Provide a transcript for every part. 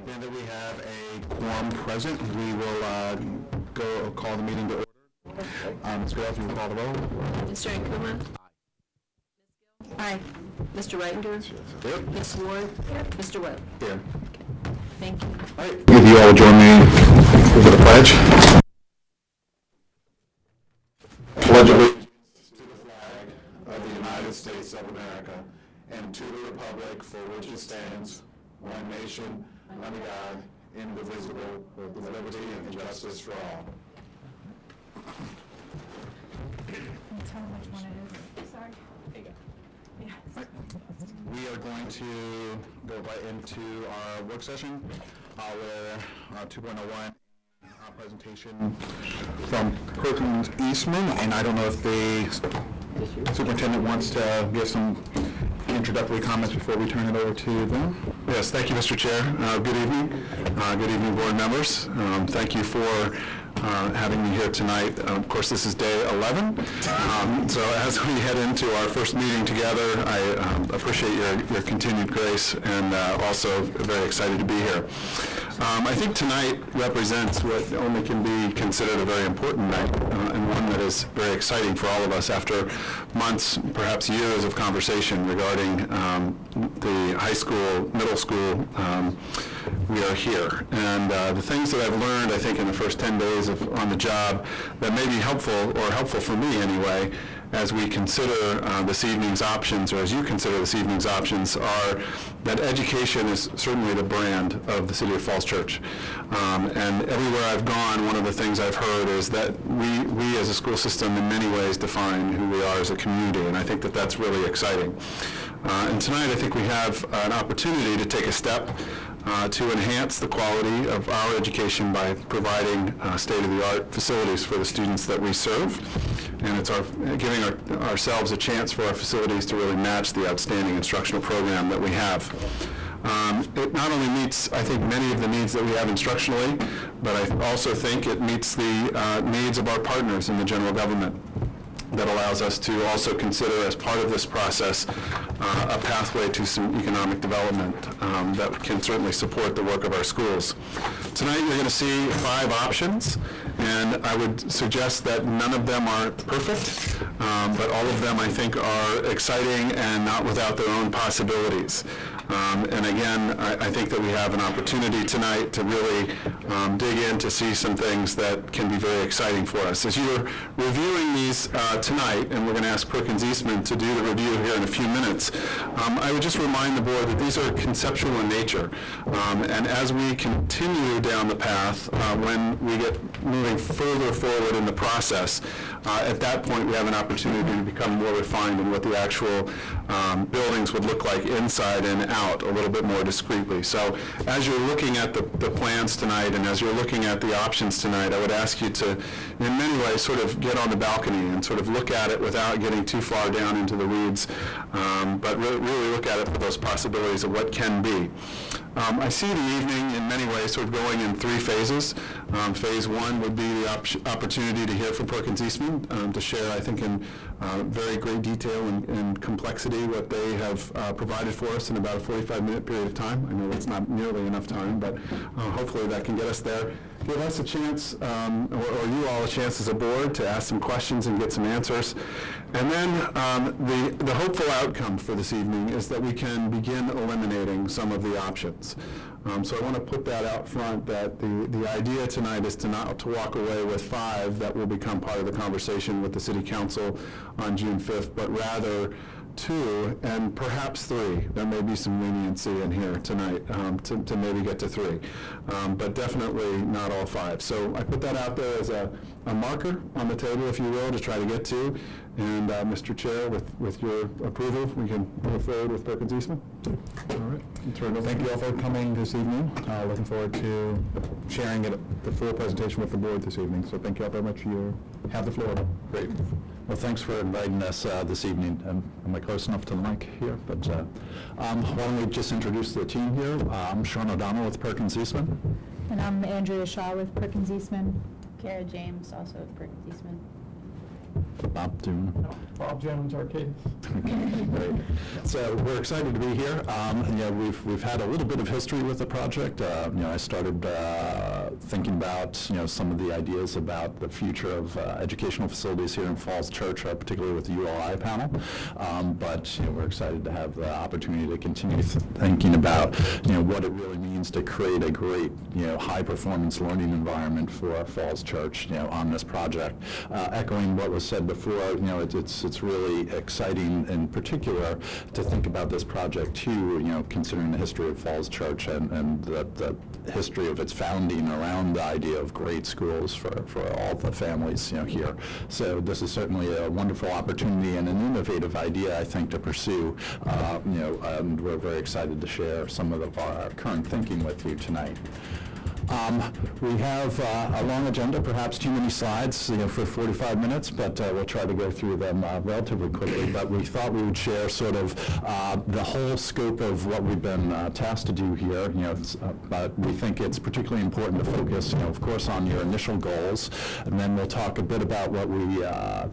Being that we have a quorum present, we will call the meeting to order. Ms. Gale, if you will call the roll. Mr. Akuma? Aye. Mr. Reitinger? Here. Ms. Ward? Mr. Webb? Here. Thank you. All right. If you all will join me for the pledge. Pledge allegiance to the flag of the United States of America and to the republic for which it stands, one nation, under God, indivisible, with liberty and justice for all. Can you tell them which one it is? Sorry. There you go. Yes. We are going to go right into our work session with 2.01 presentation from Perkins Eastman, and I don't know if the superintendent wants to give some introductory comments before we turn it over to them. Yes, thank you, Mr. Chair. Good evening. Good evening, board members. Thank you for having me here tonight. Of course, this is day 11. So as we head into our first meeting together, I appreciate your continued grace and also very excited to be here. I think tonight represents what only can be considered a very important night and one that is very exciting for all of us after months, perhaps years of conversation regarding the high school, middle school. We are here. And the things that I've learned, I think, in the first 10 days on the job that may be helpful, or helpful for me anyway, as we consider this evening's options, or as you consider this evening's options, are that education is certainly the brand of the City of Falls Church. And everywhere I've gone, one of the things I've heard is that we as a school system in many ways define who we are as a community, and I think that that's really exciting. And tonight I think we have an opportunity to take a step to enhance the quality of our education by providing state-of-the-art facilities for the students that we serve. And it's giving ourselves a chance for our facilities to really match the outstanding instructional program that we have. It not only meets, I think, many of the needs that we have instructionally, but I also think it meets the needs of our partners in the general government. That allows us to also consider, as part of this process, a pathway to some economic development that can certainly support the work of our schools. Tonight you're going to see 5 options, and I would suggest that none of them are perfect, but all of them I think are exciting and not without their own possibilities. And again, I think that we have an opportunity tonight to really dig in to see some things that can be very exciting for us. As you're reviewing these tonight, and we're going to ask Perkins Eastman to do the review here in a few minutes, I would just remind the board that these are conceptual in nature. And as we continue down the path, when we get moving further forward in the process, at that point we have an opportunity to become more refined in what the actual buildings would look like inside and out a little bit more discreetly. So as you're looking at the plans tonight and as you're looking at the options tonight, I would ask you to, in many ways, sort of get on the balcony and sort of look at it without getting too far down into the weeds, but really look at it for those possibilities of what can be. I see the evening in many ways sort of going in 3 phases. Phase 1 would be the opportunity to hear from Perkins Eastman to share, I think, in very great detail and complexity what they have provided for us in about a 45-minute period of time. I know that's not nearly enough time, but hopefully that can get us there. Give us a chance, or you all a chance as a board, to ask some questions and get some answers. And then the hopeful outcome for this evening is that we can begin eliminating some of the options. So I want to put that out front, that the idea tonight is to not to walk away with 5 that will become part of the conversation with the City Council on June 5th, but rather 2 and perhaps 3. There may be some leniency in here tonight to maybe get to 3, but definitely not all 5. So I put that out there as a marker on the table, if you will, to try to get to. And Mr. Chair, with your approval, we can move forward with Perkins Eastman. All right. Thank you all for coming this evening. Looking forward to sharing the full presentation with the board this evening. So thank you all very much. You have the floor. Great. Well, thanks for inviting us this evening. Am I close enough to the mic here? But why don't we just introduce the team here. I'm Sean O'Donnell with Perkins Eastman. And I'm Andrea Shaw with Perkins Eastman. Kara James, also with Perkins Eastman. Bob doing? Bob Jones Arcade. Great. So we're excited to be here. We've had a little bit of history with the project. I started thinking about some of the ideas about the future of educational facilities here in Falls Church, particularly with the ULI panel. But we're excited to have the opportunity to continue thinking about what it really means to create a great high-performance learning environment for Falls Church on this project. Echoing what was said before, it's really exciting in particular to think about this project too, considering the history of Falls Church and the history of its founding around the idea of great schools for all the families here. So this is certainly a wonderful opportunity and an innovative idea, I think, to pursue, and we're very excied to share some of our current thinking with you tonight. We have a long agenda, perhaps too many slides for 45 minutes, but we'll try to go through them relatively quickly. But we thought we would share sort of the whole scope of what we've been tasked to do here. But we think it's particularly important to focus, of course, on your initial goals, and then we'll talk a bit about what we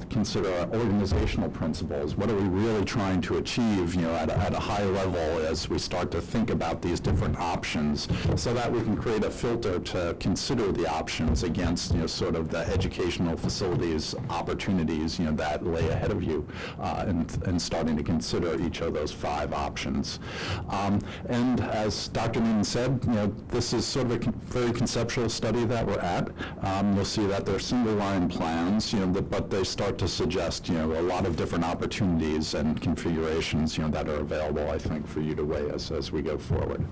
consider our organizational principles. What are we really trying to achieve, at a high level as we start to think about these different options, so that we can create a filter to consider the options against sort of the educational facilities opportunities that lay ahead of you, and starting to consider each of those 5 options. And as Dr. Noonan said, this is sort of a very conceptual study that we're at. You'll see that they're single line plans, but they start to suggest a lot of different opportunities and configurations that are available, I think, for you to weigh as we go forward.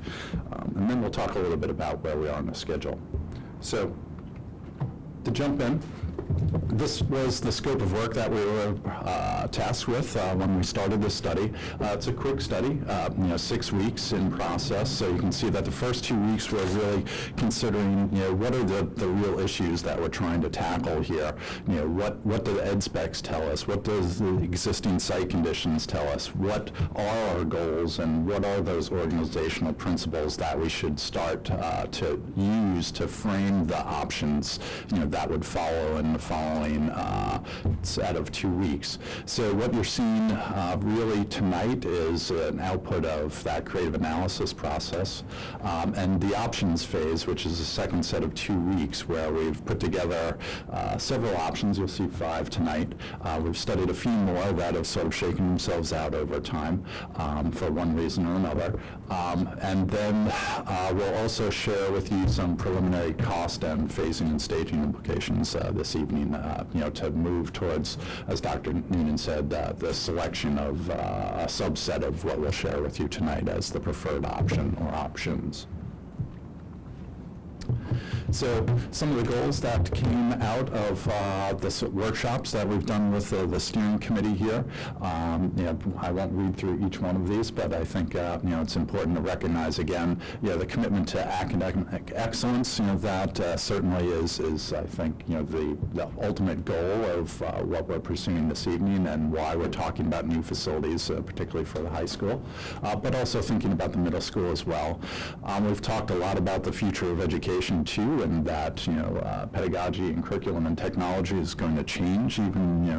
And then we'll talk a little bit about where we are in the schedule. So, to jump in, this was the scope of work that we were tasked with when we started this study. It's a quick study, 6 weeks in process, so you can see that the first 2 weeks we're really considering, what are the real issues that we're trying to tackle here. What do the ed specs tell us? What does the existing site conditions tell us? What are our goals, and what are those organizational principles that we should start to use to frame the options, that would follow in the following set of 2 weeks. So what you're seeing really tonight is an output of that creative analysis process, and the options phase, which is the second set of 2 weeks, where we've put together several options. You'll see 5 tonight. We've studied a few more that have sort of shaken themselves out over time for one reason or another. And then we'll also share with you some preliminary cost and phasing and staging implications this evening, to move towards, as Dr. Noonan said, the selection of a subset of what we'll share with you tonight as the preferred option or options. So some of the goals that came out of the workshops that we've done with the steering committee here, I won't read through each one of these, but I think it's important to recognize again, the commitment to academic excellence. That certainly is I think the ultimate goal of what we're pursuing this evening, and why we're talking about new facilities, particularly for the high school, but also thinking about the middle school as well. We've talked a lot about the future of education too, and that pedagogy and curriculum and technology is going to change even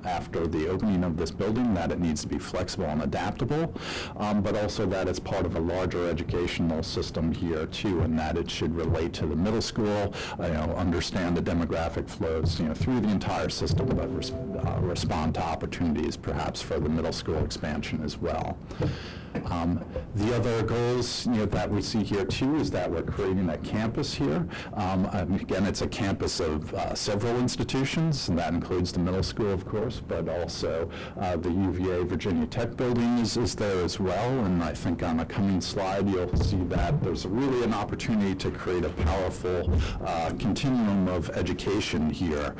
after the opening of this building, that it needs to be flexible and adaptable, but also that it's part of a larger educational system here too, and that it should relate to the middle school, understand the demographic flows through the entire system, but respond to opportunities perhaps for the middle school expansion as well. The other goals that we see here too is that we're creating a campus here. Again, it's a campus of several institutions, and that includes the middle school, of course, but also the UVA Virginia Tech building is there as well. And I think on a coming slide you'll see that there's really an opportunity to create a powerful continuum of education here,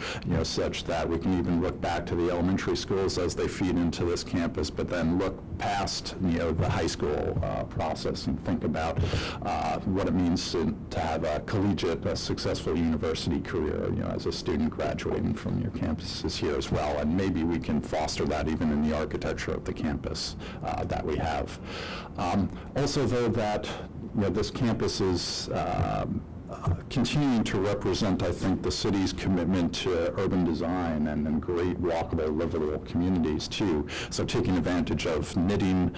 such that we can even look back to the elementary schools as they feed into this campus, but then look past the high school process and think about what it means to have a collegiate, successful university career, as a student graduating from your campuses here as well. And maybe we can foster that even in the architecture of the campus that we have. Also, though, that this campus is continuing to represent, I think, the city's commitment to urban design and great walkable, livable communities too. So taking advantage of knitting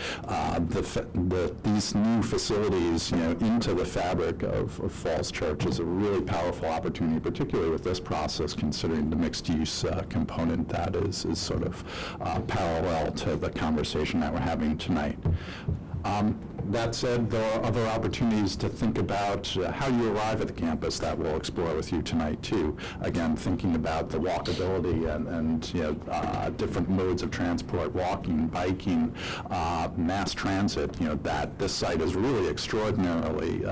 these new facilities, into the fabric of Falls Church is a really powerful opportunity, particularly with this process, considering the mixed-use component that is sort of parallel to the conversation that we're having tonight. That said, there are other opportunities to think about how you arrive at the campus that we'll explore with you tonight too. Again, thinking about the walkability and different modes of transport, walking, biking, mass transit, that this site is really extraordinarily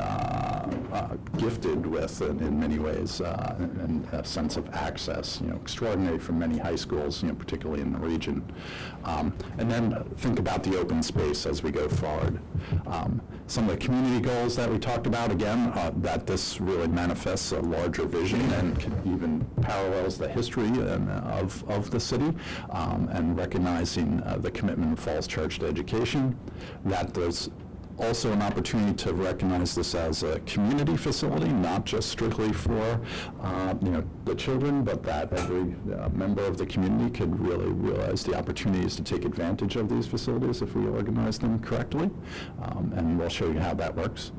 gifted with in many ways, and a sense of access, extraordinary for many high schools, particularly in the region. And then think about the open space as we go forward. Some of the community goals that we talked about, again, that this really manifests a larger vision and even parallels the history of the city, and recognizing the commitment of Falls Church to education, that there's also an opportunity to recognize this as a community facility, not just strictly for the children, but that every member of the community could really realize the opportunities to take advantage of these facilities if we organize them correctly. And we'll show you how that works.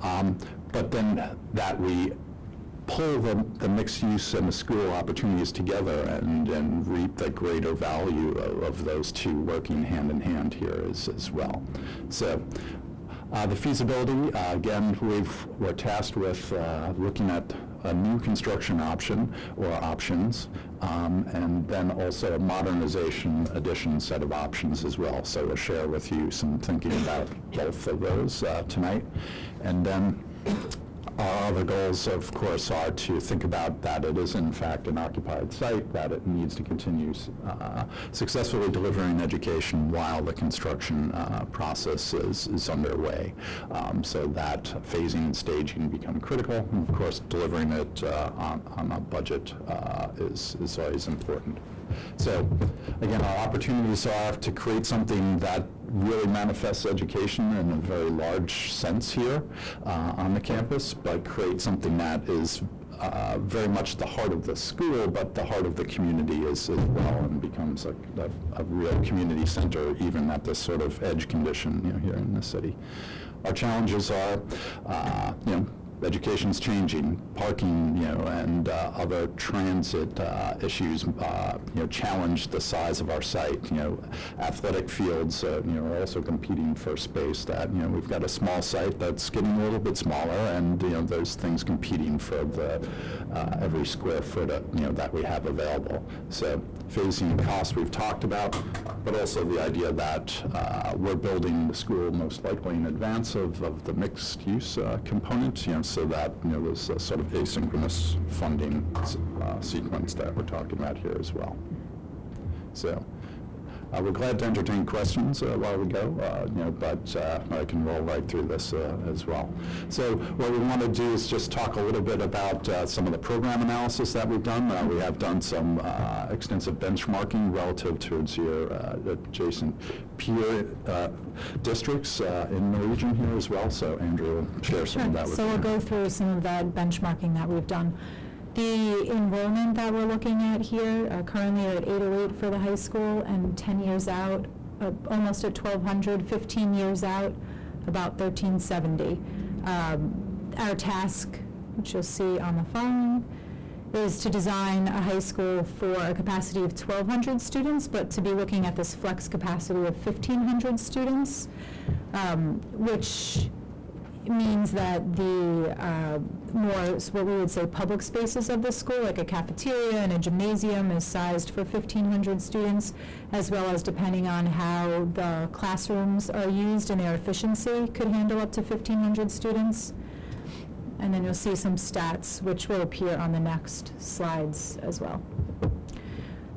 But then that we pull the mixed use and the school opportunities together and reap the greater value of those two working hand in hand here as well. So the feasibility, again, we're tasked with looking at a new construction option or options, and then also a modernization addition set of options as well. So we'll share with you some thinking about both of those tonight. And then our other goals, of course, are to think about that it is, in fact, an occupied site, that it needs to continue successfully delivering education while the construction process is underway. So that phasing and staging become critical. And, of course, delivering it on a budget is always important. So, again, our opportunities are to create something that really manifests education in a very large sense here on the campus, but create something that is very much the heart of the school, but the heart of the community as well, and becomes a real community center, even at this sort of edge condition here in the city. Our challenges are, education's changing, parking, and other transit issues, challenge the size of our site. Athletic fields, are also competing for space. That we've got a small site that's getting a little bit smaller, and those things competing for the every square foot that we have available. So phasing costs we've talked about, but also the idea that we're building the school most likely in advance of the mixed use component, so that there's a sort of asynchronous funding sequence that we're talking about here as well. So we're glad to entertain questions while we go, but I can roll right through this as well. So what we want to do is just talk a little bit about some of the program analysis that we've done. We have done some extensive benchmarking relative towards your adjacent peer districts in the region here as well. So Andrew will share some of that with you. So we'll go through some of that benchmarking that we've done. The enrollment that we're looking at here, currently at 808 for the high school, and 10 years out, almost at 1,200, 15 years out, about 1,370. Our task, which you'll see on the phone, is to design a high school for a capacity of 1,200 students, but to be looking at this flex capacity of 1,500 students, which means that the more, what we would say, public spaces of the school, like a cafeteria and a gymnasium, is sized for 1,500 students, as well as, depending on how the classrooms are used and their efficiency, could handle up to 1,500 students. And then you'll see some stats, which will appear on the next slides as well.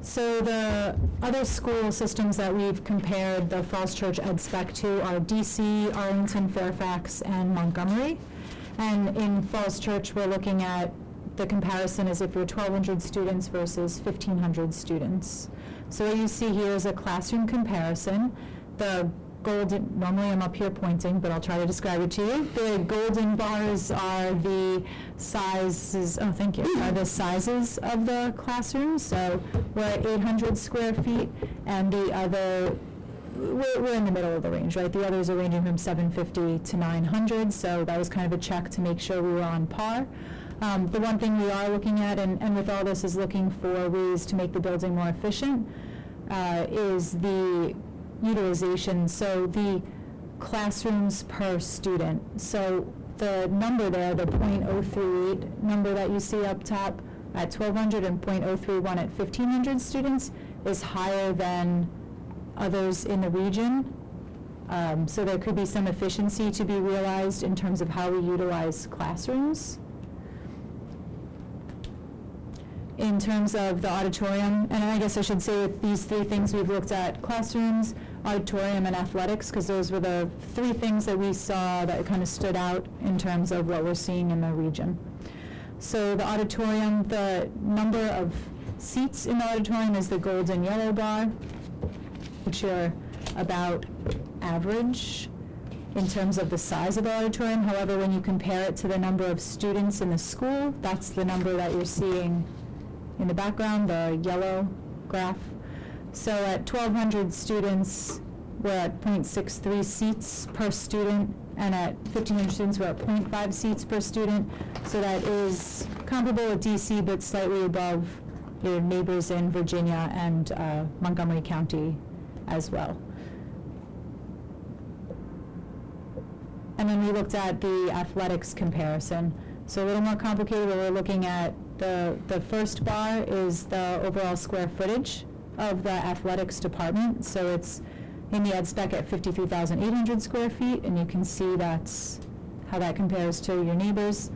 So the other school systems that we've compared the Falls Church EdSpec to are DC, Arlington, Fairfax, and Montgomery. And in Falls Church, we're looking at the comparison as if you're 1,200 students versus 1,500 students. So what you see here is a classroom comparison. The golden, normally I'm up here pointing, but I'll try to describe it to you. The golden bars are the sizes, oh, thank you, are the sizes of the classrooms. So we're at 800 square feet, and the other, we're in the middle of the range, right? The others are ranging from 750 to 900, so that was kind of a check to make sure we were on par. The one thing we are looking at, and with all this is looking for ways to make the building more efficient, is the utilization, so the classrooms per student. So the number there, the .038 number that you see up top at 1,200 and .031 at 1,500 students is higher than others in the region. So there could be some efficiency to be realized in terms of how we utilize classrooms. In terms of the auditorium, and I guess I should say with these three things we've looked at: classrooms, auditorium, and athletics, because those were the three things that we saw that kind of stood out in terms of what we're seeing in the region. So the auditorium, the number of seats in the auditorium is the gold and yellow bar, which are about average in terms of the size of the auditorium. However, when you compare it to the number of students in the school, that's the number that you're seeing in the background, the yellow graph. So at 1,200 students, we're at 0.63 seats per student, and at 1,500 students, we're at 0.5 seats per student. So that is comparable with DC, but slightly above your neighbors in Virginia and Montgomery County as well. And then we looked at the athletics comparison. So a little more complicated, but we're looking at the first bar is the overall square footage of the athletics department. So it's in the ed spec at 53,800 square feet, and you can see that's how that compares to your neighbors.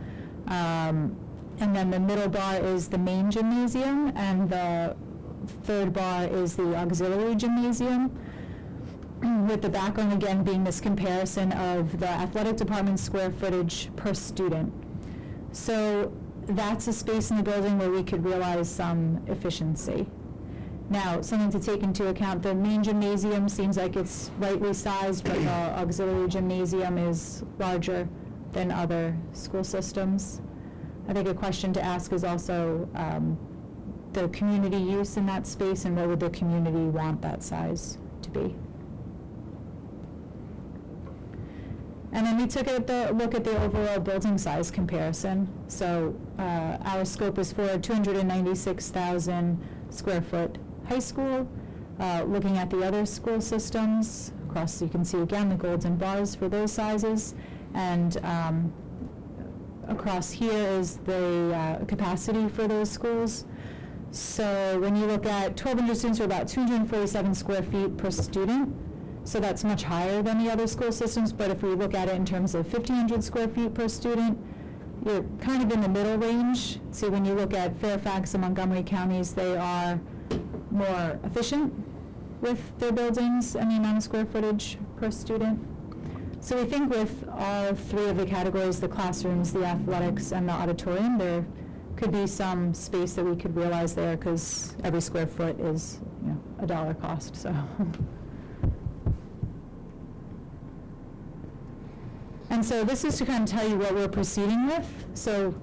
And then the middle bar is the main gymnasium, and the third bar is the auxiliary gymnasium, with the background again being this comparison of the athletic department square footage per student. So that's a space in the building where we could realize some efficiency. Now, something to take into account, the main gymnasium seems like it's rightly sized, but the auxiliary gymnasium is larger than other school systems. I think a question to ask is also the community use in that space, and what would the community want that size to be? And then we took a look at the overall building size comparison. So our scope is for a 296,000 square foot high school. Looking at the other school systems across, you can see again the golden bars for those sizes. And across here is the capacity for those schools. So when you look at 1,200 students, or about 247 square feet per student. So that's much higher than the other school systems, but if we look at it in terms of 1,500 square feet per student, you're kind of in the middle range. So when you look at Fairfax and Montgomery counties, they are more efficient with their buildings and the amount of square footage per student. So we think with all three of the categories, the classrooms, the athletics, and the auditorium, there could be some space that we could realize there, because every square foot is, $1 cost, so. And so this is to kind of tell you what we're proceeding with. So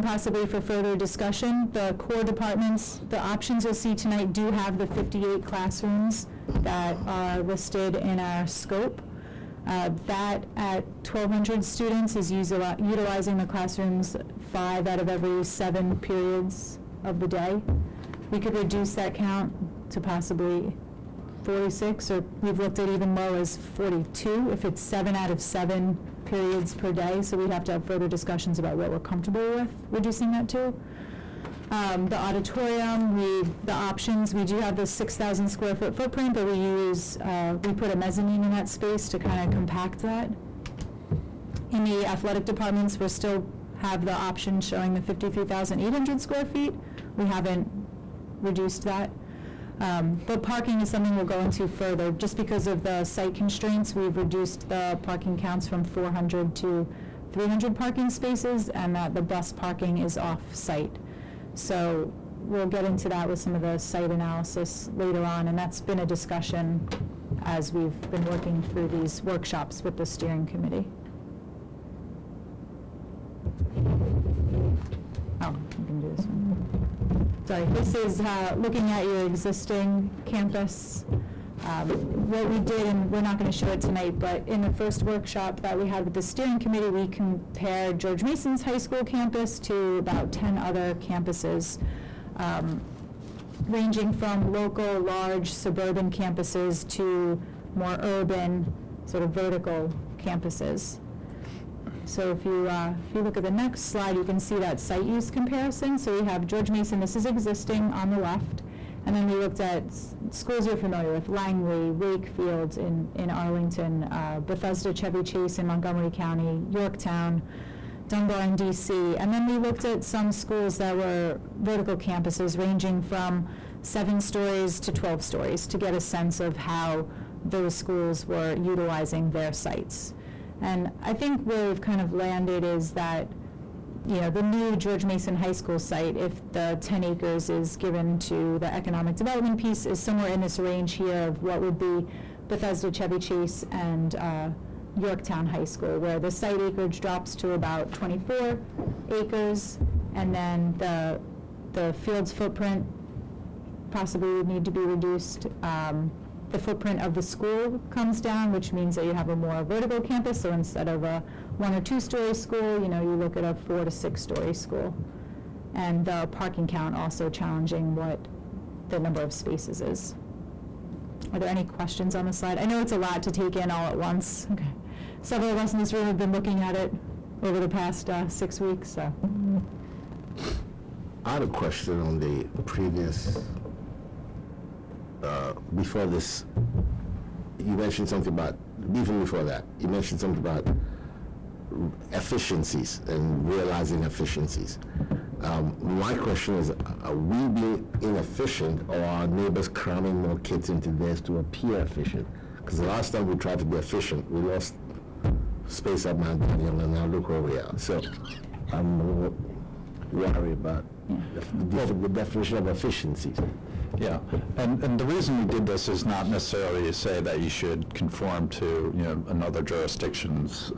possibly for further discussion, the core departments, the options you'll see tonight do have the 58 classrooms that are listed in our scope. That at 1,200 students is utilizing the classrooms 5 out of every 7 periods of the day. We could reduce that count to possibly 46, or we've looked at even low as 42 if it's 7 out of 7 periods per day. So we'd have to have further discussions about what we're comfortable with reducing that to. The auditorium, the options, we do have the 6,000 square foot footprint, but we put a mezzanine in that space to kind of compact that. In the athletic departments, we still have the option showing the 53,800 square feet. We haven't reduced that. But parking is something we'll go into further. Just because of the site constraints, we've reduced the parking counts from 400 to 300 parking spaces, and that the bus parking is off-site. So we'll get into that with some of the site analysis later on, and that's been a discussion as we've been working through these workshops with the steering committee. Oh, you can do this one. Sorry, this is looking at your existing campus. What we did, and we're not going to show it tonight, but in the first workshop that we had with the steering committee, we compared George Mason's high school campus to about 10 other campuses, ranging from local, large suburban campuses to more urban, sort of vertical campuses. So if you look at the next slide, you can see that site use comparison. So we have George Mason, this is existing on the left, and then we looked at schools you're familiar with, Langley, Wakefield in Arlington, Bethesda, Chevy Chase in Montgomery County, Yorktown, Dunbar in DC, and then we looked at some schools that were vertical campuses ranging from 7 stories to 12 stories to get a sense of how those schools were utilizing their sites. And I think where we've kind of landed is that, the new George Mason High School site, if the 10 acres is given to the economic development piece, is somewhere in this range here of what would be Bethesda, Chevy Chase, and Yorktown High School, where the site acreage drops to about 24 acres, and then the field's footprint possibly would need to be reduced. The footprint of the school comes down, which means that you have a more vertical campus, so instead of a 1 or 2 story school, you look at a 4 to 6 story school. And the parking count also challenging what the number of spaces is. Are there any questions on the slide? I know it's a lot to take in all at once. Okay. Several of us in this room have been looking at it over the past 6 weeks, so. I had a question on the previous, before this, you mentioned something about, even before that, you mentioned something about efficiencies and realizing efficiencies. My question is, are we being inefficient, or are neighbors cramming more kids into theirs to appear efficient? Because the last time we tried to be efficient, we lost space at Mount Daniel, and now look where we are. So I'm worried about the definition of efficiencies. Yeah, and the reason we did this is not necessarily to say that you should conform to, another jurisdiction's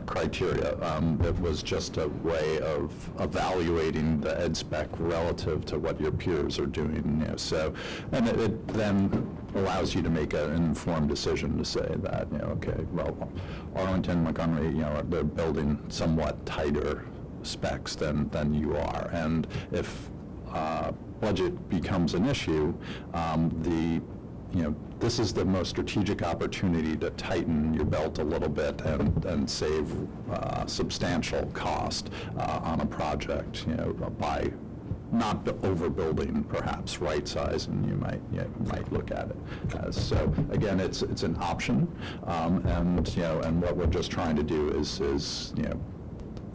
criteria. It was just a way of evaluating the ed spec relative to what your peers are doing. So, and it then allows you to make an informed decision to say that, okay, well, Arlington, Montgomery, they're building somewhat tighter specs than you are, and if budget becomes an issue, this is the most strategic opportunity to tighten your belt a little bit and save substantial cost on a project, by not overbuilding, perhaps right size, and you might look at it as. So again, it's an option, and what we're just trying to do is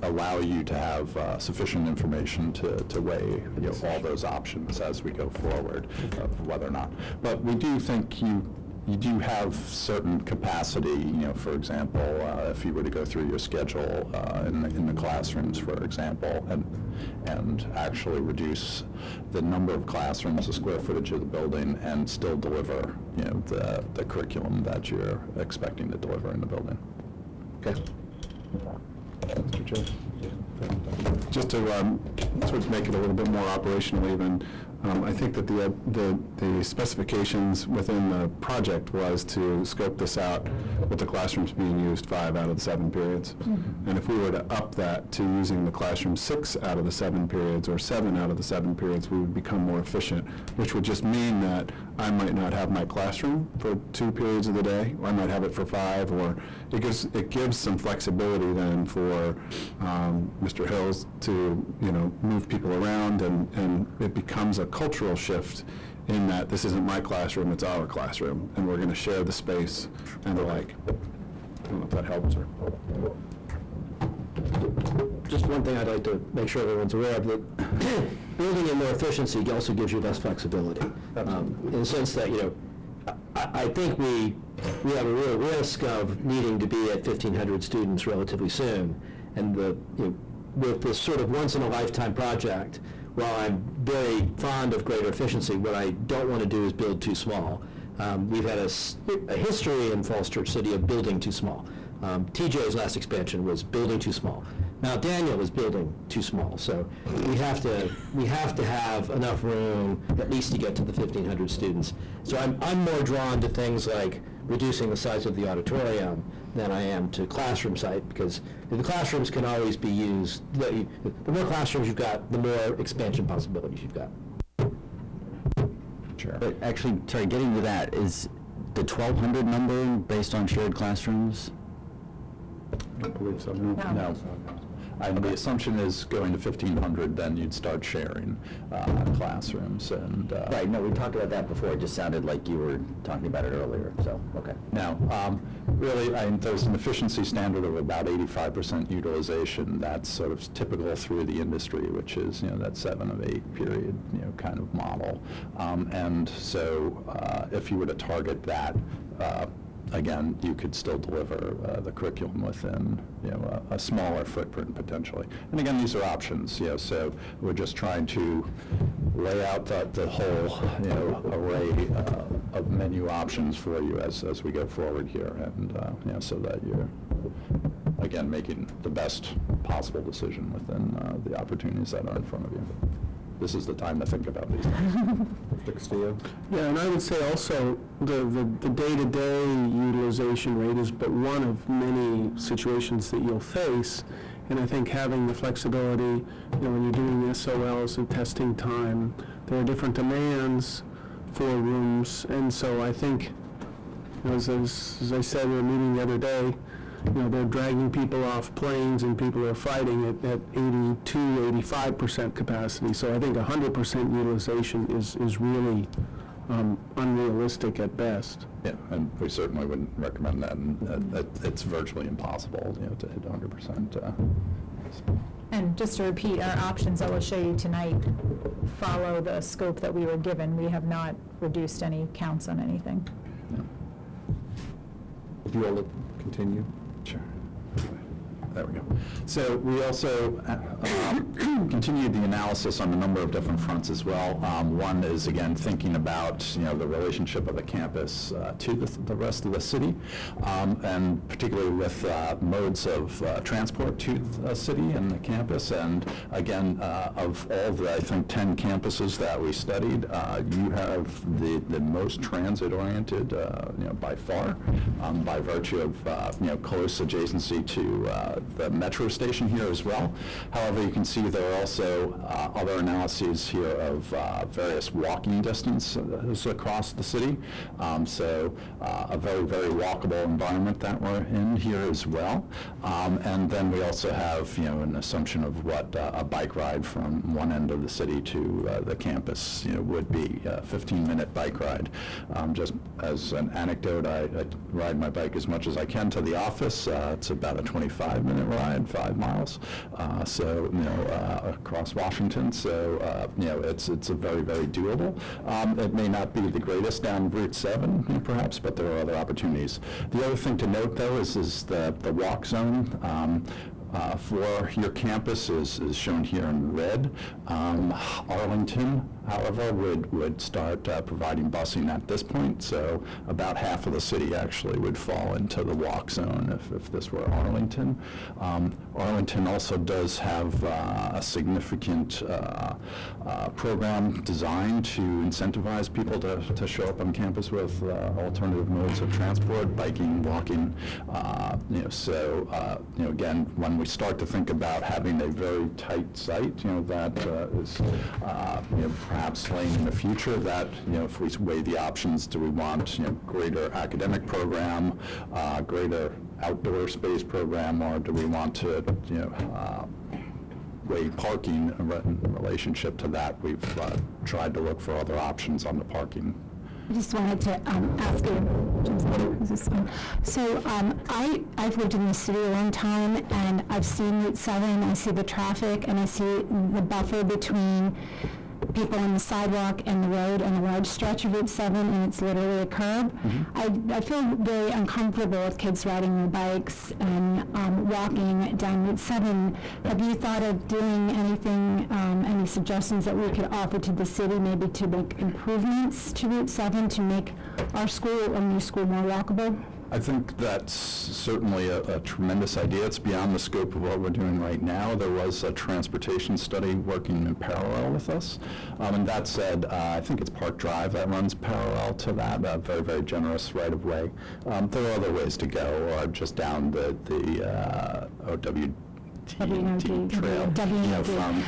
allow you to have sufficient information to weigh all those options as we go forward of whether or not. But we do think you do have certain capacity, for example, if you were to go through your schedule in the classrooms, for example, and actually reduce the number of classrooms, the square footage of the building, and still deliver, the curriculum that you're expecting to deliver in the building. Okay. Mr. Chair. Just to sort of make it a little bit more operational even, I think that the specifications within the project was to scope this out with the classrooms being used 5 out of the 7 periods. Mm-hmm. And if we were to up that to using the classroom 6 out of the 7 periods or 7 out of the 7 periods, we would become more efficient, which would just mean that I might not have my classroom for 2 periods of the day, or I might have it for 5, or it gives some flexibility then for Mr. Hills to move people around, and it becomes a cultural shift in that this isn't my classroom, it's our classroom, and we're going to share the space and the like. I don't know if that helps or. Just one thing I'd like to make sure everyone's aware of, that building in more efficiency also gives you less flexibility. In the sense that, I think we have a real risk of needing to be at 1,500 students relatively soon. And with this sort of once-in-a-lifetime project, while I'm very fond of greater efficiency, what I don't want to do is build too small. We've had a history in Falls Church City of building too small. TJ's last expansion was building too small. Mount Daniel is building too small. So we have to have enough room at least to get to the 1,500 students. So I'm more drawn to things like reducing the size of the auditorium than I am to classroom site, because the classrooms can always be used. The more classrooms you've got, the more expansion possibilities you've got. Sure. But actually, sorry, getting to that, is the 1,200 number based on shared classrooms? I don't believe so, no. No. And the assumption is going to 1,500, then you'd start sharing classrooms and. Right, no, we talked about that before, it just sounded like you were talking about it earlier, so, okay. No, really, there's an efficiency standard of about 85% utilization. That's sort of typical through the industry, which is, that 7 of 8 period, kind of model. And so if you were to target that, again, you could still deliver the curriculum within, a smaller footprint potentially. And again, these are options, so we're just trying to lay out the whole, array of menu options for you as we go forward here, and, so that you're, again, making the best possible decision within the opportunities that are in front of you. This is the time to think about these things. Yeah, and I would say also the day-to-day utilization rate is but one of many situations that you'll face. And I think having the flexibility, when you're doing SOLs and testing time, there are different demands for rooms. And so I think, as I said in a meeting the other day, they're dragging people off planes and people are fighting at 82, 85% capacity. So I think 100% utilization is really unrealistic at best. Yeah, and we certainly wouldn't recommend that, and it's virtually impossible, to hit 100%. And just to repeat, our options that we'll show you tonight follow the scope that we were given. We have not reduced any counts on anything. Do you want to continue? Sure. There we go. So we also continued the analysis on a number of different fronts as well. One is, again, thinking about the relationship of the campus to the rest of the city, and particularly with modes of transport to the city and the campus. And again, of all the, I think, 10 campuses that we studied, you have the most transit-oriented, by far, by virtue of close adjacency to the metro station here as well. However, you can see there are also other analyses here of various walking distances across the city. So a very, very walkable environment that we're in here as well. And then we also have, an assumption of what a bike ride from one end of the city to the campus, would be a 15-minute bike ride. Just as an anecdote, I ride my bike as much as I can to the office. It's about a 25-minute ride, 5 miles. Across Washington. So, it's a very, very doable. It may not be the greatest down Route 7, perhaps, but there are other opportunities. The other thing to note, though, is the walk zone. For your campus is shown here in red. Arlington, however, would start providing busing at this point, so about half of the city actually would fall into the walk zone if this were Arlington. Arlington also does have a significant program designed to incentivize people to show up on campus with alternative modes of transport, biking, walking. Again, when we start to think about having a very tight site, that is perhaps slain in the future, that, if we weigh the options, do we want, greater academic program, greater outdoor space program, or do we want to, weigh parking in relationship to that? We've tried to look for other options on the parking. I just wanted to ask you, is this on? So I've lived in the city a long time, and I've seen Route 7, I see the traffic, and I see the buffer between people on the sidewalk and the road and a large stretch of Route 7, and it's literally a curb. I feel very uncomfortable with kids riding their bikes and walking down Route 7. Have you thought of doing anything, any suggestions that we could offer to the city, maybe to make improvements to Route 7 to make our school, our new school, more walkable? I think that's certainly a tremendous idea. It's beyond the scope of what we're doing right now. There was a transportation study working in parallel with us. And that said, I think it's Park Drive that runs parallel to that, a very, very generous right-of-way. There are other ways to go, or just down the OWT trail, from,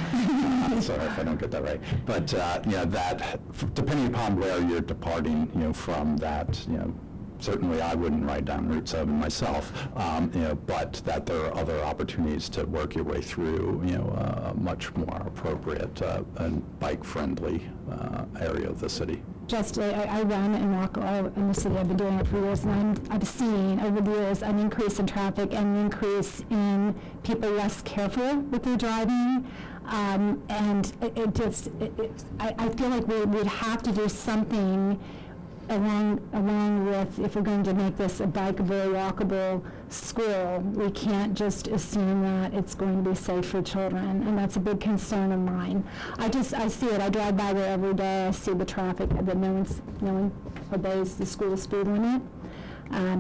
sorry if I don't get that right, but, that, depending upon where you're departing, from that, certainly I wouldn't ride down Route 7 myself, but that there are other opportunities to work your way through, a much more appropriate and bike-friendly area of the city. I run and walk all in the city. I've been doing it for years, and I've seen over the years an increase in traffic and an increase in people less careful with their driving. And I feel like we'd have to do something along with, if we're going to make this a bikeable, walkable school, we can't just assume that it's going to be safe for children, and that's a big concern of mine. I see it. I drive by there every day. I see the traffic, that no one obeys the school speed limit.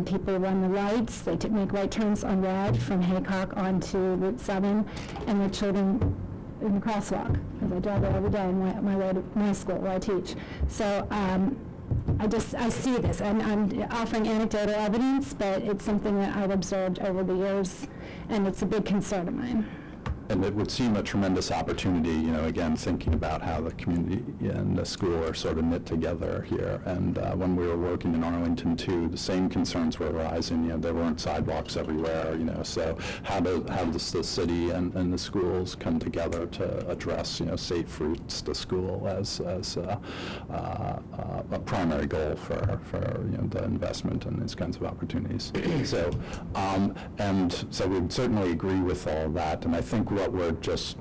People run the lights. They make right turns on red from Haycock onto Route 7, and the children in the crosswalk, because I drive there every day on my way to my school where I teach. So I see this, and I'm offering anecdotal evidence, but it's something that I've observed over the years, and it's a big concern of mine. And it would seem a tremendous opportunity, again, thinking about how the community and the school are sort of knit together here. And when we were working in Arlington, too, the same concerns were arising. There weren't sidewalks everywhere, so how does the city and the schools come together to address, safe routes to school as a primary goal for the investment and these kinds of opportunities. So we would certainly agree with all of that, and I think what we're just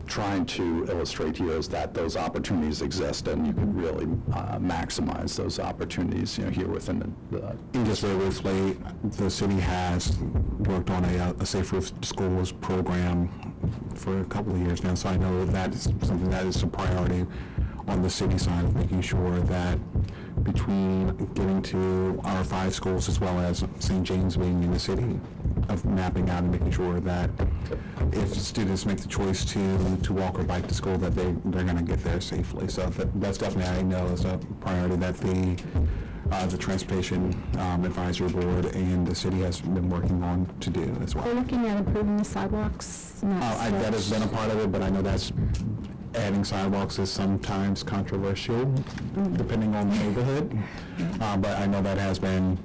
trying to illustrate here is that those opportunities exist, and you can really maximize those opportunities, here within the. Just very briefly, the city has worked on a Safe Routes to Schools program for a couple of years now, so I know that is something that is a priority on the city side of making sure that between getting to our 5 schools as well as St. James being in the city, of mapping out and making sure that if students make the choice to walk or bike to school, that they're going to get there safely. So that's definitely, I know, is a priority that the Transportation Advisory Board and the city has been working on to do as well. We're looking at improving the sidewalks. That has been a part of it, but I know that's adding sidewalks is sometimes controversial, depending on the neighborhood. But I know that has been,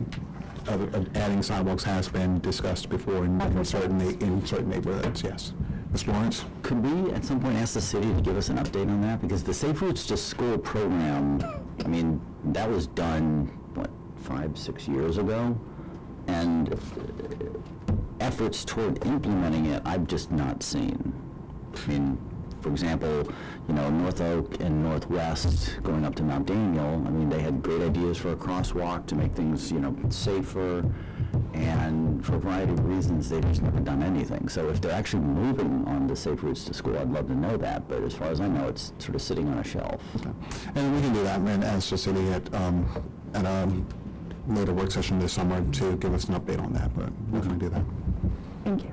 adding sidewalks has been discussed before in certain neighborhoods, yes. Ms. Lawrence? Could we at some point ask the city to give us an update on that? Because the Safe Routes to School program, that was done, 5-6 years ago? And efforts toward implementing it, I've just not seen. For example, North Oak and Northwest going up to Mount Daniel, they had great ideas for a crosswalk to make things, safer, and for a variety of reasons, they've just never done anything. So if they're actually moving on the Safe Routes to School, I'd love to know that, but as far as I know, it's sort of sitting on a shelf. Okay. And we can do that, and ask the city at a later work session this summer to give us an update on that, but we're going to do that. Thank you.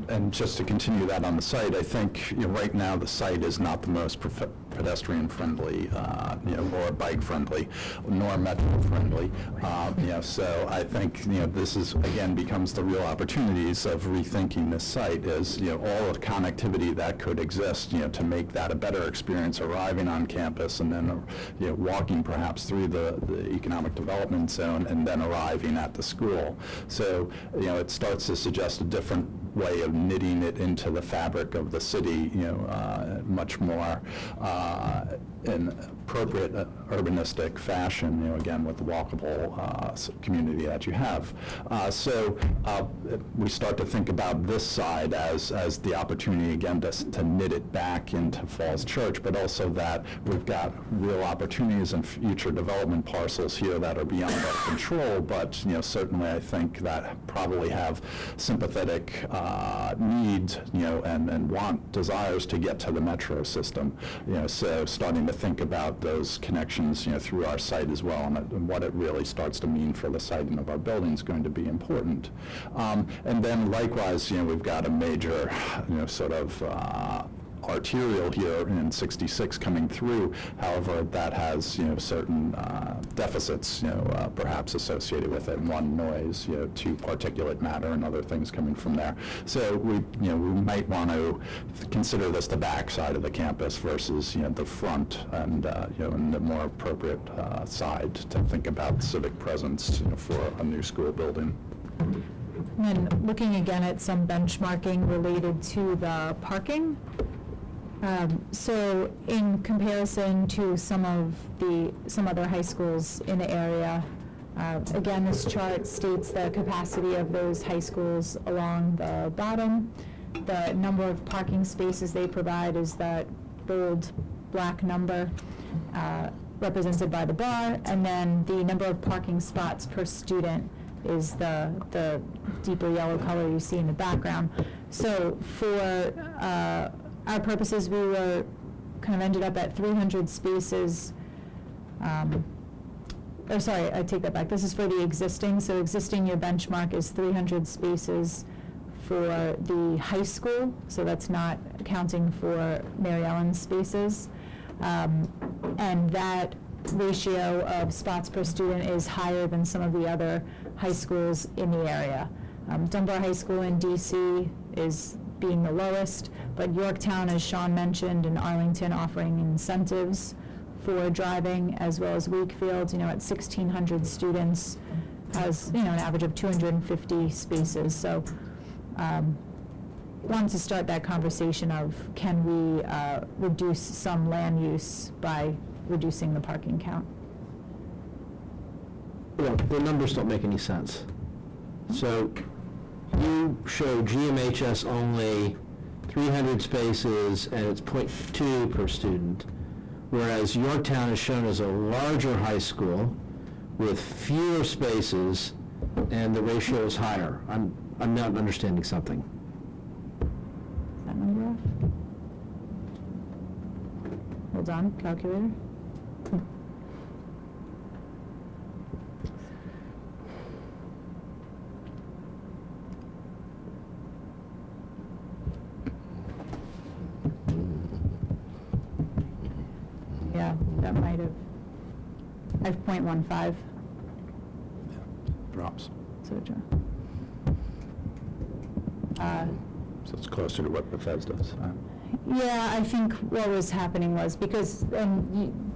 And just to continue that on the site, I think right now the site is not the most pedestrian-friendly, or bike-friendly, nor metro-friendly. So I think this is again becomes the real opportunities of rethinking this site. Is all the connectivity that could exist, to make that a better experience arriving on campus and then walking perhaps through the economic development zone and then arriving at the school. So it starts to suggest a different way of knitting it into the fabric of the city, much more in appropriate urbanistic fashion, again, with the walkable community that you have. So we start to think about this side as the opportunity, again, to knit it back into Falls Church, but also that we've got real opportunities and future development parcels here that are beyond our control, but certainly I think that probably have sympathetic needs, and desires to get to the metro system. So starting to think about those connections, through our site as well, and what it really starts to mean for the siting of our building is going to be important. And then likewise, we've got a major, sort of arterial here in 66 coming through. However, that has, certain deficits, perhaps associated with it. One, noise, two, particulate matter and other things coming from there. So we might want to consider this the back side of the campus versus, the front and, and the more appropriate side to think about civic presence, for a new school building. And then looking again at some benchmarking related to the parking. So in comparison to some other high schools in the area, again, this chart states the capacity of those high schools along the bottom. The number of parking spaces they provide is that bold black number represented by the bar, and then the number of parking spots per student is the deeper yellow color you see in the background. So for our purposes, we were kind of ended up at 300 spaces. Sorry, I take that back. This is for the existing. So existing, your benchmark is 300 spaces for the high school. So that's not accounting for Mary Ellen's spaces. And that ratio of spots per student is higher than some of the other high schools in the area. Dunbar High School in DC is being the lowest, but Yorktown, as Sean mentioned, and Arlington offering incentives for driving, as well as Wakefield, at 1,600 students, has, an average of 250 spaces. So wanted to start that conversation of, can we reduce some land use by reducing the parking count? Well, the numbers don't make any sense. So you show GMHS only 300 spaces and it's 0.2 per student, whereas Yorktown is shown as a larger high school with fewer spaces and the ratio is higher. I'm not understanding something. Is that number off? Hold on, calculator. Yeah, that might have, I have 0.15. Drops. So, So it's closer to what Bethesda's. yeah, I think what was happening was, because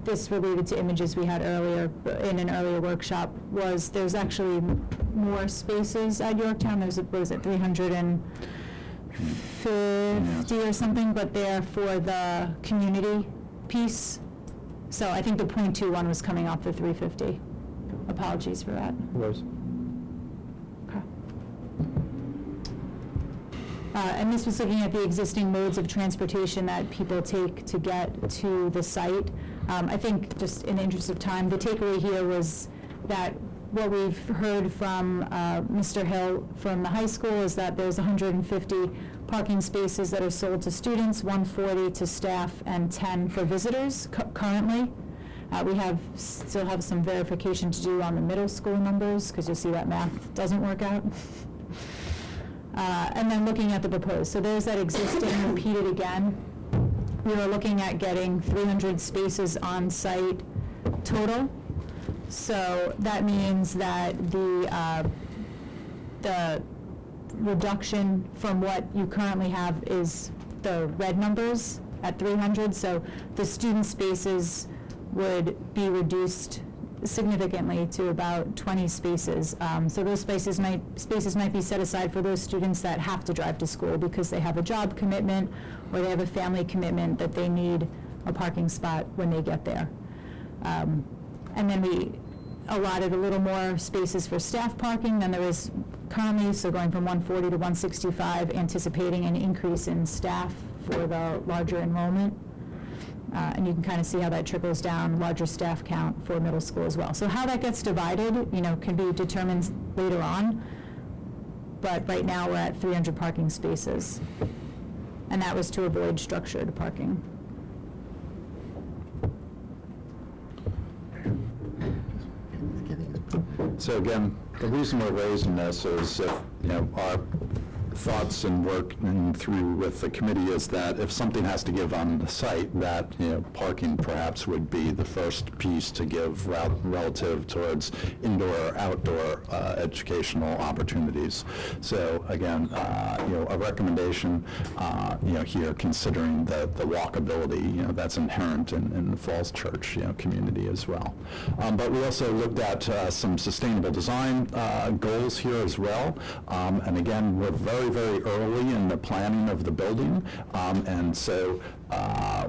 this related to images we had earlier, in an earlier workshop, was there's actually more spaces at Yorktown. There's, what is it, 350 or something, but they're for the community piece. So I think the 0.21 was coming off the 350. Apologies for that. Was. Okay. And this was looking at the existing modes of transportation that people take to get to the site. I think, just in the interest of time, the takeaway here was that what we've heard from Mr. Hill from the high school is that there's 150 parking spaces that are sold to students, 140 to staff, and 10 for visitors currently. We still have some verification to do on the middle school numbers, because you'll see that math doesn't work out. And then looking at the proposed. So there's that existing, repeated again. We were looking at getting 300 spaces on site total. So that means that the reduction from what you currently have is the red numbers at 300. So the student spaces would be reduced significantly to about 20 spaces. So those spaces might be set aside for those students that have to drive to school because they have a job commitment or they have a family commitment that they need a parking spot when they get there. And then we allotted a little more spaces for staff parking than there is currently, so going from 140 to 165, anticipating an increase in staff for the larger enrollment. And you can kind of see how that trickles down, larger staff count for middle school as well. So how that gets divided, can be determined later on, but right now we're at 300 parking spaces. And that was to avoid structured parking. So again, the reason we're raising this is if, our thoughts and working through with the committee is that if something has to give on the site, that, parking perhaps would be the first piece to give relative towards indoor, outdoor educational opportunities. So again, a recommendation, here considering the walkability, that's inherent in the Falls Church, community as well. But we also looked at some sustainable design goals here as well. And again, we're very, very early in the planning of the building, and so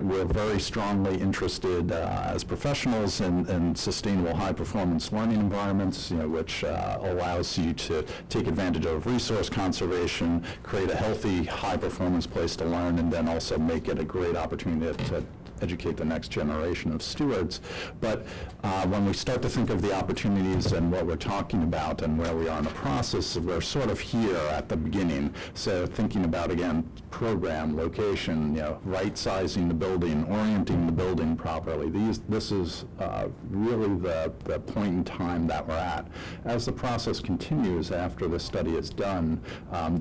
we're very strongly interested as professionals in sustainable high-performance learning environments, which allows you to take advantage of resource conservation, create a healthy, high-performance place to learn, and then also make it a great opportunity to educate the next generation of stewards. But when we start to think of the opportunities and what we're talking about and where we are in the process, we're sort of here at the beginning. So thinking about, again, program, location, right-sizing the building, orienting the building properly. This is really the point in time that we're at. As the process continues after the study is done,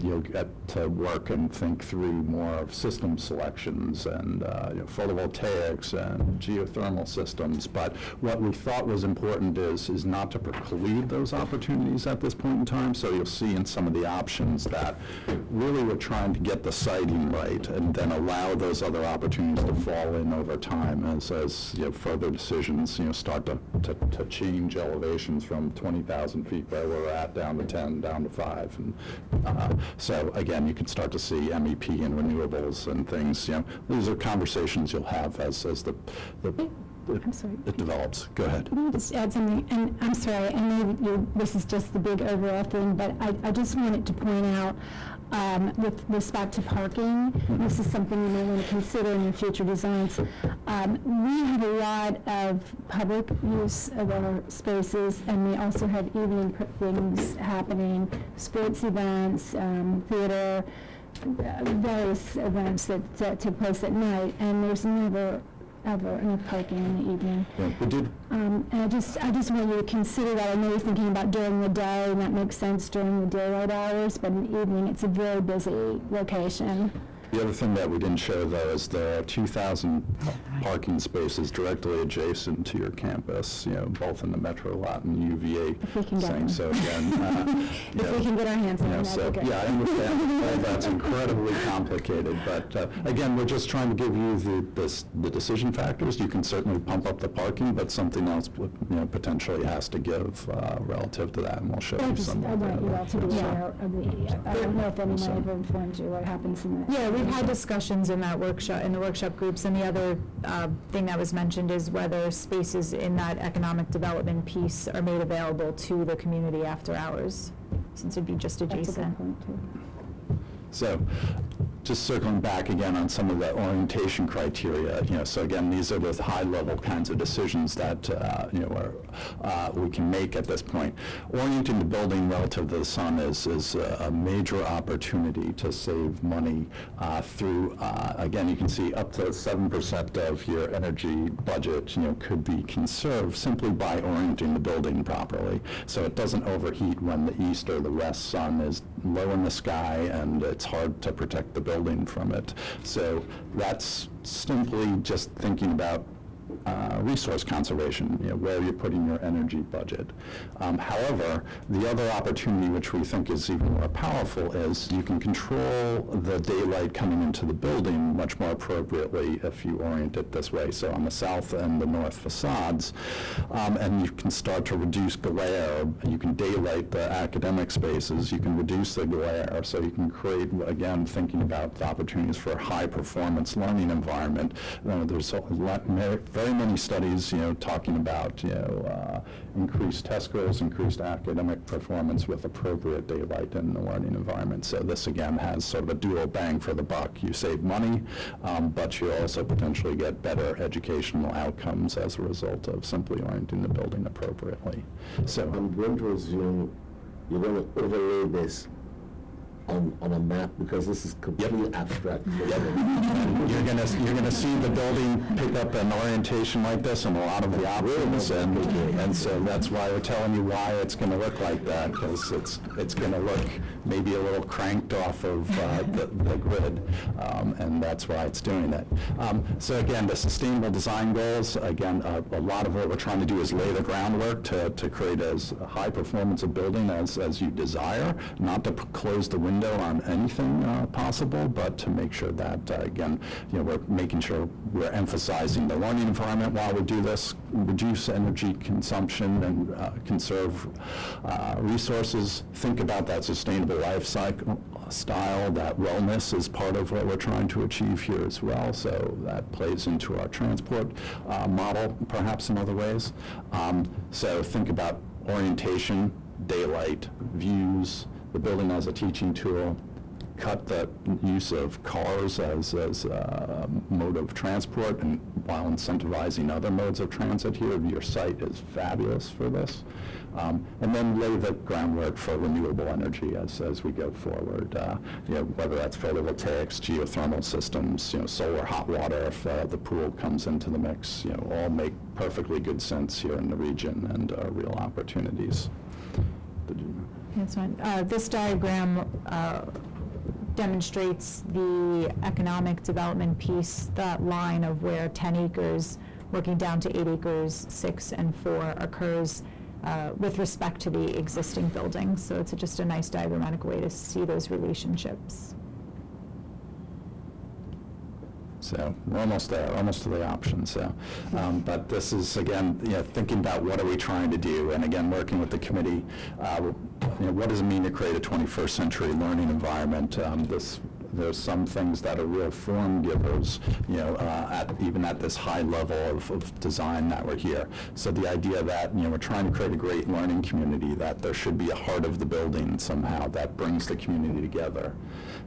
you'll get to work and think through more of system selections and photovoltaics and geothermal systems. But what we thought was important is not to preclude those opportunities at this point in time. So you'll see in some of the options that really we're trying to get the siting right and then allow those other opportunities to fall in over time as further decisions start to change elevations from 20,000 feet where we're at down to 10, down to 5. And so again, you can start to see MEP and renewables and things. These are conversations you'll have as I'm sorry. it develops. Go ahead. Let me just add something, and I'm sorry, I know this is just the big overall thing, but I just wanted to point out, with respect to parking, this is something you may want to consider in your future designs. We have a lot of public use of our spaces, and we also have evening things happening, sports events, theater, various events that take place at night, and there's never ever enough parking in the evening. Yeah, we did. And I just want you to consider that. I know you're thinking about during the day, and that makes sense during the daylight hours, but in the evening, it's a very busy location. The other thing that we didn't show, though, is there are 2,000 parking spaces directly adjacent to your campus, both in the Metro lot and UVA. If we can get them. So again, If we can get our hands on them, so, that'd be good. yeah, I understand. All that's incredibly complicated, but again, we're just trying to give you the decision factors. You can certainly pump up the parking, but something else, potentially has to give relative to that, and we'll show I you some. I want you all to be Sure. aware of the, I don't know if anyone So- ever informed you what happens in the. Yeah, we've had discussions in that workshop, in the workshop groups, and the other thing that was mentioned is whether spaces in that economic development piece are made available to the community after hours, since it'd be just That's a adjacent. good point, too. So, just circling back again on some of the orientation criteria, so again, these are the high-level kinds of decisions that, we can make at this point. Orienting the building relative to the sun is a major opportunity to save money through, again, you can see up to 7% of your energy budget, could be conserved simply by orienting the building properly. So it doesn't overheat when the east or the west sun is low in the sky, and it's hard to protect the building from it. So that's simply just thinking about resource conservation, where you're putting your energy budget. However, the other opportunity, which we think is even more powerful, is you can control the daylight coming into the building much more appropriately if you orient it this way. So on the south and the north facades, and you can start to reduce glare. You can daylight the academic spaces. You can reduce the glare. So you can create, again, thinking about the opportunities for a high-performance learning environment. There's very many studies, talking about, increased test scores, increased academic performance with appropriate daylight in the learning environment. So this, again, has sort of a dual bang for the buck. You save money, but you also potentially get better educational outcomes as a result of simply orienting the building appropriately. So I'm going to assume you're going to overlay this on a map, because this is completely abstract. You're gonna see the building pick up an orientation like this and a lot of the options, and so that's why we're telling you why it's gonna look like that, because it's gonna look maybe a little cranked off of the grid, and that's why it's doing it. So again, the sustainable design goals, again, a lot of what we're trying to do is lay the groundwork to create as high performance a building as you desire, not to close the window on anything possible, but to make sure that, again, we're making sure we're emphasizing the learning environment while we do this, reduce energy consumption and conserve resources, think about that sustainable life cycle style, that wellness is part of what we're trying to achieve here as well, so that plays into our transport model, perhaps in other ways. So think about orientation, daylight, views, the building as a teaching tool, cut the use of cars as a mode of transport, and while incentivizing other modes of transit here, your site is fabulous for this. And then lay the groundwork for renewable energy as we go forward, whether that's photovoltaics, geothermal systems, solar hot water if the pool comes into the mix, all make perfectly good sense here in the region and real opportunities. That's fine. This diagram demonstrates the economic development piece, that line of where 10 acres working down to 8 acres, 6 and 4 occurs with respect to the existing buildings. So it's just a nice diagrammatic way to see those relationships. So we're almost there, almost to the options. So, but this is, again, thinking about what are we trying to do, and again, working with the committee, what does it mean to create a 21st century learning environment? There's some things that are real form givers, even at this high level of design that we're here. So the idea that, we're trying to create a great learning community, that there should be a heart of the building somehow that brings the community together,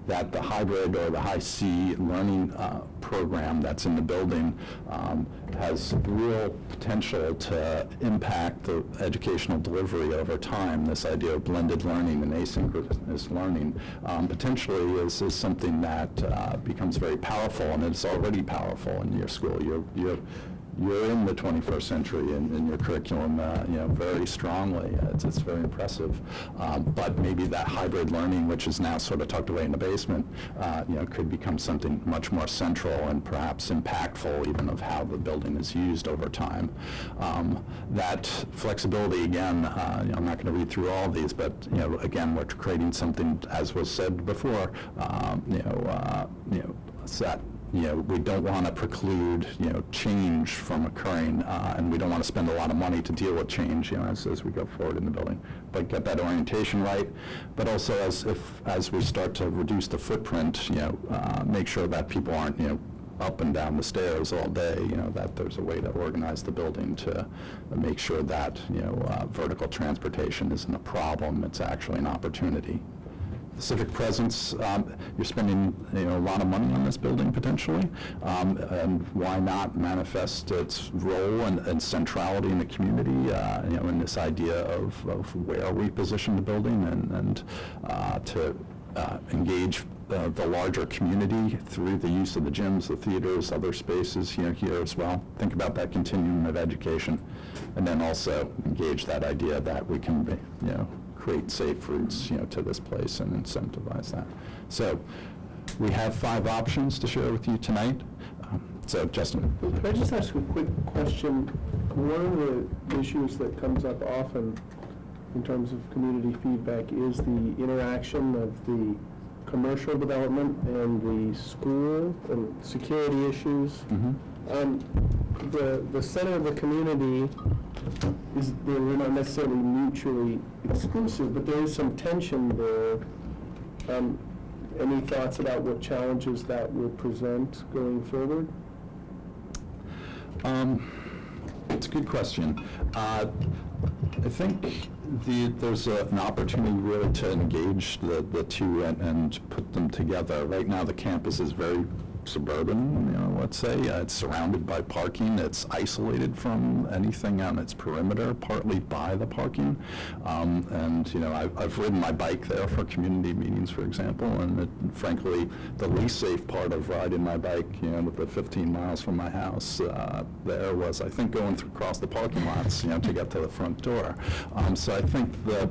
that the hybrid or the high C learning program that's in the building has real potential to impact the educational delivery over time. This idea of blended learning and asynchronous learning potentially is something that becomes very powerful, and it's already powerful in your school. You're in the 21st century in your curriculum, very strongly. It's very impressive. But maybe that hybrid learning, which is now sort of tucked away in the basement, could become something much more central and perhaps impactful even of how the building is used over time. That flexibility, again, I'm not going to read through all of these, but again, we're creating something, as was said before, set. We don't want to preclude, change from occurring, and we don't want to spend a lot of money to deal with change, as we go forward in the building. But get that orientation right. But also, as we start to reduce the footprint, make sure that people aren't, up and down the stairs all day. That there's a way to organize the building to make sure that, vertical transportation isn't a problem. It's actually an opportunity. Civic presence, you're spending a lot of money on this building potentially, and why not manifest its role and centrality in the community, in this idea of where we position the building and to engage the larger community through the use of the gyms, the theaters, other spaces here as well. Think about that continuum of education, and then also engage that idea that we can create safe routes, to this place and incentivize that. So we have 5 options to share with you tonight. So, Justin. Could I just ask a quick question? One of the issues that comes up often in terms of community feedback is the interaction of the commercial development and the school and security issues. The center of the community is, they're not necessarily mutually exclusive, but there is some tension there. Any thoughts about what challenges that will present going forward? It's a good question. I think there's an opportunity really to engage the two and put them together. Right now, the campus is very suburban, let's say. It's surrounded by parking. It's isolated from anything on its perimeter, partly by the parking. And, I've ridden my bike there for community meetings, for example, and frankly, the least safe part of riding my bike, with the 15 miles from my house, there was, I think, going across the parking lots, to get to the front door. So I think the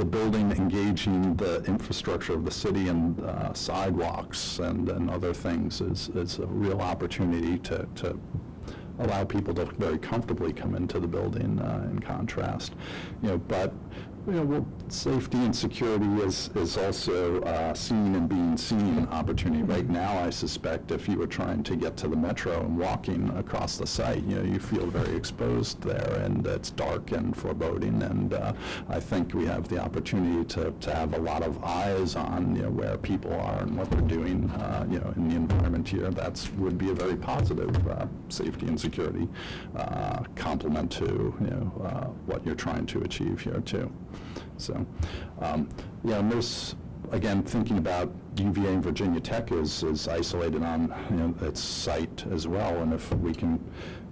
building engaging the infrastructure of the city and sidewalks and other things is a real opportunity to allow people to very comfortably come into the building in contrast. But safety and security is also seen and being seen opportunity. Right now, I suspect if you were trying to get to the metro and walking across the site, you feel very exposed there, and it's dark and foreboding, and I think we have the opportunity to have a lot of eyes on where people are and what they're doing in the environment here. That would be a very positive safety and security complement to what you're trying to achieve here too. So, and there's, again, thinking about UVA and Virginia Tech is isolated on its site as well, and if we can,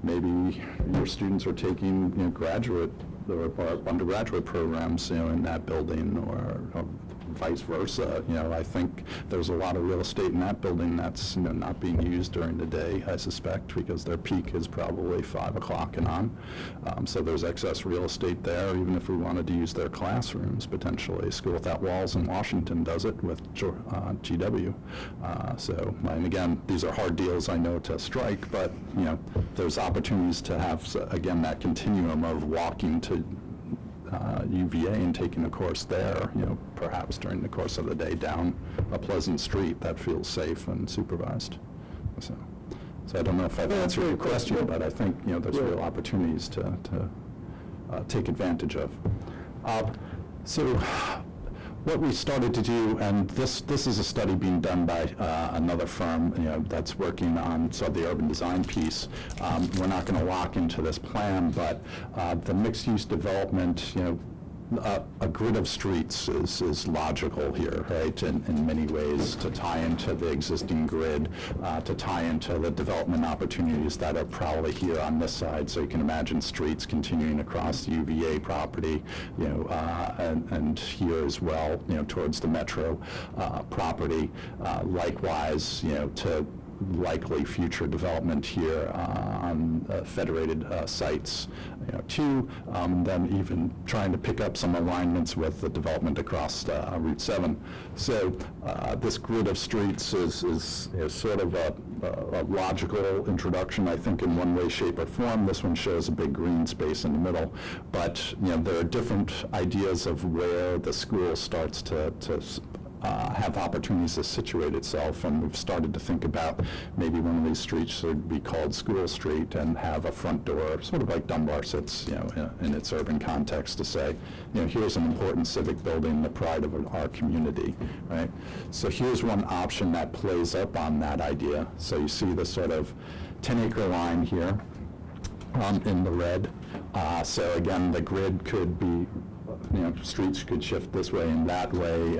maybe your students are taking graduate or undergraduate programs in that building or vice versa. I think there's a lot of real estate in that building that's not being used during the day, I suspect, because their peak is probably 5 o'clock and on. So there's excess real estate there, even if we wanted to use their classrooms, potentially. School Without Walls in Washington does it with GW. So, and again, these are hard deals, I know, to strike, but, there's opportunities to have, again, that continuum of walking to UVA and taking a course there, perhaps during the course of the day down a pleasant street that feels safe and supervised. So I don't know if I've answered your question, but I think, there's real opportunities to take advantage of. So what we started to do, and this is a study being done by another firm, that's working on the urban design piece. We're not going to lock into this plan, but the mixed-use development, a grid of streets is logical here, right, in many ways, to tie into the existing grid, to tie into the development opportunities that are probably here on this side. So you can imagine streets continuing across the UVA property, and here as well, towards the metro property. Likewise, to likely future development here on federated sites, too. Then even trying to pick up some alignments with the development across Route 7. So this grid of streets is sort of a logical introduction, I think, in one way, shape, or form. This one shows a big green space in the middle, but there are different ideas of where the school starts to have opportunities to situate itself, and we've started to think about maybe one of these streets should be called School Street and have a front door, sort of like Dunbar sits, in its urban context, to say, here's an important civic building, the pride of our community, right? So here's one option that plays up on that idea. So you see the sort of 10-acre line here in the red. So again, the grid could be, streets could shift this way and that way,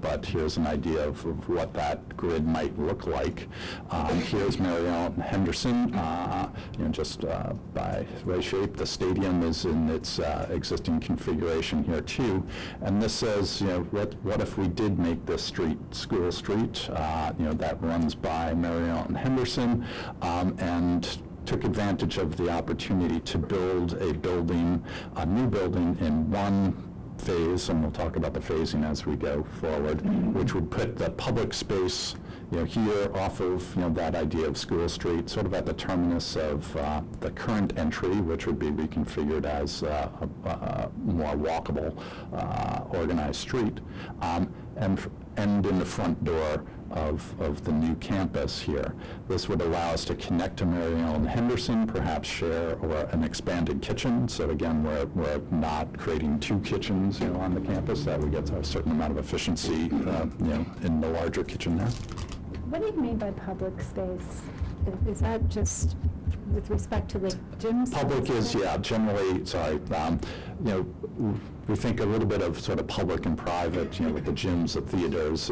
but here's an idea of what that grid might look like. Here's Mary Ellen Henderson, just by way shape. The stadium is in its existing configuration here too, and this says, what if we did make this street School Street, that runs by Mary Ellen Henderson, and took advantage of the opportunity to build a new building in one phase, and we'll talk about the phasing as we go forward, which would put the public space here off of, that idea of School Street, sort of at the terminus of the current entry, which would be reconfigured as a more walkable, organized street, and in the front door of the new campus here. This would allow us to connect to Mary Ellen Henderson, perhaps share an expanded kitchen. So again, we're not creating two kitchens, on the campus. That we get a certain amount of efficiency, in the larger kitchen there. What do you mean by public space? Is that just with respect to the gyms? Public is, generally, we think a little bit of sort of public and private, with the gyms, the theaters,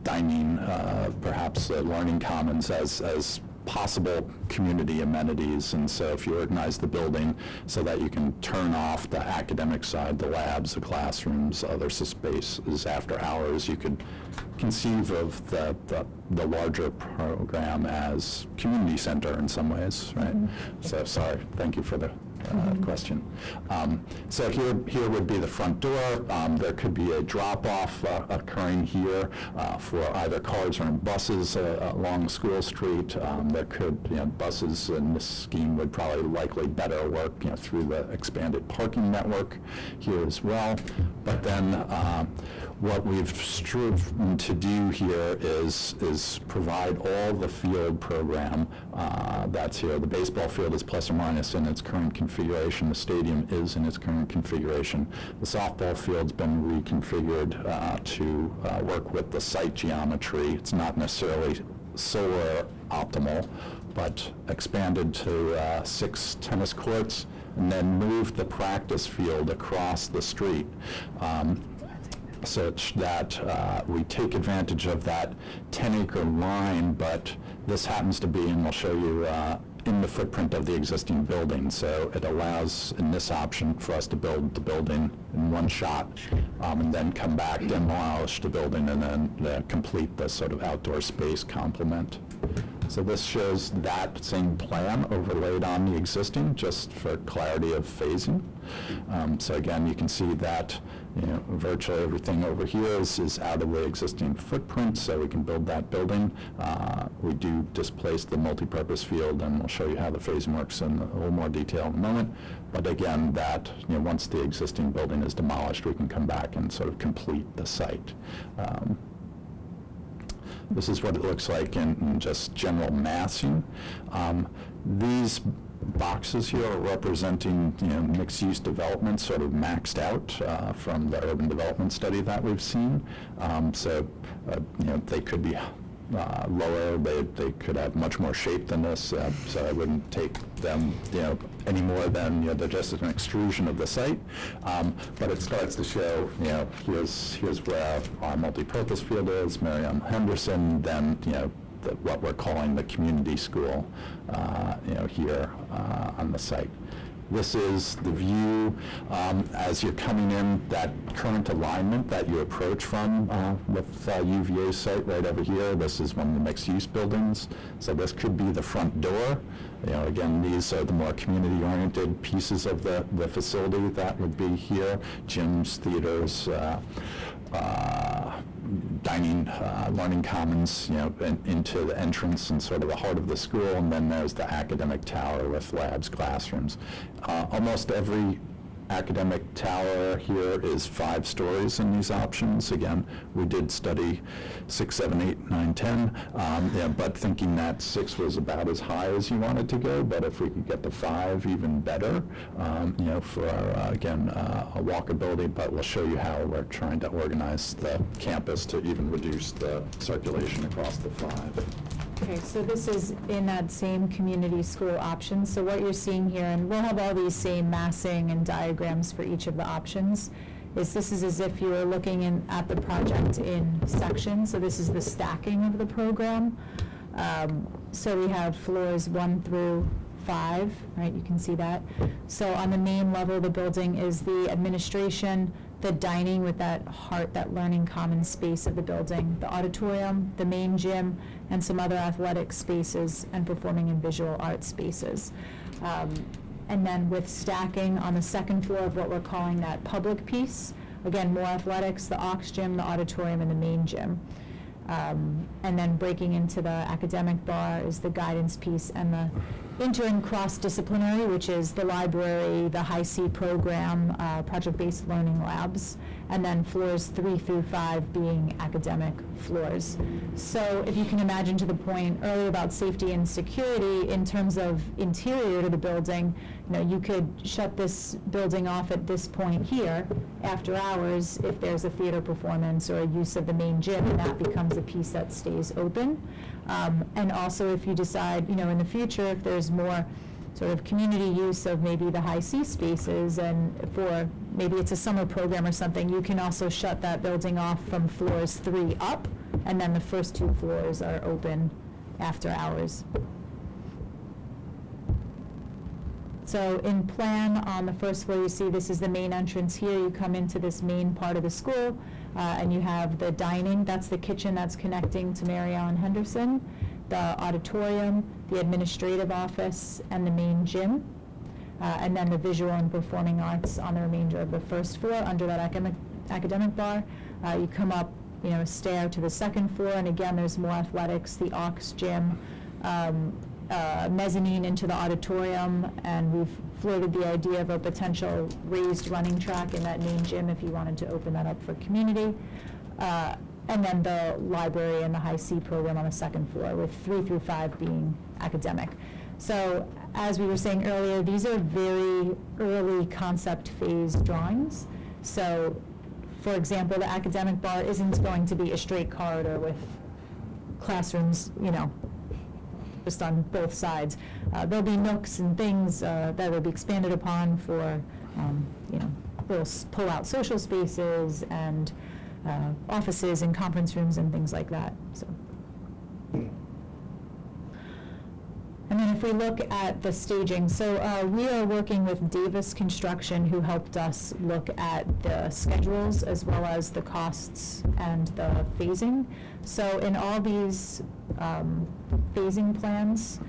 dining, perhaps learning commons as possible community amenities. And so if you organize the building so that you can turn off the academic side, the labs, the classrooms, other spaces after hours, you could conceive of the larger program as community center in some ways, right? So sorry, thank you for the question. So here would be the front door. There could be a drop-off occurring here for either cars or buses along School Street. There could, buses in this scheme would probably likely better work, through the expanded parking network here as well. But then what we've striven to do here is provide all the field program that's here. The baseball field is plus or minus in its current configuration. The stadium is in its current configuration. The softball field's been reconfigured to work with the site geometry. It's not necessarily solar optimal, but expanded to 6 tennis courts, and then moved the practice field across the street, such that we take advantage of that 10-acre line, but this happens to be, and I'll show you, in the footprint of the existing building. So it allows, in this option, for us to build the building in one shot, and then come back, demolish the building, and then complete the sort of outdoor space complement. So this shows that same plan overlaid on the existing, just for clarity of phasing. So again, you can see that virtually everything over here is out of the existing footprint, so we can build that building. We do displace the multi-purpose field, and we'll show you how the phasing works in a little more detail in a moment. But again, that once the existing building is demolished, we can come back and sort of complete the site. This is what it looks like in just general massing. These boxes here are representing mixed-use development, sort of maxed out from the urban development study that we've seen. They could be lower. They could have much more shape than this. So I wouldn't take them any more than they're just an extrusion of the site. But it starts to show here's where our multi-purpose field is, Mary Ellen Henderson, then what we're calling the community school here on the site. This is the view as you're coming in, that current alignment that you approach from with UVA's site right over here. This is one of the mixed-use buildings. So this could be the front door. Again, these are the more community-oriented pieces of the facility that would be here. Gyms, theaters, dining, learning commons, into the entrance and sort of the heart of the school, and then there's the academic tower with labs, classrooms. Almost every academic tower here is 5 stories in these options. Again, we did study 6, 7, 8, 9, 10, but thinking that 6 was about as high as you wanted to go, but if we could get to 5, even better, for, again, a walkability, but we'll show you how we're trying to organize the campus to even reduce the circulation across the 5. Okay, so this is in that same community school option. So what you're seeing here, and we'll have all these same massing and diagrams for each of the options, is this is as if you were looking at the project in sections. So this is the stacking of the program. So we have floors 1 through 5, right? You can see that. So on the main level of the building is the administration, the dining with that heart, that learning common space of the building, the auditorium, the main gym, and some other athletic spaces and performing and visual art spaces. And then with stacking on the second floor of what we're calling that public piece, again, more athletics, the aux gym, the auditorium, and the main gym. And then breaking into the academic bar is the guidance piece, and the inter and cross-disciplinary, which is the library, the high C program, project-based learning labs, and then floors 3 through 5 being academic floors. So if you can imagine, to the point earlier about safety and security, in terms of interior to the building, you could shut this building off at this point here after hours if there's a theater performance or a use of the main gym, and that becomes a piece that stays open. And also, if you decide, in the future, if there's more sort of community use of maybe the high C spaces, and for maybe it's a summer program or something, you can also shut that building off from floors 3 up, and then the first 2 floors are open after hours. So in plan, on the first floor, you see this is the main entrance here. You come into this main part of the school, and you have the dining. That's the kitchen that's connecting to Mary Ellen Henderson, the auditorium, the administrative office, and the main gym. And then the visual and performing arts on the remainder of the first floor under that academic bar. You come up, a stair to the second floor, and again, there's more athletics, the aux gym, mezzanine into the auditorium, and we've floated the idea of a potential raised running track in that main gym if you wanted to open that up for community. And then the library and the high C program on the second floor, with 3 through 5 being academic. So as we were saying earlier, these are very early concept phase drawings. So for example, the academic bar isn't going to be a straight corridor with classrooms, just on both sides. There'll be nooks and things that will be expanded upon for, little pull-out social spaces and offices and conference rooms and things like that. So. And then if we look at the staging, so we are working with Davis Construction, who helped us look at the schedules as well as the costs and the phasing. So in all these phasing plans,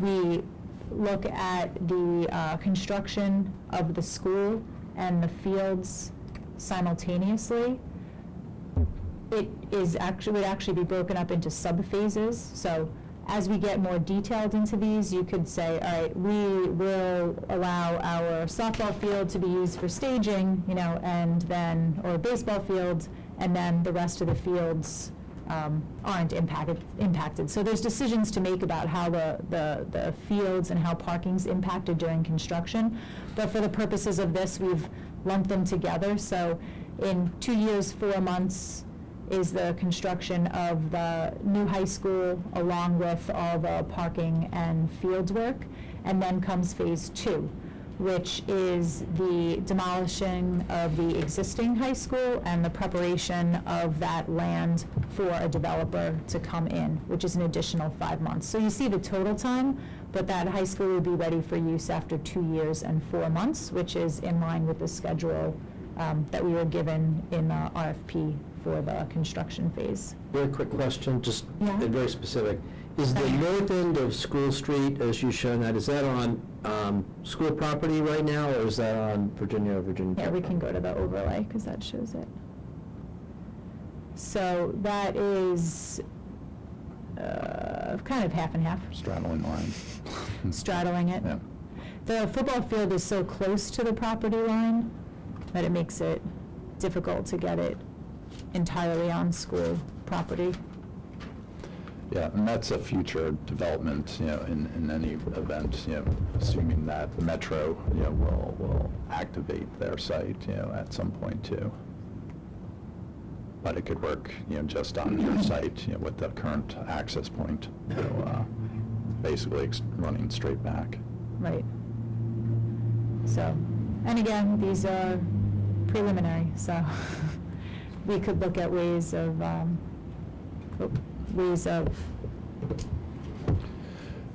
we look at the construction of the school and the fields simultaneously. It would actually be broken up into sub-phases. So as we get more detailed into these, you could say, all right, we will allow our softball field to be used for staging, and then, or a baseball field, and then the rest of the fields aren't impacted. So there's decisions to make about how the fields and how parking's impacted during construction. But for the purposes of this, we've lumped them together. So in 2 years, 4 months, is the construction of the new high school, along with all the parking and fields work. And then comes phase 2, which is the demolishing of the existing high school and the preparation of that land for a developer to come in, which is an additional 5 months. So you see the total time, but that high school will be ready for use after 2 years and 4 months, which is in line with the schedule that we were given in the RFP for the construction phase. Very quick question, just Yeah. very specific. Is the north end of School Street, as you've shown that, is that on school property right now, or is that on Virginia Yeah, we can go to the overlay, because that shows it. So that is kind of half and half, Straddling line. straddling it. Yeah. The football field is so close to the property line that it makes it difficult to get it entirely on school property. Yeah, and that's a future development, in any event, assuming that the Metro, will activate their site, at some point too. But it could work, just on your site, with the current access point, basically running straight back. Right. So, and again, these are preliminary, so we could look at ways of,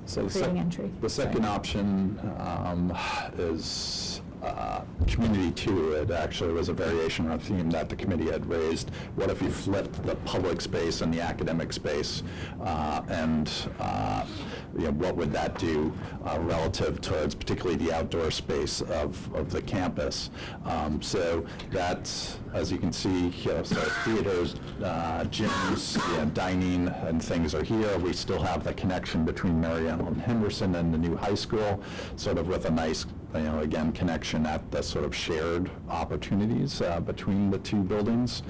So the creating entry. The second Sorry. option is Community 2. It actually was a variation on a theme that the committee had raised. What if you flipped the public space and the academic space? And what would that do relative towards particularly the outdoor space of the campus. So that's, as you can see, so theaters, gyms, dining and things are here. We still have the connection between Mary Ellen Henderson and the new high school, sort of with a nice again, connection at the sort of shared opportunities between the two buildings.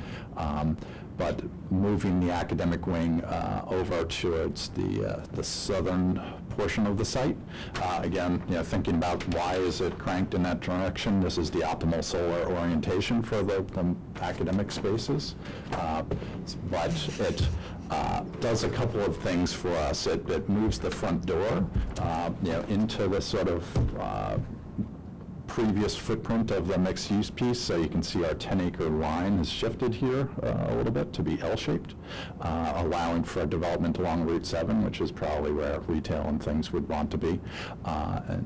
But moving the academic wing over towards the southern portion of the site. Again, thinking about why is it cranked in that direction. This is the optimal solar orientation for the academic spaces. But it does a couple of things for us. It moves the front door into the sort of previous footprint of the mixed-use piece, so you can see our 10-acre line has shifted here a little bit to be L-shaped, allowing for development along Route 7, which is probably where retail and things would want to be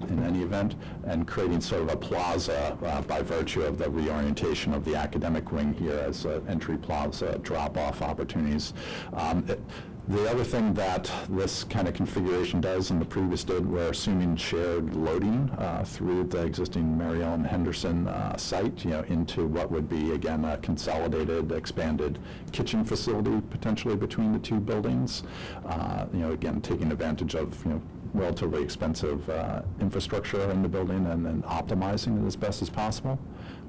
in any event, and creating sort of a plaza by virtue of the reorientation of the academic wing here as entry plaza drop-off opportunities. The other thing that this kind of configuration does, and the previous did, we're assuming shared loading through the existing Mary Ellen Henderson site, into what would be, again, a consolidated, expanded kitchen facility potentially between the two buildings. Again, taking advantage of, relatively expensive infrastructure in the building and then optimizing it as best as possible.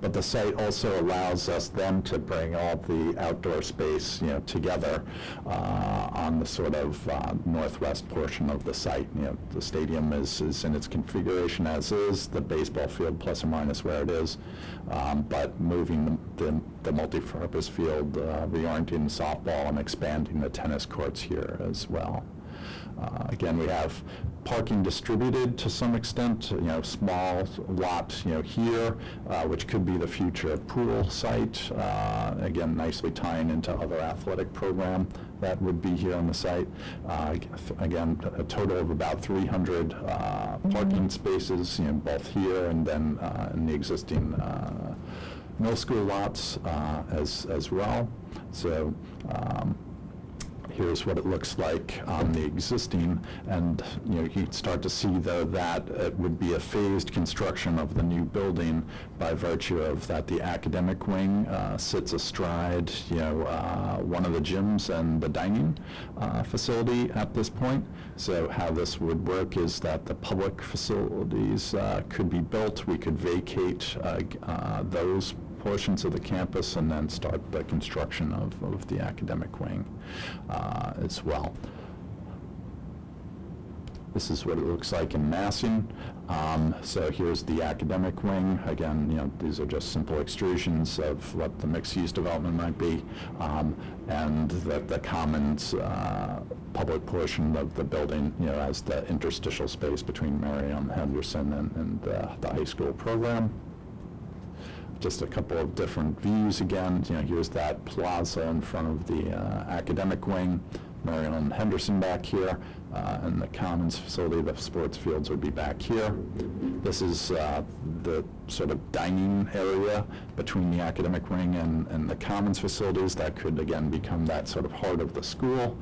But the site also allows us then to bring all the outdoor space, together on the sort of northwest portion of the site. The stadium is in its configuration as is, the baseball field plus or minus where it is, but moving the multi-purpose field, reorienting softball and expanding the tennis courts here as well. Again, we have parking distributed to some extent, small lot, here, which could be the future pool site. Again, nicely tying into other athletic program that would be here on the site. Again, a total of about 300 parking spaces, both here and then in the existing middle school lots as well. So. Here's what it looks like on the existing, and you'd start to see though that it would be a phased construction of the new building by virtue of that the academic wing sits astride one of the gyms and the dining facility at this point. So how this would work is that the public facilities could be built. We could vacate those portions of the campus and then start the construction of the academic wing as well. This is what it looks like in massing. So here's the academic wing. Again, these are just simple extrusions of what the mixed-use development might be, and the commons public portion of the building, as the interstitial space between Mary Ellen Henderson and the high school program. Just a couple of different views again. Here's that plaza in front of the academic wing, Mary Ellen Henderson back here, and the commons facility, the sports fields would be back here. This is the sort of dining area between the academic wing and the commons facilities that could again become that sort of heart of the school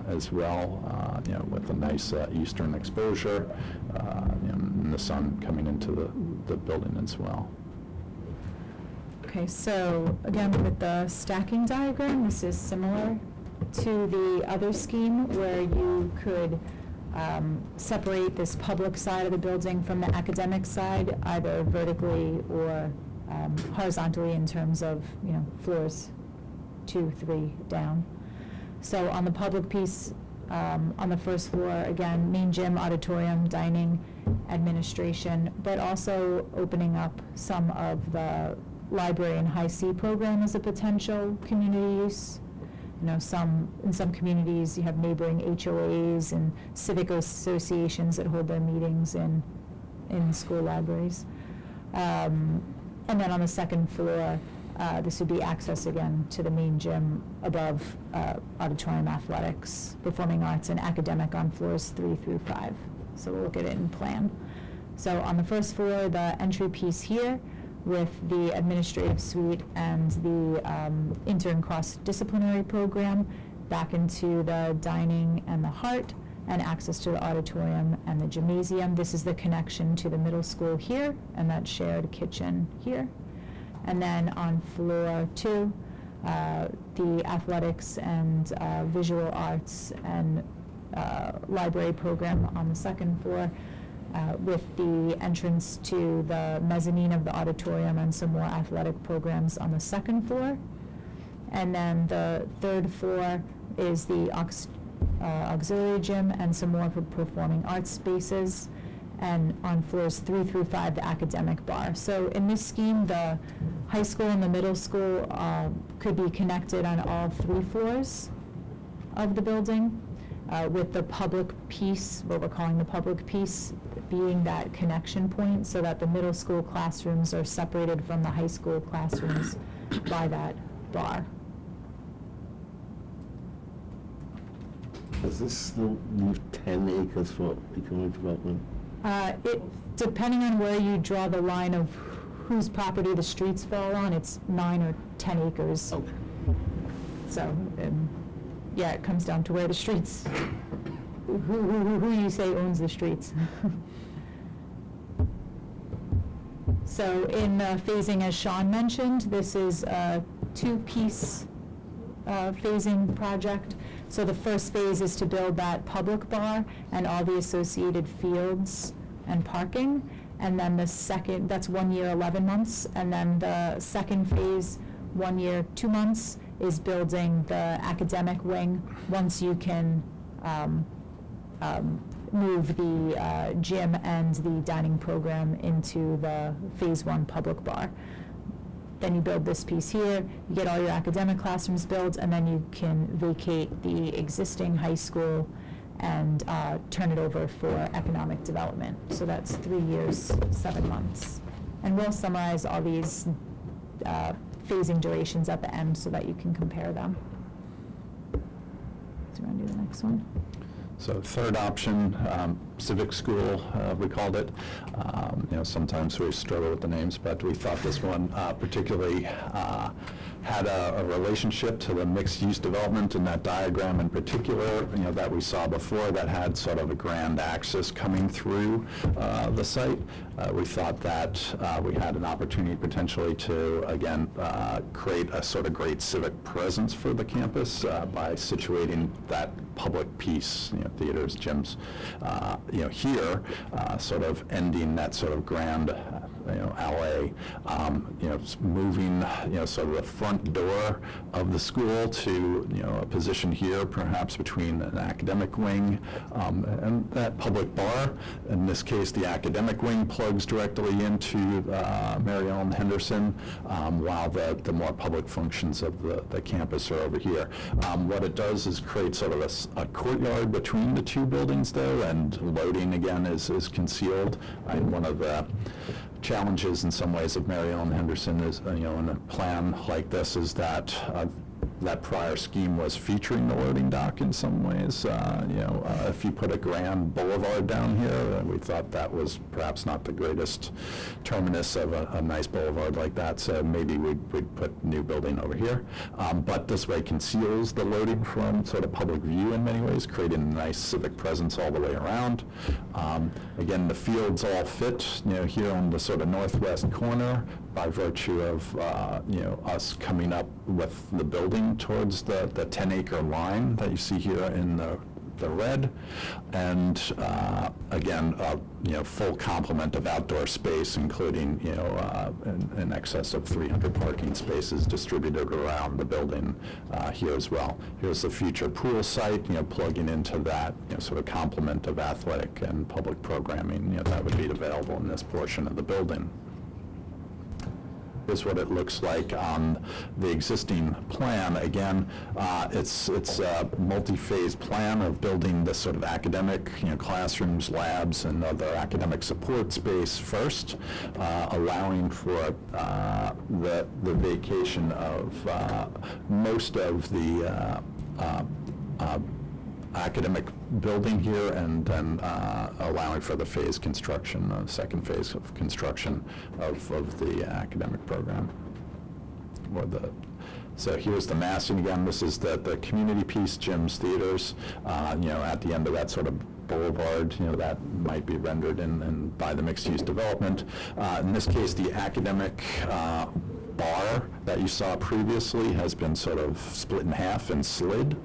as well, with a nice eastern exposure, and the sun coming into the building as well. Okay, so again, with the stacking diagram, this is similar to the other scheme where you could separate this public side of the building from the academic side, either vertically or horizontally in terms of, floors 2, 3 down. So on the public piece, on the first floor, again, main gym, auditorium, dining, administration, but also opening up some of the library and high C program as a potential community use. In some communities you have neighboring HOAs and civic associations that hold their meetings in school libraries. And then on the second floor, this would be access again to the main gym above auditorium, athletics, performing arts, and academic on floors 3 through 5. So we'll look at it in plan. So on the first floor, the entry piece here with the administrative suite and the inter and cross-disciplinary program back into the dining and the heart, and access to the auditorium and the gymnasium. This is the connection to the middle school here, and that shared kitchen here. And then on floor 2, the athletics and visual arts and library program on the second floor, with the entrance to the mezzanine of the auditorium and some more athletic programs on the second floor. And then the third floor is the auxiliary gym and some more for performing arts spaces. And on floors 3 through 5, the academic bar. So in this scheme, the high school and the middle school could be connected on all 3 floors of the building, with the public piece, what we're calling the public piece, being that connection point, so that the middle school classrooms are separated from the high school classrooms by that bar. Does this still leave 10 acres for economic development? Depending on where you draw the line of whose property the streets fall on, it's 9 or 10 acres. Okay. So, yeah, it comes down to where the streets, who you say owns the streets. So in phasing, as Sean mentioned, this is a 2-piece phasing project. So the first phase is to build that public bar and all the associated fields and parking. And then the second, that's 1 year, 11 months. And then the second phase, 1 year, 2 months, is building the academic wing once you can move the gym and the dining program into the phase 1 public bar. Then you build this piece here, you get all your academic classrooms built, and then you can vacate the existing high school and turn it over for economic development. So that's 3 years, 7 months. And we'll summarize all these phasing durations at the end so that you can compare them. So you want to do the next one? So third option, civic school, we called it. Sometimes we struggle with the names, but we thought this one particularly had a relationship to the mixed-use development in that diagram in particular, that we saw before, that had sort of a grand axis coming through the site. We thought that we had an opportunity potentially to, again, create a sort of great civic presence for the campus by situating that public piece, theaters, gyms, here, sort of ending that sort of grand, alley, moving, sort of the front door of the school to, a position here, perhaps between an academic wing and that public bar. In this case, the academic wing plugs directly into Mary Ellen Henderson, while the more public functions of the campus are over here. What it does is create sort of a courtyard between the 2 buildings, though, and loading, again, is concealed. And one of the challenges in some ways of Mary Ellen Henderson is, in a plan like this, is that that prior scheme was featuring the loading dock in some ways. If you put a grand boulevard down here, we thought that was perhaps not the greatest terminus of a nice boulevard like that, so maybe we'd put new building over here. But this way conceals the loading from sort of public view in many ways, creating a nice civic presence all the way around. Again, the fields all fit, here on the sort of northwest corner, by virtue of us coming up with the building towards the 10-acre line that you see here in the red, and again, full complement of outdoor space, including in excess of 300 parking spaces distributed around the building here as well. Here's the future pool site, plugging into that sort of complement of athletic and public programming that would be available in this portion of the building. Is what it looks like on the existing plan. Again, it's a multi-phase plan of building this sort of academic, classrooms, labs, and other academic support space first, allowing for the vacation of most of the academic building here, and then allowing for the phase construction, second phase of construction of the academic program, or the So here's the massing again. This is the community piece, gyms, theaters, at the end of that sort of boulevard, that might be rendered in by the mixed-use development. In this case, the academic bar that you saw previously has been sort of split in half and slid,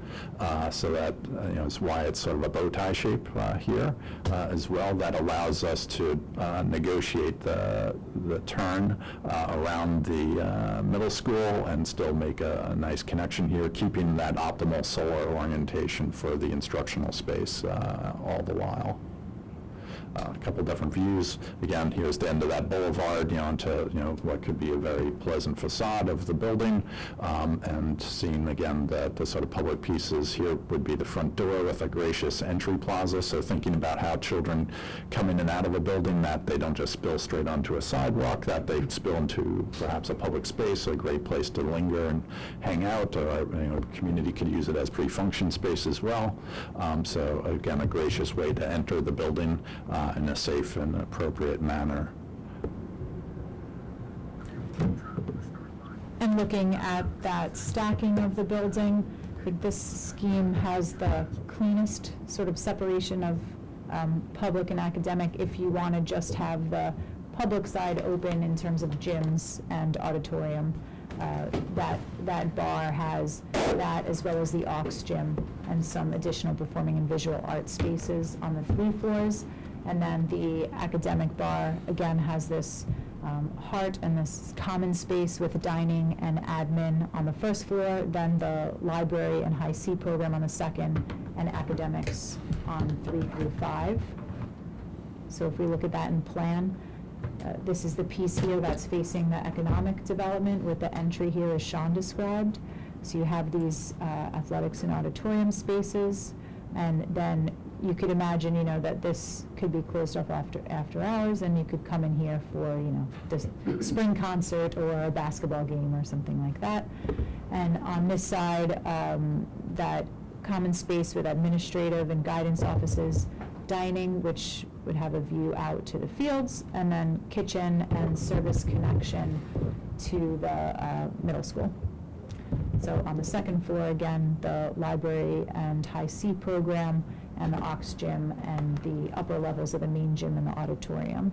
so that is why it's sort of a bow tie shape here as well. That allows us to negotiate the turn around the middle school and still make a nice connection here, keeping that optimal solar orientation for the instructional space all the while. A couple different views. Again, here's the end of that boulevard, onto what could be a very pleasant facade of the building, and seeing again the sort of public pieces. Here would be the front door with a gracious entry plaza. So thinking about how children come in and out of a building, that they don't just spill straight onto a sidewalk, that they spill into perhaps a public space, a great place to linger and hang out. Or community could use it as pre-function space as well. So again, a gracious way to enter the building in a safe and appropriate manner. And looking at that stacking of the building, this scheme has the cleanest sort of separation of public and academic if you want to just have the public side open in terms of gyms and auditorium. That bar has that, as well as the aux gym and some additional performing and visual art spaces on the 3 floors. And then the academic bar, again, has this heart and this common space with dining and admin on the 1st floor, then the library and high C program on the 2nd, and academics on 3 through 5. So if we look at that in plan, this is the piece here that's facing the economic development with the entry here as Sean described. So you have these athletics and auditorium spaces, and then you could imagine, that this could be closed off after hours, and you could come in here for, this spring concert or a basketball game or something like that. And on this side, that common space with administrative and guidance offices, dining, which would have a view out to the fields, and then kitchen and service connection to the middle school. So on the 2nd floor, again, the library and high C program, and the aux gym, and the upper levels of the main gym and the auditorium.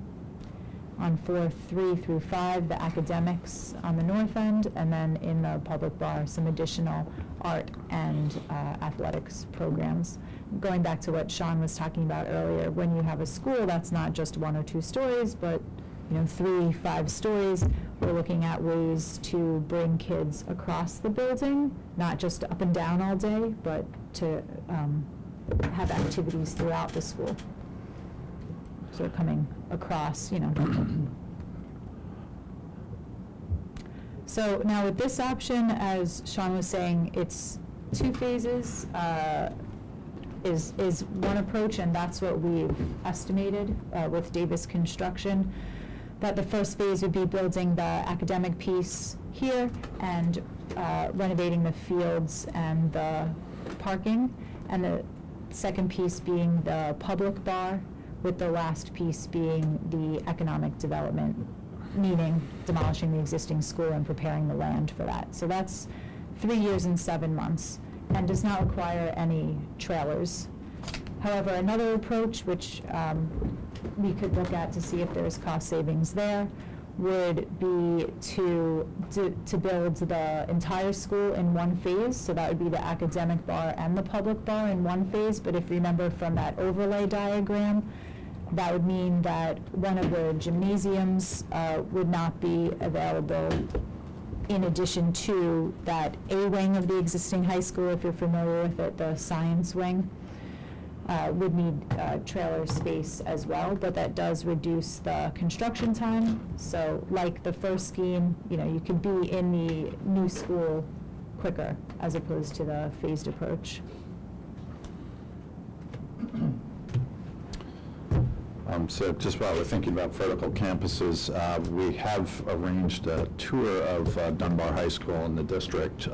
On floor 3 through 5, the academics on the north end, and then in the public bar, some additional art and athletics programs. Going back to what Sean was talking about earlier, when you have a school that's not just 1 or 2 stories, but 3, 5 stories, we're looking at ways to bring kids across the building, not just up and down all day, but to have activities throughout the school. So coming across, So now with this option, as Sean was saying, it's 2 phases, is one approach, and that's what we've estimated with Davis Construction, that the first phase would be building the academic piece here and renovating the fields and the parking, and the second piece being the public bar, with the last piece being the economic development, meaning demolishing the existing school and preparing the land for that. So that's 3 years and 7 months, and does not require any trailers. However, another approach, which we could look at to see if there's cost savings there, would be to build the entire school in one phase. So that would be the academic bar and the public bar in one phase. But if you remember from that overlay diagram, that would mean that one of the gymnasiums would not be available in addition to that A wing of the existing high school, if you're familiar with it, the science wing. Would need trailer space as well, but that does reduce the construction time. So like the first scheme, you could be in the new school quicker as opposed to the phased approach. So just while we're thinking about vertical campuses, we have arranged a tour of Dunbar High School in the district.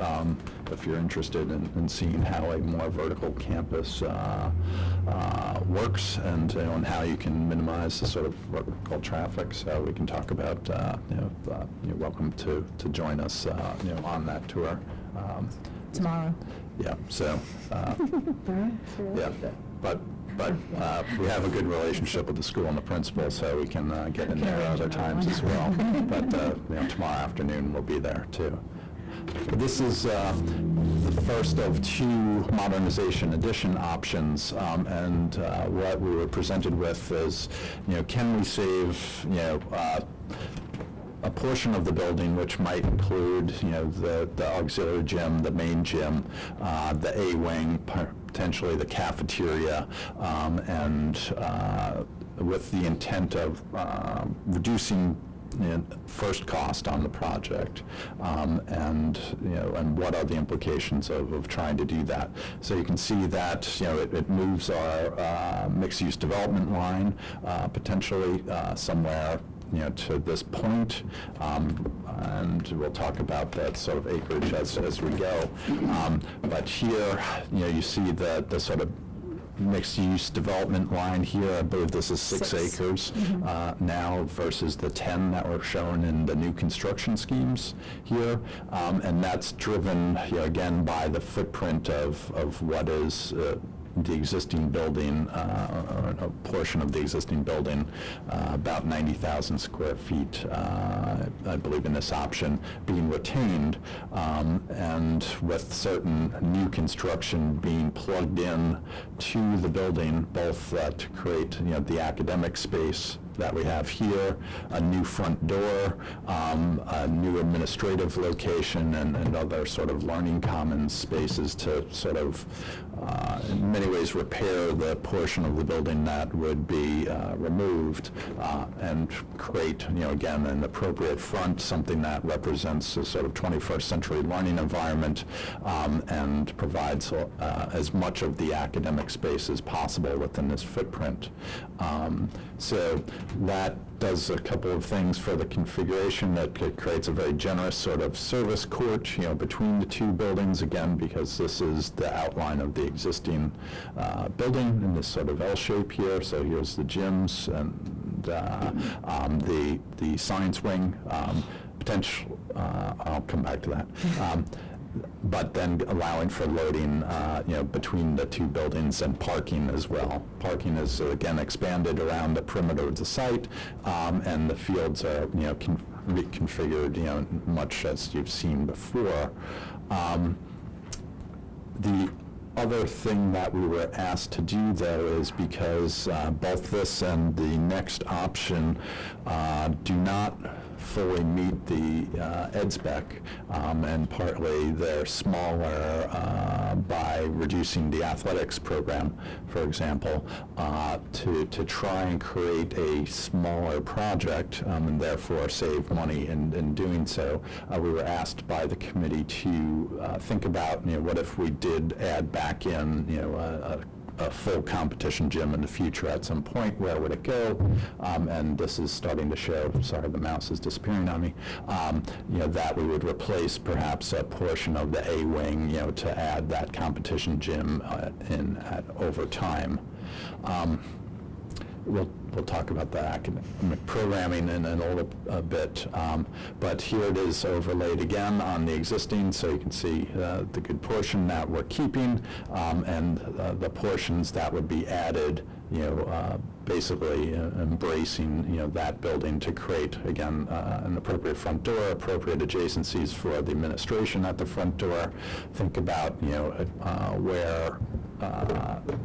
If you're interested in seeing how a more vertical campus works and, and how you can minimize the sort of vertical traffic, so we can talk about, you're welcome to join us, on that tour. Tomorrow. Yeah, so, yeah, but we have a good relationship with the school and the principal, so we can get in there other times as well. But, tomorrow afternoon we'll be there too. This is the first of two modernization addition options, and what we were presented with is, can we save, a portion of the building, which might include, the auxiliary gym, the main gym, the A wing, potentially the cafeteria, and with the intent of reducing first cost on the project, and what are the implications of trying to do that. So you can see that it moves our mixed-use development line potentially somewhere to this point, and we'll talk about that sort of acreage as we go. But here, you see the sort of mixed-use development line here. I believe this is 6 acres now versus the 10 that were shown in the new construction schemes here, and that's driven, again, by the footprint of what is the existing building, or a portion of the existing building, about 90,000 square feet, I believe, in this option being retained, and with certain new construction being plugged in to the building, both to create the academic space that we have here, a new front door, a new administrative location, and other sort of learning commons spaces to sort of, in many ways, repair the portion of the building that would be removed, and create, again, an appropriate front, something that represents a sort of 21st century learning environment, and provides as much of the academic space as possible within this footprint. So that does a couple of things for the configuration. That creates a very generous sort of service court, between the two buildings, again, because this is the outline of the existing building in this sort of L shape here. So here's the gyms and the science wing, potential, I'll come back to that. But then allowing for loading, between the two buildings, and parking as well. Parking is, again, expanded around the perimeter of the site, and the fields are, reconfigured, much as you've seen before. The other thing that we were asked to do, though, is because both this and the next option do not fully meet the ed spec, and partly they're smaller by reducing the athletics program, for example, to try and create a smaller project, and therefore save money in doing so. We were asked by the committee to think about, what if we did add back in, a full competition gym in the future at some point. Where would it go? And this is starting to show, sorry, the mouse is disappearing on me, that we would replace perhaps a portion of the A wing, to add that competition gym in over time. We'll talk about the academic programming in a little bit, but here it is overlaid again on the existing, so you can see the good portion that we're keeping, and the portions that would be added, basically embracing, that building to create, again, an appropriate front door, appropriate adjacencies for the administration at the front door. Think about, where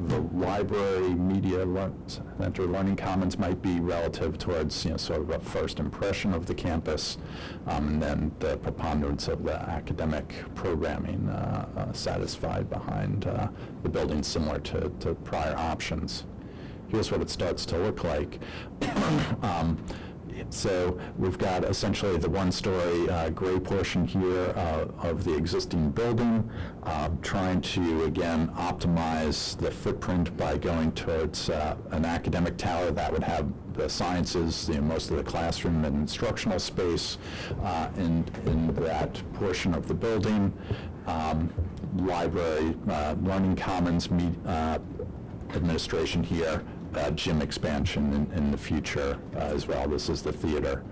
the library, media center, learning commons might be relative towards, sort of a first impression of the campus, and then the preponderance of the academic programming satisfied behind the building, similar to prior options. Here's what it starts to look like. So we've got essentially the one-story gray portion here of the existing building, trying to, again, optimize the footprint by going towards an academic tower that would have the sciences, most of the classroom and instructional space in that portion of the building. Library, learning commons, administration here, gym expansion in the future as well. This is the theater.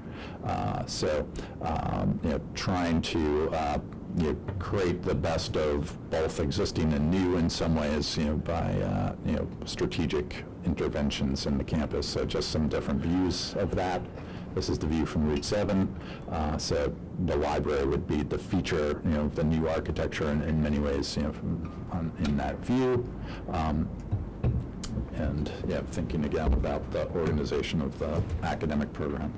Trying to create the best of both existing and new in some ways, by strategic interventions in the campus. So just some different views of that. This is the view from Route 7. So the library would be the feature, the new architecture in many ways, in that view. And thinking again about the organization of the academic program.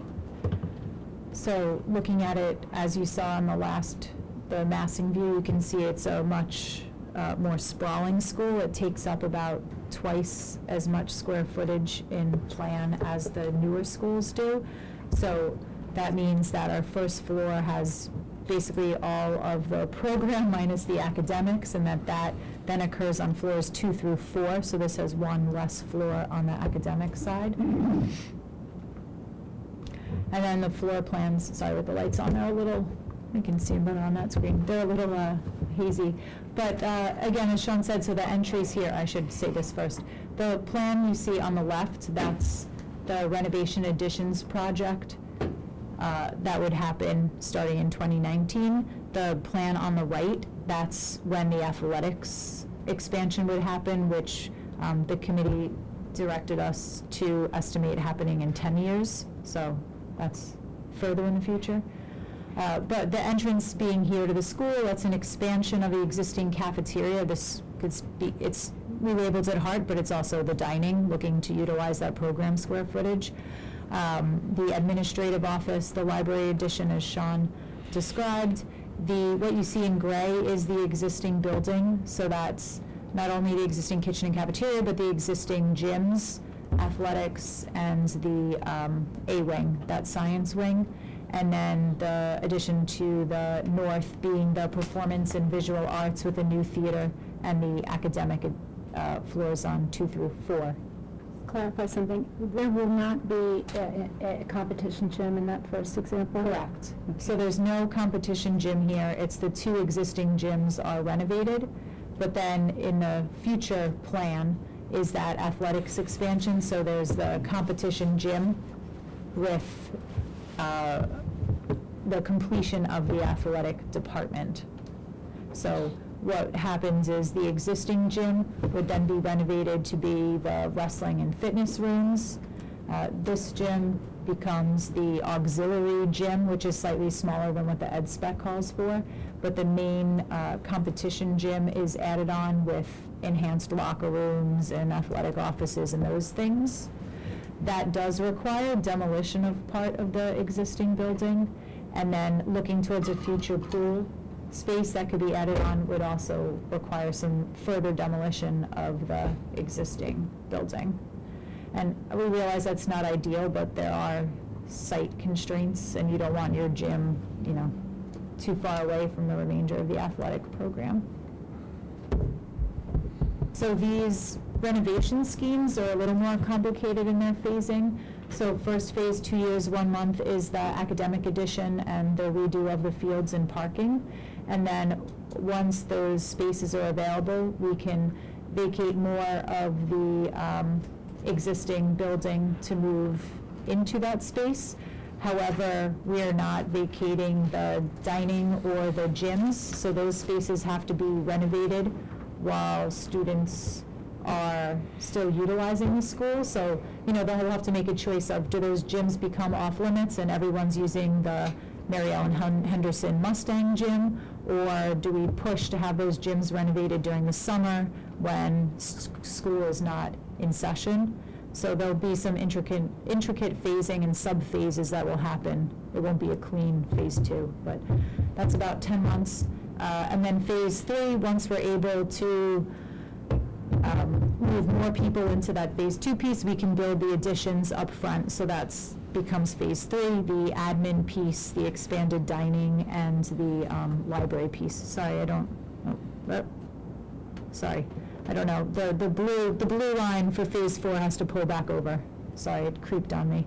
So looking at it, as you saw in the massing view, you can see it's a much more sprawling school. It takes up about twice as much square footage in plan as the newer schools do. So that means that our first floor has basically all of the program minus the academics, and that then occurs on floors 2 through 4. So this has one less floor on the academic side. And then the floor plans, sorry with the lights on, they're a little, you can see them better on that screen, they're a little hazy. But again, as Sean said, so the entries here, I should say this first. The plan you see on the left, that's the renovation additions project that would happen starting in 2019. The plan on the right, that's when the athletics expansion would happen, which the committee directed us to estimate happening in 10 years. So that's further in the future. But the entrance being here to the school, that's an expansion of the existing cafeteria. This could be, we labeled it HEART, but it's also the dining, looking to utilize that program square footage. The administrative office, the library addition, as Sean described. What you see in gray is the existing building, so that's not only the existing kitchen and cafeteria, but the existing gyms, athletics, and the A wing, that science wing. And then the addition to the north being the performance and visual arts with a new theater and the academic floors on 2 through 4. Clarify something. There will not be a competition gym in that first example? Correct. So there's no competition gym here. It's the 2 existing gyms are renovated, but then in the future plan is that athletics expansion. So there's the competition gym with the completion of the athletic department. So what happens is the existing gym would then be renovated to be the wrestling and fitness rooms. This gym becomes the auxiliary gym, which is slightly smaller than what the ed spec calls for, but the main competition gym is added on with enhanced locker rooms and athletic offices and those things. That does require demolition of part of the existing building, and then looking towards a future pool space that could be added on would also require some further demolition of the existing building. And we realize that's not ideal, but there are site constraints, and you don't want your gym, too far away from the remainder of the athletic program. So these renovation schemes are a little more complicated in their phasing. So first phase, 2 years, 1 month, is the academic addition and the redo of the fields and parking. And then once those spaces are available, we can vacate more of the existing building to move into that space. However, we are not vacating the dining or the gyms, so those spaces have to be renovated while students are still utilizing the school. So, they'll have to make a choice of, do those gyms become off limits and everyone's using the Mary Ellen Henderson Mustang gym, or do we push to have those gyms renovated during the summer when school is not in session? So there'll be some intricate phasing and sub-phases that will happen. It won't be a clean phase 2, but that's about 10 months. And then phase 3, once we're able to move more people into that phase 2 piece, we can build the additions up front. So that's becomes phase 3, the admin piece, the expanded dining, and the library piece. Sorry, I don't, sorry, I don't know. The blue line for phase 4 has to pull back over. Sorry, it creeped on me.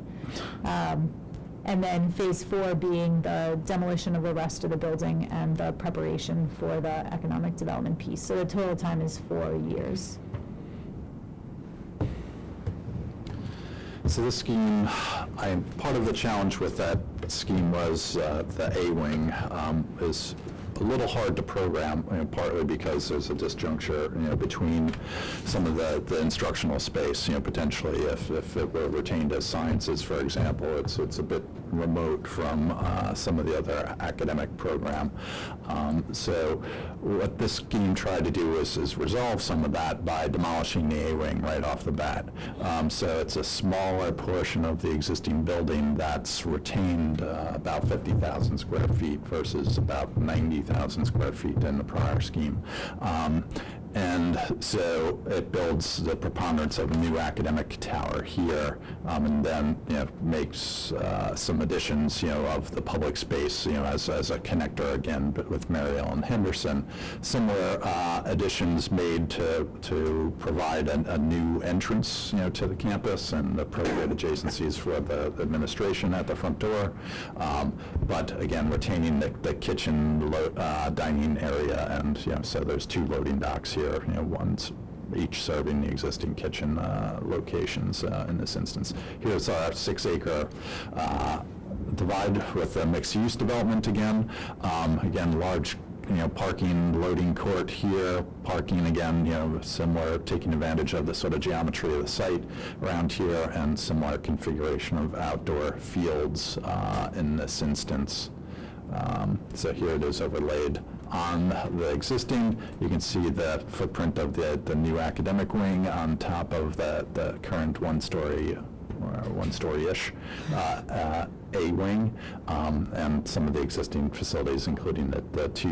And then phase 4 being the demolition of the rest of the building and the preparation for the economic development piece. So the total time is 4 years. So this scheme, part of the challenge with that scheme was the A wing is a little hard to program, partly because there's a disjuncture, between some of the instructional space, potentially if it were retained as sciences, for example, it's a bit remote from some of the other academic program. So what this scheme tried to do is resolve some of that by demolishing the A wing right off the bat. So it's a smaller portion of the existing building that's retained about 50,000 square feet versus about 90,000 square feet in the prior scheme. And so it builds the preponderance of a new academic tower here, and then makes some additions of the public space as a connector again, but with Mary Ellen Henderson. Similar additions made to provide a new entrance to the campus and appropriate adjacencies for the administration at the front door, but again retaining the kitchen dining area, and so there's 2 loading docks here, one's each serving the existing kitchen locations in this instance. Here's our 6-acre divide with a mixed-use development again. Again, large parking, loading court here, parking again, similar, taking advantage of the sort of geometry of the site around here, and similar configuration of outdoor fields in this instance. So here it is overlaid on the existing. You can see the footprint of the new academic wing on top of the current one-story or one-story-ish A wing, and some of the existing facilities, including the 2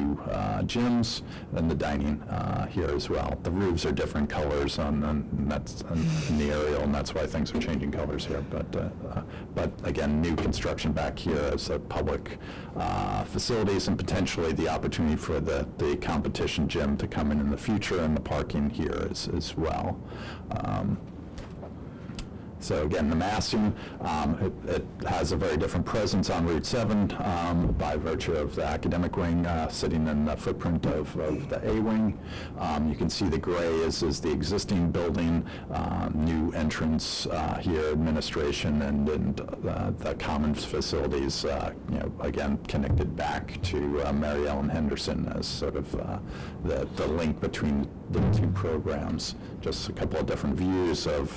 gyms and the dining here as well. The roofs are different colors that's in the aerial, and that's why things are changing colors here. But again, new construction back here as a public facilities, and potentially the opportunity for the competition gym to come in the future, and the parking here as well. So again, the massing, it has a very different presence on Route 7 by virtue of the academic wing sitting in the footprint of the A wing. You can see the gray is the existing building, new entrance here, administration, and the commons facilities, again, connected back to Mary Ellen Henderson as sort of the link between the 2 programs. Just a couple of different views of,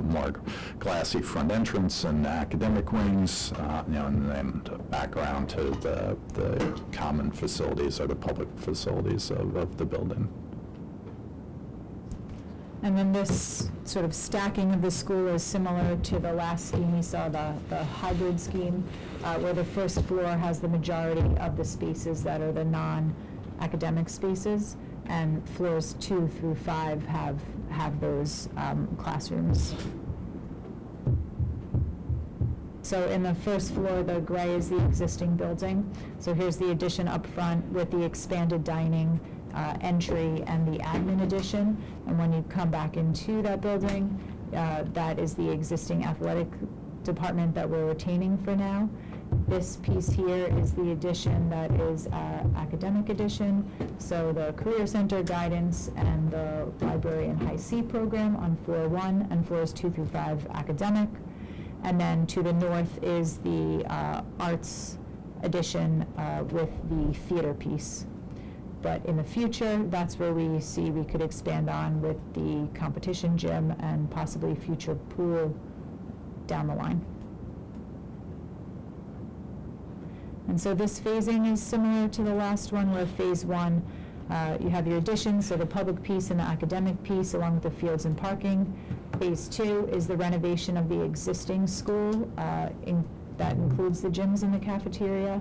more glassy front entrance and academic wings, and then background to the common facilities or the public facilities of the building. And then this sort of stacking of the school is similar to the last scheme we saw, the hybrid scheme, where the first floor has the majority of the spaces that are the non-academic spaces, and floors 2 through 5 have those classrooms. So in the first floor, the gray is the existing building. So here's the addition up front with the expanded dining, entry, and the admin addition. And when you come back into that building, that is the existing athletic department that we're retaining for now. This piece here is the addition that is academic addition, so the Career Center guidance and the library and high C program on floor 1, and floors 2 through 5 academic. And then to the north is the arts addition with the theater piece. But in the future, that's where we see we could expand on with the competition gym and possibly future pool down the line. And so this phasing is similar to the last one, where phase 1, you have your additions, so the public piece and the academic piece, along with the fields and parking. Phase 2 is the renovation of the existing school, that includes the gyms and the cafeteria.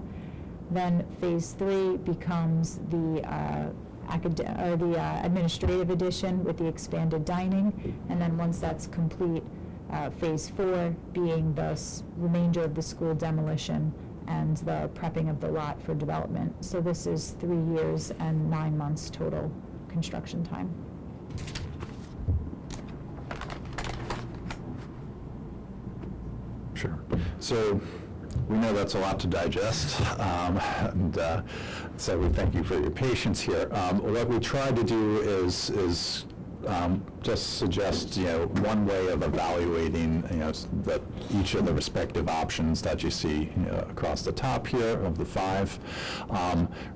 Then phase 3 becomes the administrative addition with the expanded dining, and then once that's complete, Phase 4 being the remainder of the school demolition and the prepping of the lot for development. So this is 3 years and 9 months total construction time. Sure. So we know that's a lot to digest, and so we thank you for your patience here. What we try to do is just suggest, one way of evaluating, each of the respective options that you see across the top here of the 5,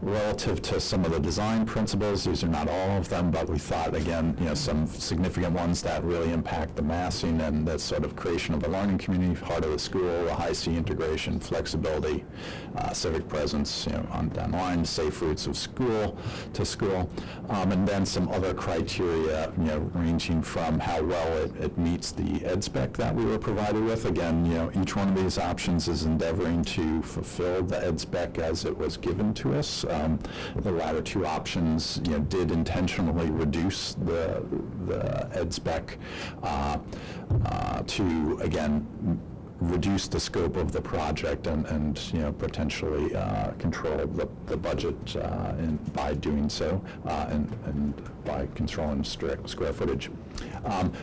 relative to some of the design principles. These are not all of them, but we thought, again, some significant ones that really impact the massing and the sort of creation of a learning community, heart of the school, a high-C integration, flexibility, civic presence, on down the line, safe routes of school to school, and then some other criteria, ranging from how well it meets the ed spec that we were provided with. Again, each one of these options is endeavoring to fulfill the ed spec as it was given to us. The latter 2 options, did intentionally reduce the ed spec to, again, reduce the scope of the project and potentially control the budget by doing so, and by controlling square footage.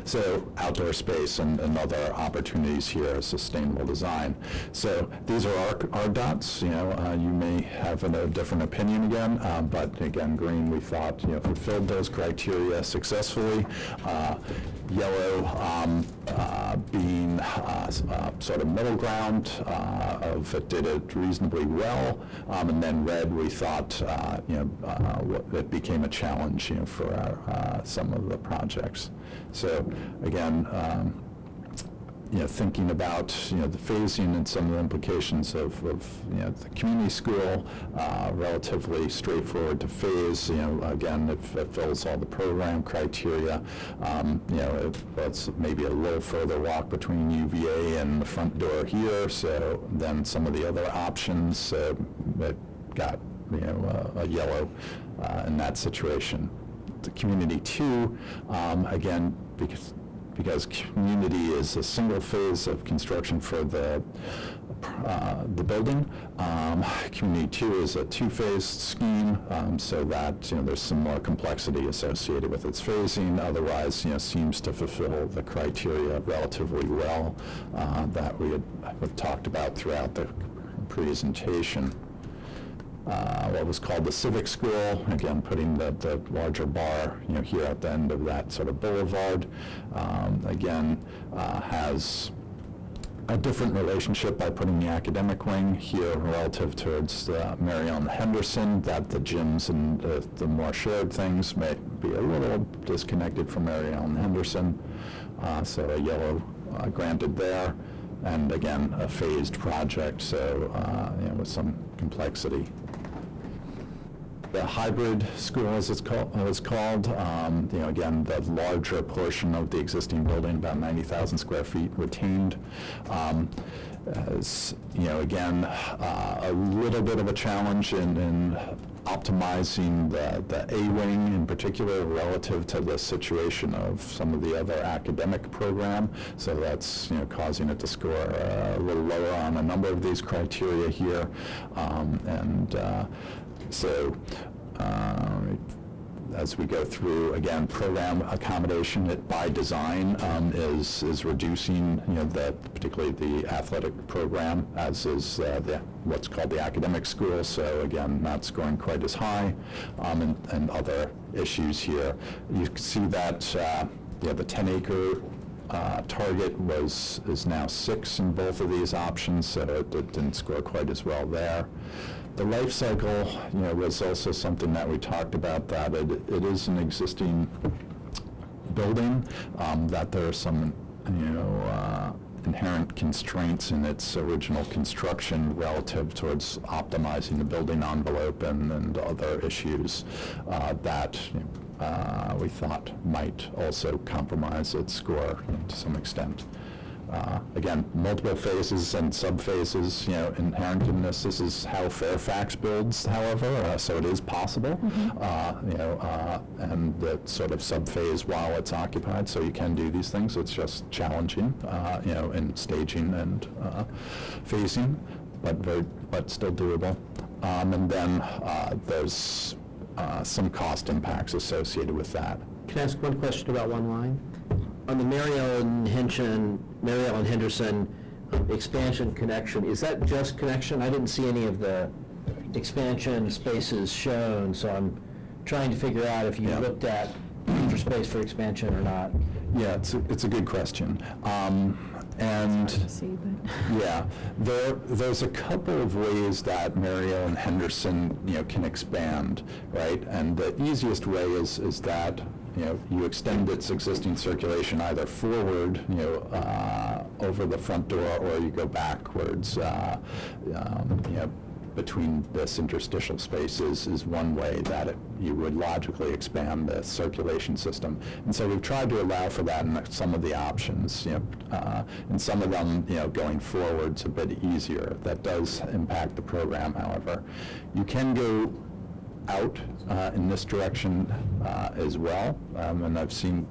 So outdoor space and other opportunities here, sustainable design. So these are our dots. You may have a different opinion again, but again, green, we thought, fulfilled those criteria successfully. Yellow being sort of middle ground of it did it reasonably well, and then red, we thought it became a challenge for some of the projects. So again, thinking about the phasing and some of the implications of the community school, relatively straightforward to phase. Again, if it fills all the program criteria, it's maybe a little further walk between UVA and the front door here. So then some of the other options that got a yellow in that situation. The community 2, again, because community is a single phase of construction for the building. Community 2 is a 2-phase scheme, so that there's some more complexity associated with its phasing. Otherwise, seems to fulfill the criteria relatively well that we had talked about throughout the presentation. What was called the Civic School, again, putting the larger bar, here at the end of that sort of boulevard, again, has a different relationship by putting the academic wing here relative towards Mary Ellen Henderson, that the gyms and the more shared things may be a little disconnected from Mary Ellen Henderson, so a yellow granted there. And again, a phased project, so with some complexity. The hybrid school, as it's called, again, the larger portion of the existing building, about 90,000 square feet retained. Again, a little bit of a challenge in optimizing the A-wing in particular relative to the situation of some of the other academic program. So that's causing it to score a little lower on a number of these criteria here. So as we go through, again, program accommodation by design is reducing, particularly the athletic program, as is what's called the academic school. So again, not scoring quite as high, and other issues here. You can see that the 10-acre target is now 6 in both of these options, so it didn't score quite as well there. The life cycle, was also something that we talked about, that it is an existing building, that there are some, inherent constraints in its original construction relative towards optimizing the building envelope and other issues that we thought might also compromise its score to some extent. Again, multiple phases and sub-phases, inherent in this. This is how Fairfax builds, however, so it is possible, and the sort of sub-phase while it's occupied, so you can do these things. It's just challenging, in staging and phasing, but still doable. And then there's some cost impacts associated with that. Can I ask one question about one line? On the Mary Ellen Henderson expansion connection, is that just connection? I didn't see any of the expansion spaces shown, so I'm trying to figure out if you looked at future space for expansion or not. Yeah, it's a good question. And See, but yeah, there's a couple of ways that Mary Ellen Henderson, can expand, right? And the easiest way is that you extend its existing circulation either forward, over the front door, or you go backwards, between this interstitial space is one way that you would logically expand the circulation system. And so we've tried to allow for that in some of the options, and some of them, going forward's a bit easier. That does impact the program, however. You can go out in this direction as well, and I've seen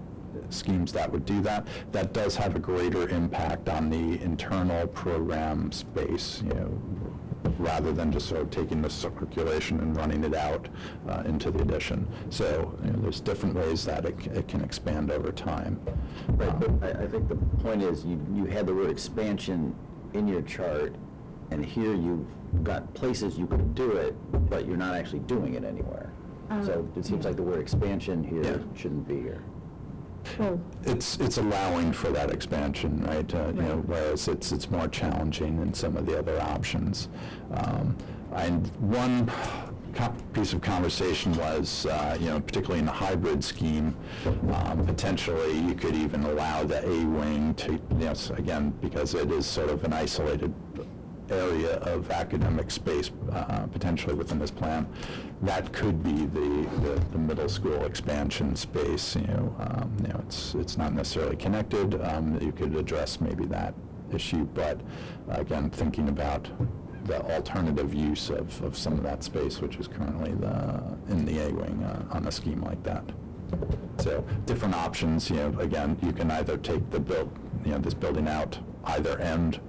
schemes that would do that. That does have a greater impact on the internal program space, rather than just sort of taking the circulation and running it out into the addition. So there's different ways that it can expand over time. Right, but I think the point is you had the word expansion in your chart, and here you've got places you could do it, but you're not actually doing it anywhere. So it seems like the word expansion here shouldn't be here. well, It's allowing for that expansion, right? Whereas it's more challenging in some of the other options. And one piece of conversation was, particularly in the hybrid scheme, potentially you could even allow the A wing to, again, because it is sort of an isolated area of academic space potentially within this plan. That could be the middle school expansion space. It's not necessarily connected. You could address maybe that issue, but again, thinking about the alternative use of some of that space, which is currently in the A wing on a scheme like that. So different options. Again, you can either take this building out either end,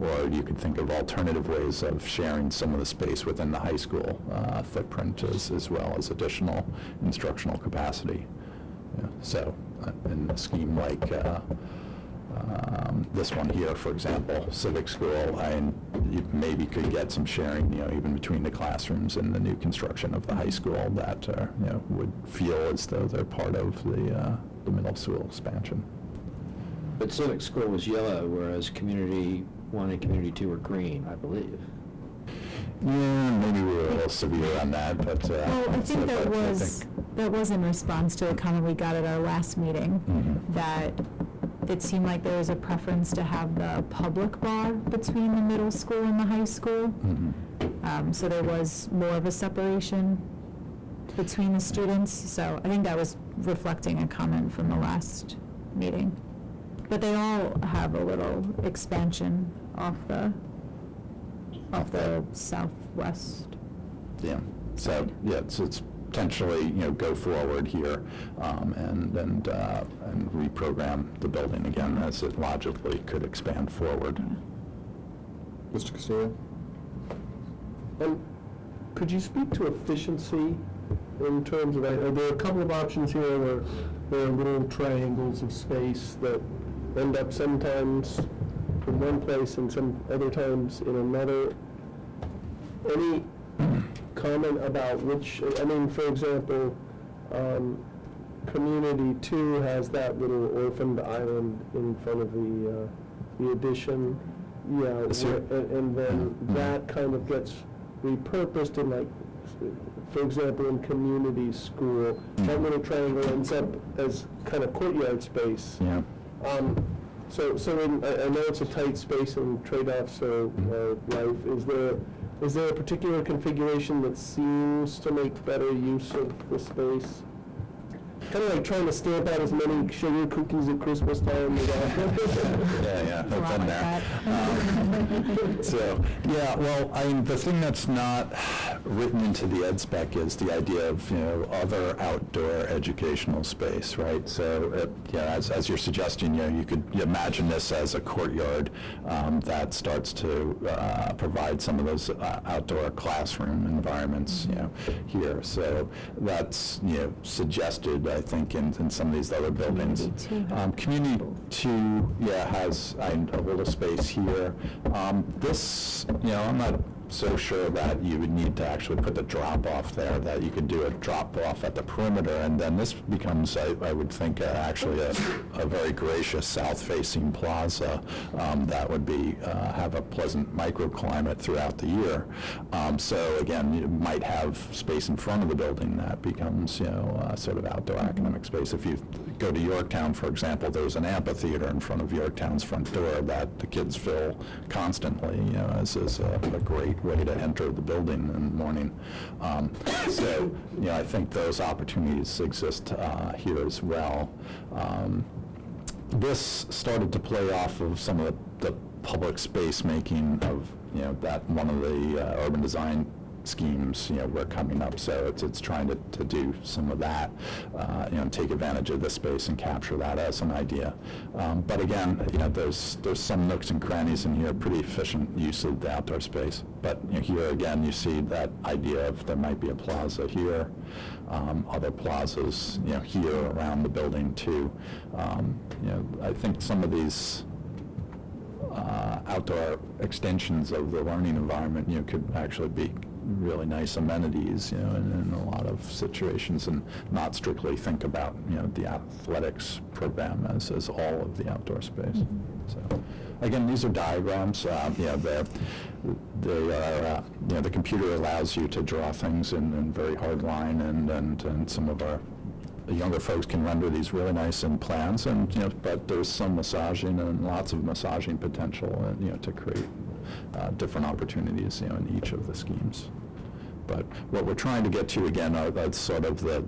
or you could think of alternative ways of sharing some of the space within the high school footprint as well as additional instructional capacity. So in a scheme like this one here, for example, Civic School, you maybe could get some sharing, even between the classrooms and the new construction of the high school that would feel as though they're part of the middle school expansion. But Civic School was yellow, whereas Community 1 and Community 2 were green, I believe. Yeah, maybe we were a little severe on that, but... well, I think that was in response to a comment we got at our last meeting, that it seemed like there was a preference to have the public bar between the middle school and the high school. So there was more of a separation between the students. So I think that was reflecting a comment from the last meeting. But they all have a little expansion off the southwest. Yeah, so, it's potentially, go forward here, and reprogram the building again, as it logically could expand forward. Mr. Castillo? Could you speak to efficiency in terms of, are there a couple of options here where there are little triangles of space that end up sometimes in one place and some other times in another? Any comment about which, for example, Community 2 has that little orphaned island in front of the addition. And then that kind of gets repurposed in, like, for example, in Community School, that little triangle ends up as kind of courtyard space. Yeah. So I know it's a tight space and trade-offs of life. Is there a particular configuration that seems to make better use of the space? kind of like trying to stamp out as many sugar cookies at Christmas time. Yeah, I've been there. So, yeah, well, I mean, the thing that's not written into the ed spec is the idea of, other outdoor educational space, right? So, as you're suggesting, you could imagine this as a courtyard that starts to provide some of those outdoor classroom environments, here. So that's, suggested, I think, in some of these other buildings. Community 2, has a little space here. This, I'm not so sure that you would need to actually put the drop-off there, that you could do a drop-off at the perimeter, and then this becomes, I would think, actually a very gracious south-facing plaza that would be have a pleasant microclimate throughout the year. So again, you might have space in front of the building that becomes, sort of outdoor academic space. If you go to Yorktown, for example, there's an amphitheater in front of Yorktown's front door that the kids fill constantly, as is a great way to enter the building in the morning. So, I think those opportunities exist here as well. This started to play off of some of the public space making of, that one of the urban design schemes, were coming up. So it's trying to do some of that, take advantage of this space and capture that as an idea. But again, there's some nooks and crannies in here, pretty efficient use of the outdoor space. But here again, you see that idea of there might be a plaza here, other plazas, here around the building too. I think some of these outdoor extensions of the learning environment, could actually be really nice amenities, in a lot of situations, and not strictly think about, the athletics program as all of the outdoor space. So, again, these are diagrams. They are, the computer allows you to draw things in very hard line, and some of our younger folks can render these really nice in plans, and but there's some massaging and lots of massaging potential, to create different opportunities, in each of the schemes. But what we're trying to get to again are that's sort of the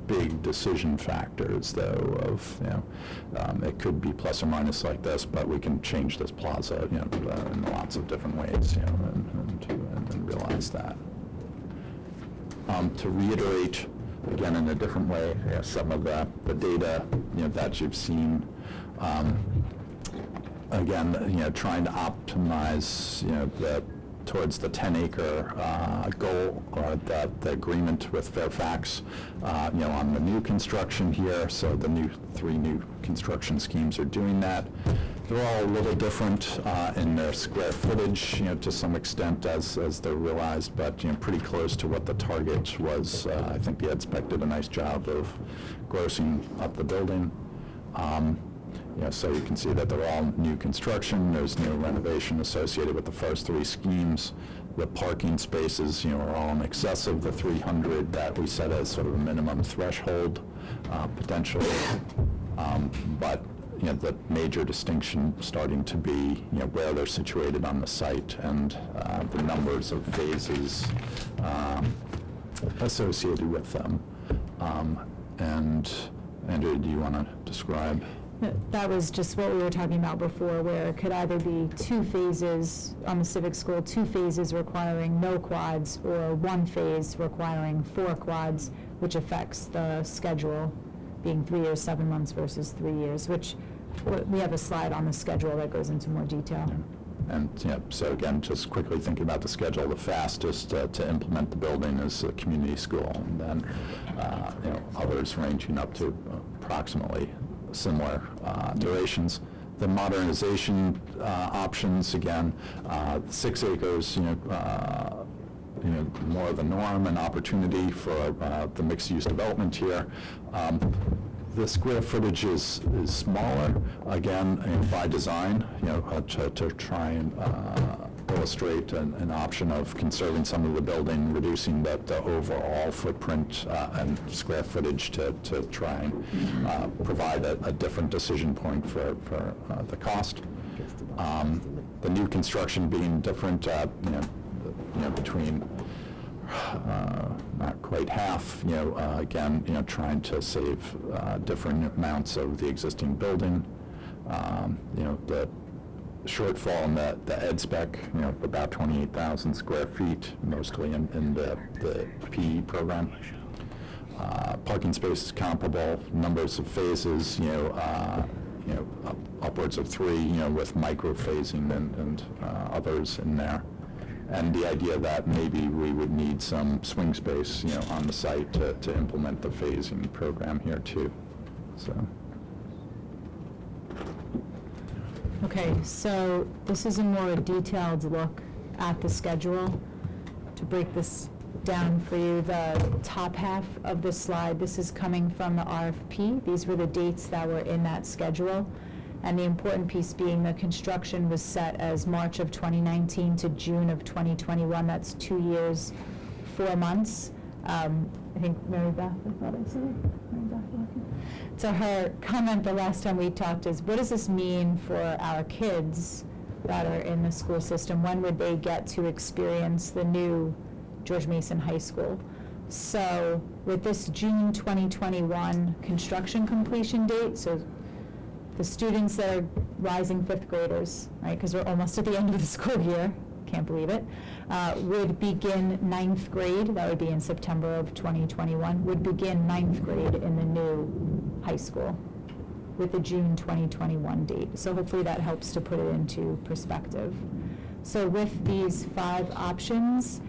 big decision factors, though, of it could be plus or minus like this, but we can change this plaza, in lots of different ways, and realize that. To reiterate again in a different way, some of the data that you've seen. Again, trying to optimize, towards the 10-acre goal, or the agreement with Fairfax, on the new construction here. So the 3 new construction schemes are doing that. They're all a little different in their square footage, to some extent as they're realized, but pretty close to what the target was. I think the ed spec did a nice job of grossing up the building. So you can see that they're all new construction. There's no renovation associated with the first 3 schemes. The parking spaces, are all in excess of the 300 that we set as sort of a minimum threshold, potentially. But the major distinction starting to be, where they're situated on the site, and the numbers of phases associated with them. And Andrew, do you want to describe? That was just what we were talking about before, where it could either be 2 phases on the civic school, 2 phases requiring no quads, or 1 phase requiring 4 quads, which affects the schedule being 3 years, 7 months versus 3 years, which we have a slide on the schedule that goes into more detail. And so again, just quickly thinking about the schedule, the fastest to implement the building is a community school, and then others ranging up to approximately similar durations. The modernization options, again, 6 acres, more the norm and opportunity for the mixed-use development here. The square footage is smaller, again, by design, to try and illustrate an option of conserving some of the building, reducing the overall footprint and square footage to try and provide a different decision point for the cost. The new construction being different, between not quite half, again, trying to save different amounts of the existing building. The shortfall in the ed spec, about 28,000 square feet, mostly in the PE program. Parking spaces comparable, numbers of phases, upwards of 3, with micro-phasing and others in there. And the idea that maybe we would need some swing space, on the site to implement the phasing program here too, so. Okay, so this is a more detailed look at the schedule. To break this down for you, the top half of the slide, this is coming from the RFP. These were the dates that were in that schedule. And the important piece being the construction was set as March of 2019 to June of 2021. That's 2 years, 4 months. I think Mary Beth, I thought I said it. Mary Beth, okay. So her comment the last time we talked is, what does this mean for our kids that are in the school system? When would they get to experience the new George Mason High School? So with this June 2021 construction completion date, so the students that are rising 5th graders, right, because we're almost at the end of the school year, can't believe it, would begin 9th grade, that would be in September of 2021, would begin 9th grade in the new high school with the June 2021 date. So hopefully that helps to put it into perspective. So with these 5 options,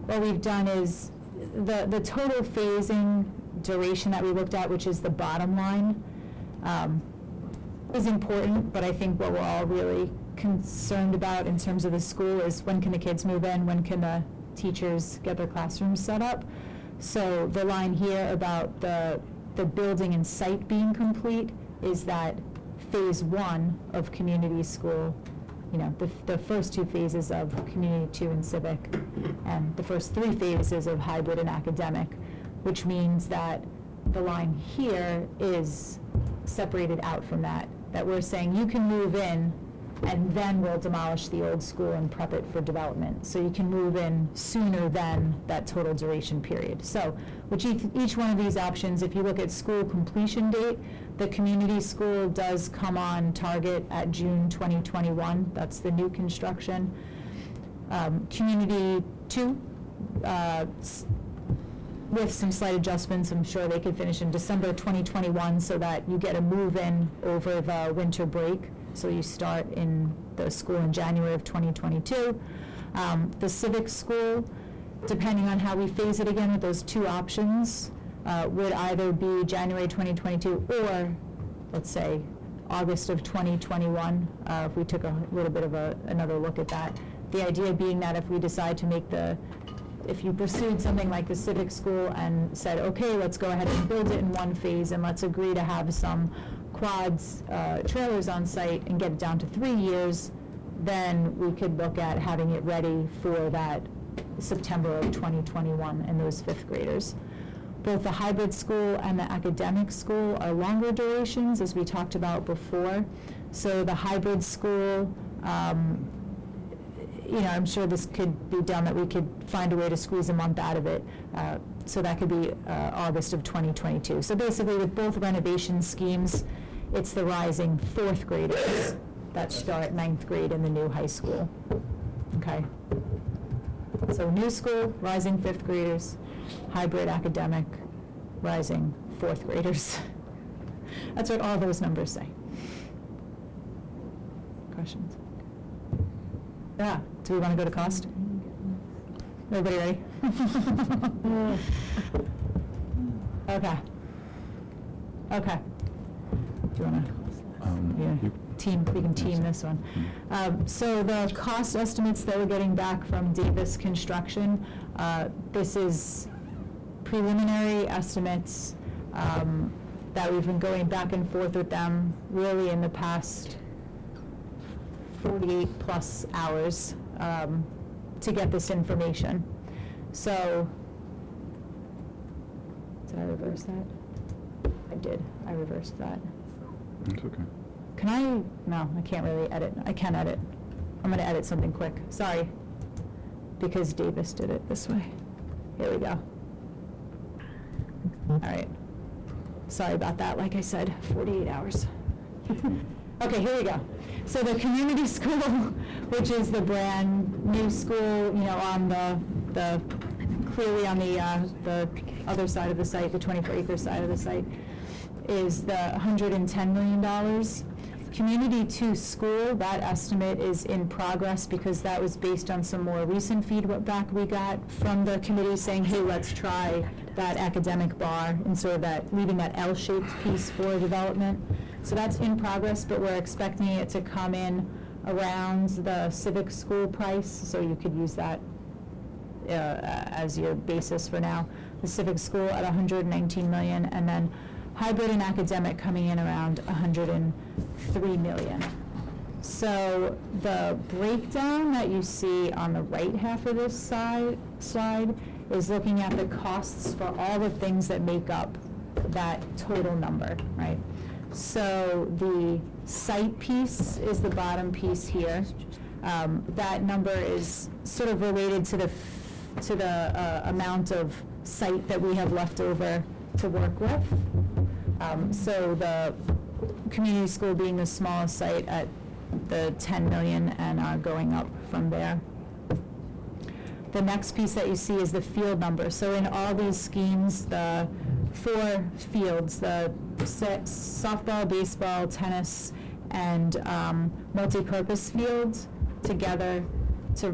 what we've done is the total phasing duration that we looked at, which is the bottom line, is important, but I think what we're all really concerned about in terms of the school is when can the kids move in, when can the teachers get their classrooms set up. So the line here about the building and site being complete is that phase 1 of community school, the first 2 phases of community 2 and civic, and the first 3 phases of hybrid and academic, which means that the line here is separated out from that we're saying you can move in and then we'll demolish the old school and prep it for development. So you can move in sooner than that total duration period. So with each one of these options, if you look at school completion date, the community school does come on target at June 2021. That's the new construction. Community 2, with some slight adjustments, I'm sure they could finish in December 2021 so that you get a move-in over the winter break. So you start in the school in January of 2022. The civic school, depending on how we phase it again with those 2 options, would either be January 2022 or, let's say, August of 2021, if we took a little bit of another look at that. The idea being that if we decide to make if you pursued something like the civic school and said, okay, let's go ahead and build it in 1 phase and let's agree to have some quads, trailers on site and get it down to 3 years, then we could look at having it ready for that September of 2021 and those 5th graders. Both the hybrid school and the academic school are longer durations, as we talked about before. So the hybrid school, I'm sure this could be done, that we could find a way to squeeze a month out of it. So that could be August of 2022. So basically with both renovation schemes, it's the rising 4th graders that start 9th grade in the new high school. Okay. So new school, rising 5th graders, hybrid academic, rising 4th graders. That's what all those numbers say. Questions? Yeah, do we want to go to cost? Everybody ready? Okay. Okay. Do you want to? We can team this one. So the cost estimates that we're getting back from Davis Construction, this is preliminary estimates that we've been going back and forth with them really in the past 48 plus hours to get this information. So, did I reverse that? I did. I reversed that. It's okay. Can I? No, I can't really edit. I can edit. I'm going to edit something quick. Sorry. because Davis did it this way. Here we go. All right. Sorry about that, like I said, 48 hours. Okay, here we go. So the community school, which is the brand new school, on the clearly on the other side of the site, the 24-acre side of the site, is the $110 million. Community 2 school, that estimate is in progress because that was based on some more recent feedback we got from the committee saying, hey, let's try that academic bar and sort of that, leaving that L-shaped piece for development. So that's in progress, but we're expecting it to come in around the civic school price, so you could use that as your basis for now. The civic school at $119 million, and then hybrid and academic coming in around $103 million. So the breakdown that you see on the right half of this slide is looking at the costs for all the things that make up that total number, right? So the site piece is the bottom piece here. That number is sort of related to the amount of site that we have left over to work with. So the community school being the smallest site at the 10 million and going up from there. The next piece that you see is the field number. So in all these schemes, the 4 fields, the softball, baseball, tennis, and multi-purpose fields together to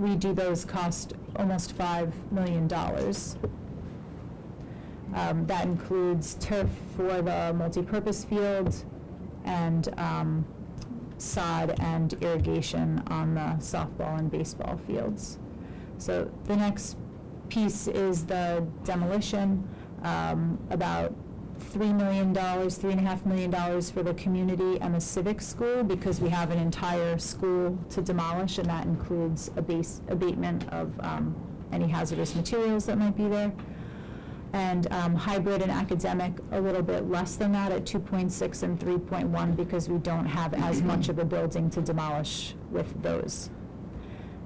redo those cost almost $5 million. That includes turf for the multi-purpose field and sod and irrigation on the softball and baseball fields. So the next piece is the demolition, about $3 million, $3.5 million for the community and the civic school, because we have an entire school to demolish, and that includes abatement of any hazardous materials that might be there. And hybrid and academic, a little bit less than that at 2.6 and 3.1, because we don't have as much of a building to demolish with those.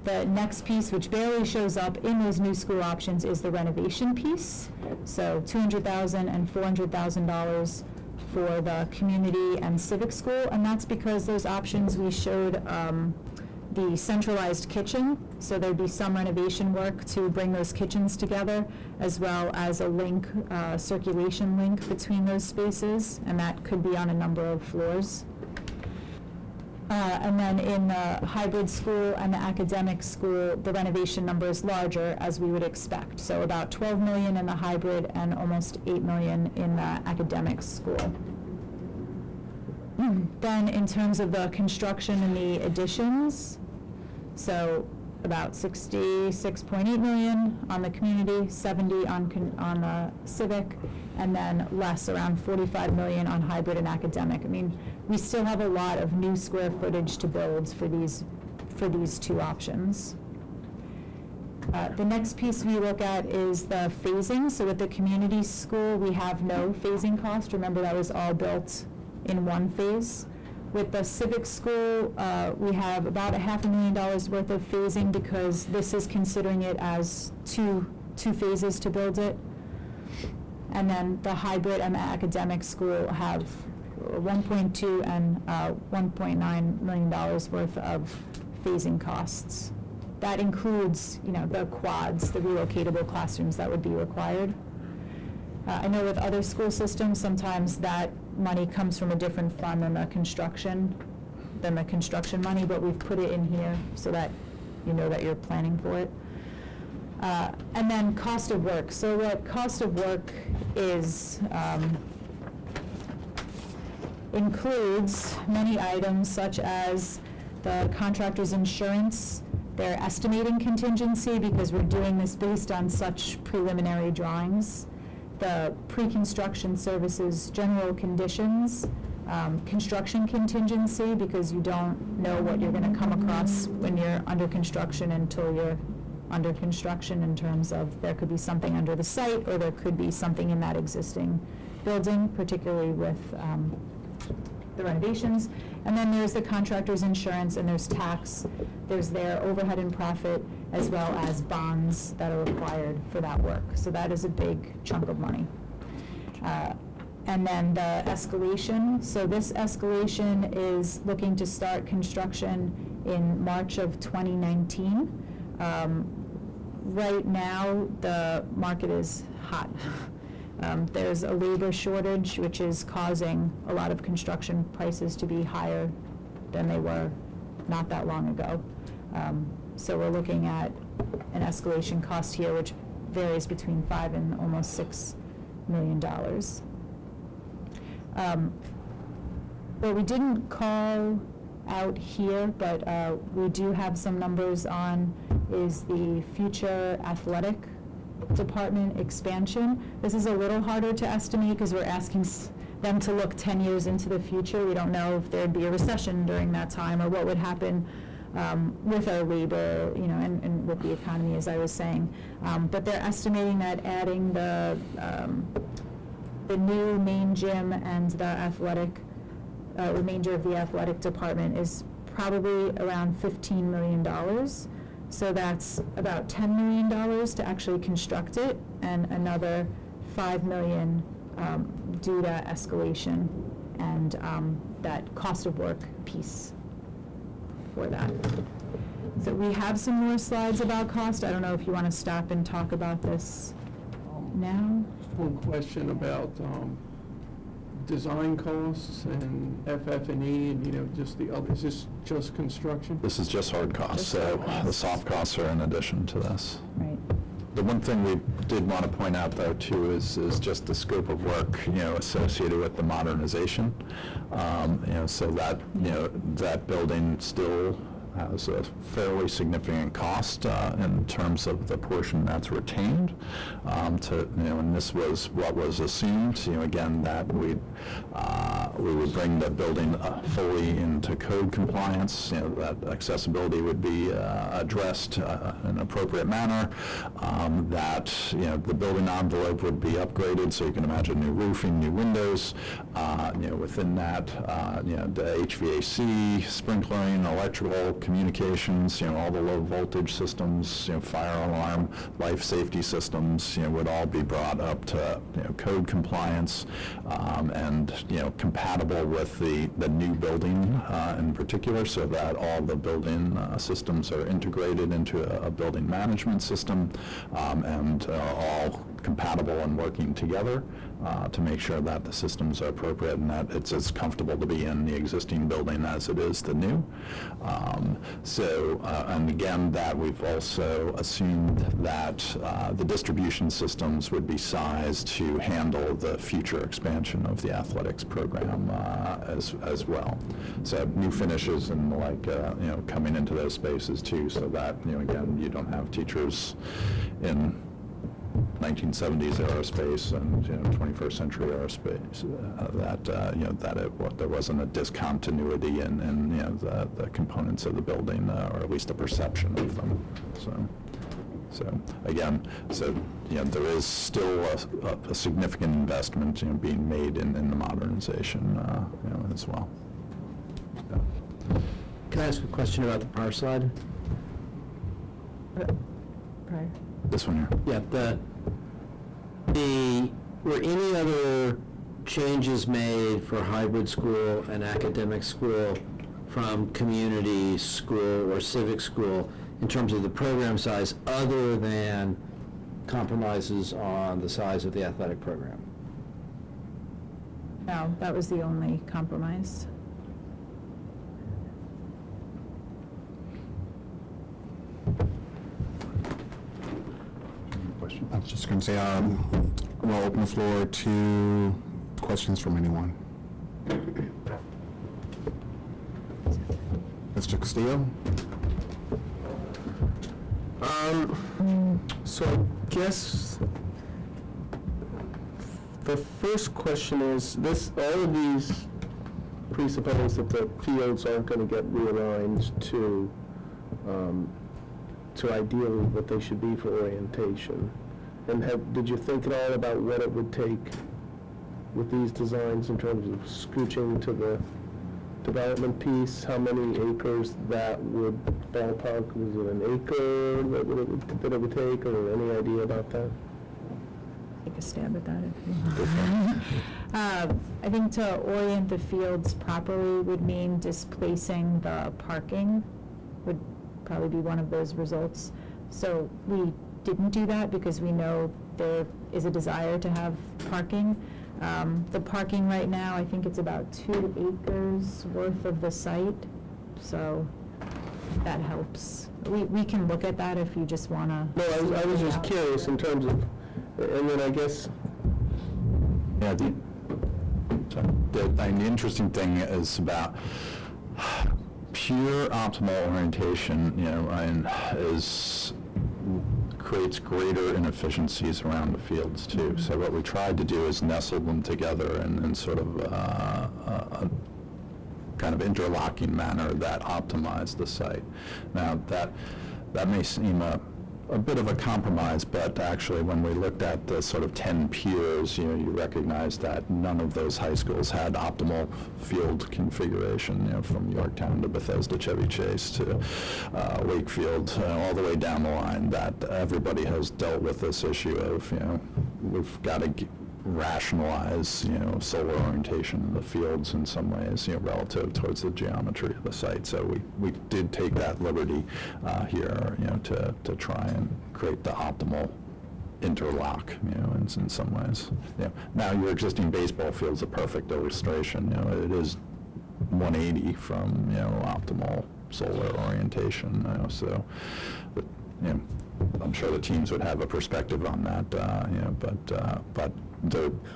The next piece, which barely shows up in those new school options, is the renovation piece. So $200,000 and $400,000 for the community and civic school, and that's because those options we showed the centralized kitchen, so there'd be some renovation work to bring those kitchens together, as well as a link, circulation link between those spaces, and that could be on a number of floors. And then in the hybrid school and the academic school, the renovation number is larger, as we would expect. So about $12 million in the hybrid and almost $8 million in the academic school. Then in terms of the construction and the additions, so about $66.8 million on the community, 70 on the civic, and then less, around $45 million on hybrid and academic. I mean, we still have a lot of new square footage to build for these 2 options. The next piece we look at is the phasing. So with the community school, we have no phasing cost. Remember, that was all built in one phase. With the civic school, we have about $500,000 worth of phasing, because this is considering it as two phases to build it. And then the hybrid and the academic school have $1.2 and $1.9 million worth of phasing costs. That includes, the quads, the relocatable classrooms that would be required. I know with other school systems, sometimes that money comes from a different fund than the construction money, but we've put it in here so that you know that you're planning for it. And then cost of work. So what cost of work is, includes many items such as the contractor's insurance, their estimating contingency, because we're doing this based on such preliminary drawings, the pre-construction services general conditions, construction contingency, because you don't know what you're going to come across when you're under construction until you're under construction, in terms of there could be something under the site, or there could be something in that existing building, particularly with the renovations. And then there's the contractor's insurance, and there's tax, there's their overhead and profit, as well as bonds that are required for that work. So that is a big chunk of money. And then the escalation, so this escalation is looking to start construction in March of 2019. Right now, the market is hot. There's a labor shortage, which is causing a lot of construction prices to be higher than they were not that long ago. So we're looking at an escalation cost here, which varies between $5 and almost $6 million. What we didn't call out here, but we do have some numbers on, is the future athletic department expansion. This is a little harder to estimate because we're asking them to look 10 years into the future. We don't know if there'd be a recession during that time or what would happen with our labor, and with the economy, as I was saying. But they're estimating that adding the new main gym and the athletic, remainder of the athletic department is probably around $15 million. So that's about $10 million to actually construct it, and another $5 million due to escalation and that cost of work piece for that. So we have some more slides about cost. I don't know if you want to stop and talk about this now. One question about design costs and FF&E and, just the other, is this just construction? This is just hard costs, Just so hard costs. the soft costs are in addition to this. Right. The one thing we did want to point out, though, too, is just the scope of work, associated with the modernization. So that, that building still has a fairly significant cost in terms of the portion that's retained. And this was what was assumed, again, that we would bring the building fully into code compliance, that accessibility would be addressed in an appropriate manner, that, the building envelope would be upgraded, so you can imagine new roofing, new windows, within that, the HVAC, sprinkling, electrical, communications, all the low voltage systems, fire alarm, life safety systems, would all be brought up to, code compliance, and, compatible with the new building in particular, so that all the building systems are integrated into a building management system, and all compatible and working together to make sure that the systems are appropriate and that it's as comfortable to be in the existing building as it is the new. And again, that we've also assumed that the distribution systems would be sized to handle the future expansion of the athletics program as well. So new finishes and coming into those spaces too, so that, again, you don't have teachers in 1970s aerospace and 21st century aerospace, there wasn't a discontinuity in the components of the building, or at least a perception of them. So again, there is still a significant investment being made in the modernization as well. Can I ask a question about the power slide? Right. This one here. Yeah, were any other changes made for hybrid school and academic school from community school or civic school in terms of the program size other than compromises on the size of the athletic program? No, that was the only compromise. I was just going to say, we'll open the floor to questions from anyone. Mr. Castillo? So I guess the first question is, all of these presuppose that the fields aren't going to get realigned to ideally what they should be for orientation. And did you think at all about what it would take with these designs in terms of scooching to development piece, how many acres that would ballpark? Was it an acre that it would take, or any idea about that? Take a stab at that if you I think to orient the fields properly would mean displacing the parking, would probably be one of those results. So we didn't do that because we know there is a desire to have parking. The parking right now, I think it's about 2 acres worth of the site, so that helps. We can look at that if you just want to. No, I was just curious in terms of, and then I guess, Yeah, the interesting thing is about pure optimal orientation, creates greater inefficiencies around the fields too. So what we tried to do is nestle them together in sort of a kind of interlocking manner that optimized the site. Now that may seem a bit of a compromise, but actually when we looked at the sort of 10 piers, you recognize that none of those high schools had optimal field configuration, from Yorktown to Bethesda, Chevy Chase to Wakefield, all the way down the line, that everybody has dealt with this issue of, we've got to rationalize, solar orientation in the fields in some ways, relative towards the geometry of the site. So we did take that liberty here, to try and create the optimal interlock, in some ways. Now your existing baseball field's a perfect illustration. It is 180 from, optimal solar orientation. So, but, I'm sure the teams would have a perspective on that, but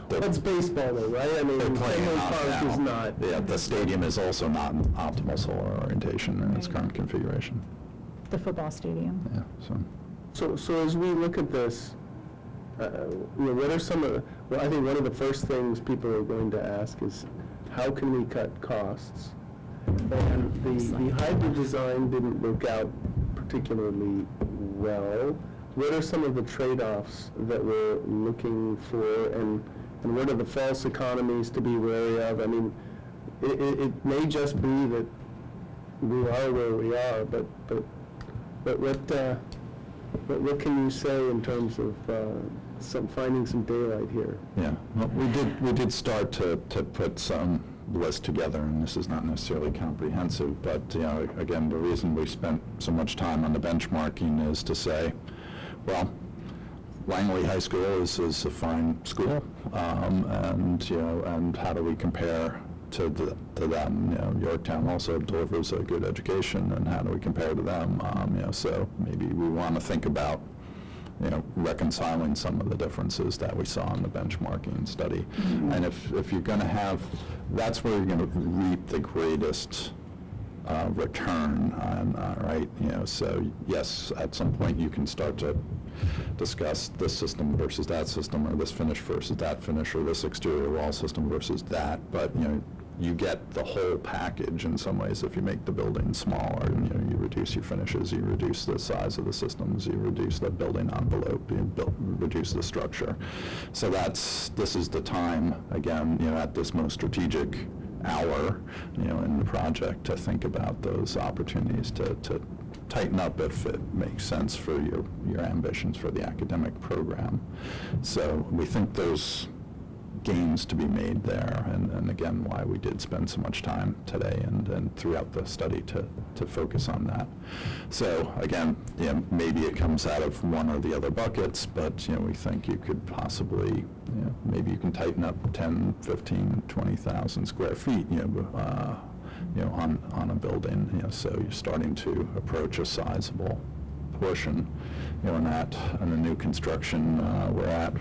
that's baseball though, right? I mean, they're playing Fenway out Park now. is not. Yeah, the stadium is also not an optimal solar orientation in its current configuration. The football stadium. Yeah, So as we look at this, what are some of, I think one of the first things people are going to ask is, how can we cut costs? And the hybrid design didn't work out particularly well. What are some of the trade-offs that we're looking for, and what are the false economies to be wary of? I mean, it may just be that we are where we are, but what can you say in terms of finding some daylight here? yeah. Well, we did start to put some list together, and this is not necessarily comprehensive, but again, the reason we spent so much time on the benchmarking is to say, well, Langley High School is a fine school, and how do we compare to them? Yorktown also delivers a good education, and how do we compare to them? So maybe we want to think about reconciling some of the differences that we saw in the benchmarking study. Mm-hmm. And if you're going to have, that's where you're going to reap the greatest return on, right? So yes, at some point you can start to discuss this system versus that system, or this finish versus that finish, or this exterior wall system versus that, but you get the whole package in some ways if you make the building smaller. You reduce your finishes, you reduce the size of the systems, you reduce the building envelope, you reduce the structure. So this is the time, again, at this most strategic hour, in the project, to think about those opportunities to tighten up if it makes sense for your ambitions for the academic program. So we think there's gains to be made there, and again, why we did spend so much time today and throughout the study to focus on that. So again, maybe it comes out of one or the other buckets, but we think you could possibly, maybe you can tighten up 10, 15, 20,000 square feet, on a building, so you're starting to approach a sizable portion, in the new construction, we're at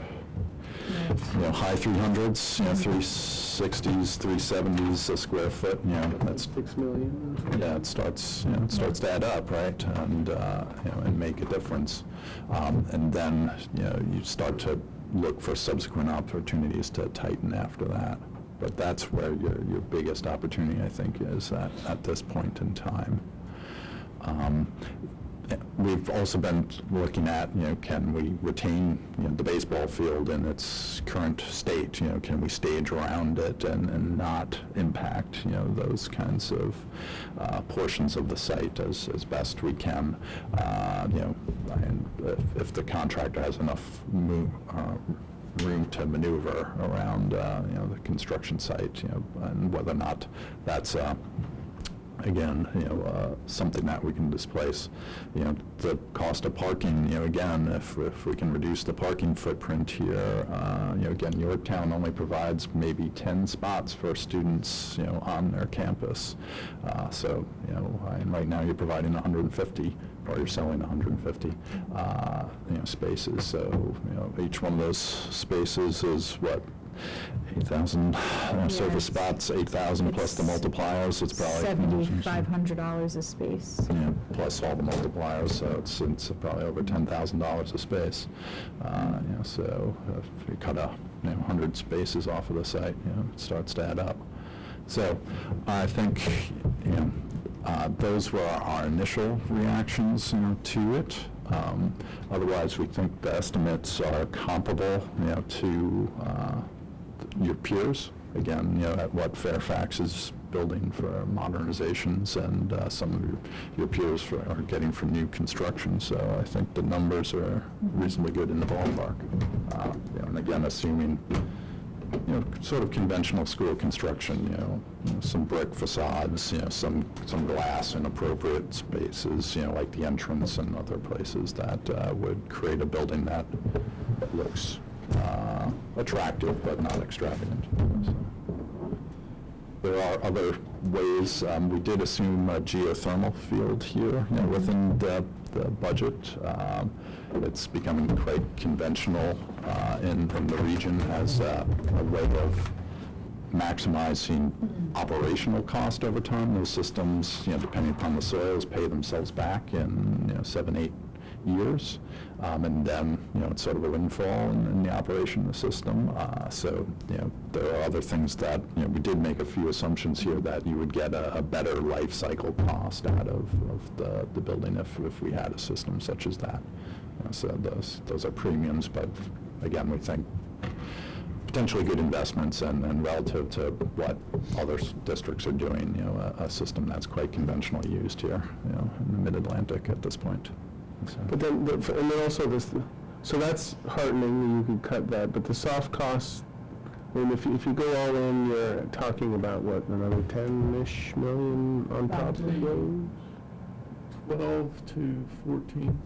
high 300s, 360s, 370s a square foot. That's 6 million. Yeah, it starts to add up, right, and make a difference. And then you start to look for subsequent opportunities to tighten after that. But that's where your biggest opportunity, I think, is at this point in time. we've also been looking at, can we retain, the baseball field in its current state? Can we stage around it and not impact, those kinds of portions of the site as best we can? And if the contractor has enough room to maneuver around, the construction site, and whether or not that's again, something that we can displace. The cost of parking, again, if we can reduce the parking footprint here, again, Yorktown only provides maybe 10 spots for students, on their campus. So, and right now you're providing 150, or you're selling 150, spaces. So, each one of those spaces is what? 8,000 service spots, 8,000 plus the multipliers. It's probably $7,500 a space. Yeah, plus all the multipliers, so it's probably over $10,000 a space. So if you cut 100 spaces off of the site, it starts to add up. So I think those were our initial reactions, to it. Otherwise, we think the estimates are comparable, to your peers. Again, at what Fairfax is building for modernizations, and some of your peers are getting for new construction. So I think the numbers are reasonably good in the ballpark. And again, assuming sort of conventional school construction, some brick facades, some glass in appropriate spaces, like the entrance and other places that would create a building that looks attractive but not extravagant. So. There are other ways. We did assume a geothermal field here, within the budget. It's becoming quite conventional in the region as a way of maximizing operational cost over time. Those systems, depending upon the soils, pay themselves back in 7-8 years, and then it's sort of a windfall in the operation of the system. So there are other things that we did make a few assumptions here that you would get a better life cycle cost out of the building if we had a system such as that. So those are premiums, but again, we think potentially good investments, and relative to what other districts are doing, a system that's quite conventionally used here, in the Mid-Atlantic at this point. So. But then, and then also this, so that's heartening that you could cut that, but the soft costs, I mean, if you go all in, you're talking about what, another 10-ish million on top of those? 12 to 14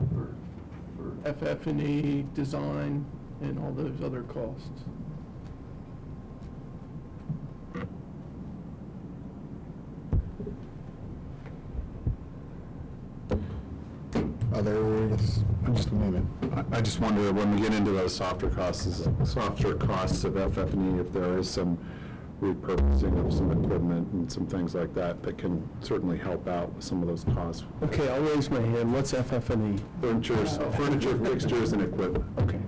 for FF&E, design, and all those other costs. Others, just a moment. I just wonder, when we get into those softer costs of FF&E, if there is some repurposing of some equipment and some things like that that can certainly help out with some of those costs. Okay, I'll raise my hand. What's FF&E? Furniture, fixtures, and equipment. Okay.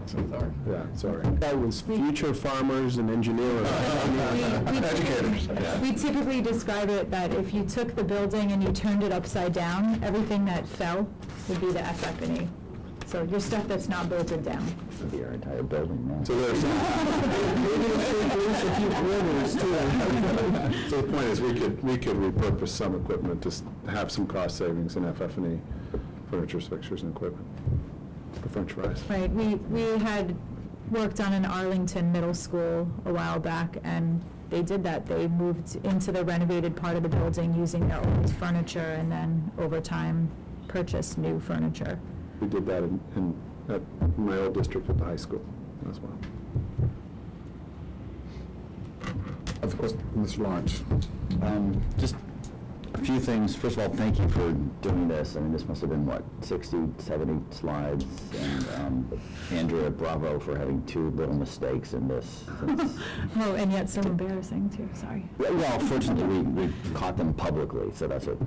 Yeah, sorry. That was future farmers and engineers. Educators. We typically describe it that if you took the building and you turned it upside down, everything that fell would be the FF&E. So your stuff that's not bolted down. Would be our entire building, man. So there's A few quarters, too. So the point is, we could repurpose some equipment to have some cost savings in FF&E, furniture, fixtures, and equipment, for French fries. Right, we had worked on an Arlington middle school a while back, and they did that. They moved into the renovated part of the building using their old furniture, and then over time purchased new furniture. We did that at my old district at the high school as well. Of course, Mr. Lawrence. Just a few things. First of all, thank you for doing this. I mean, this must have been, what, 60, 70 slides? And Andrea, bravo for having 2 little mistakes in this. Oh, and yet so embarrassing, too, sorry. Well, fortunately, we caught them publicly, so that's what.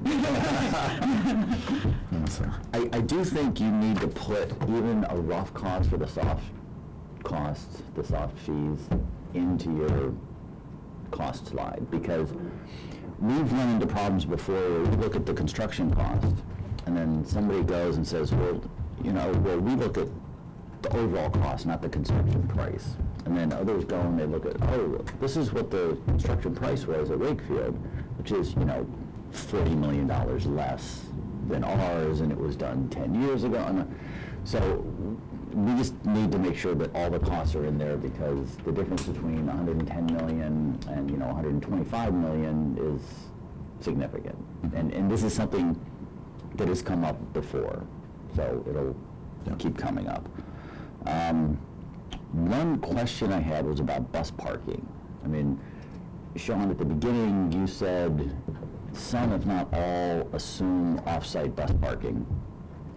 I do think you need to put even a rough cost for the soft costs, the soft fees, into your cost slide, because we've run into problems before where we look at the construction cost and then somebody goes and says, well, we look at the overall cost, not the construction price. And then others go and they look at, oh, this is what the construction price was at Wakefield, which is, $40 million less than ours, and it was done 10 years ago. And so we just need to make sure that all the costs are in there, because the difference between 110 million and, 125 million is significant. And this is something that has come up before, so it'll keep coming up. One question I had was about bus parking. I mean, Sean, at the beginning, you said some, if not all, assume off-site bus parking.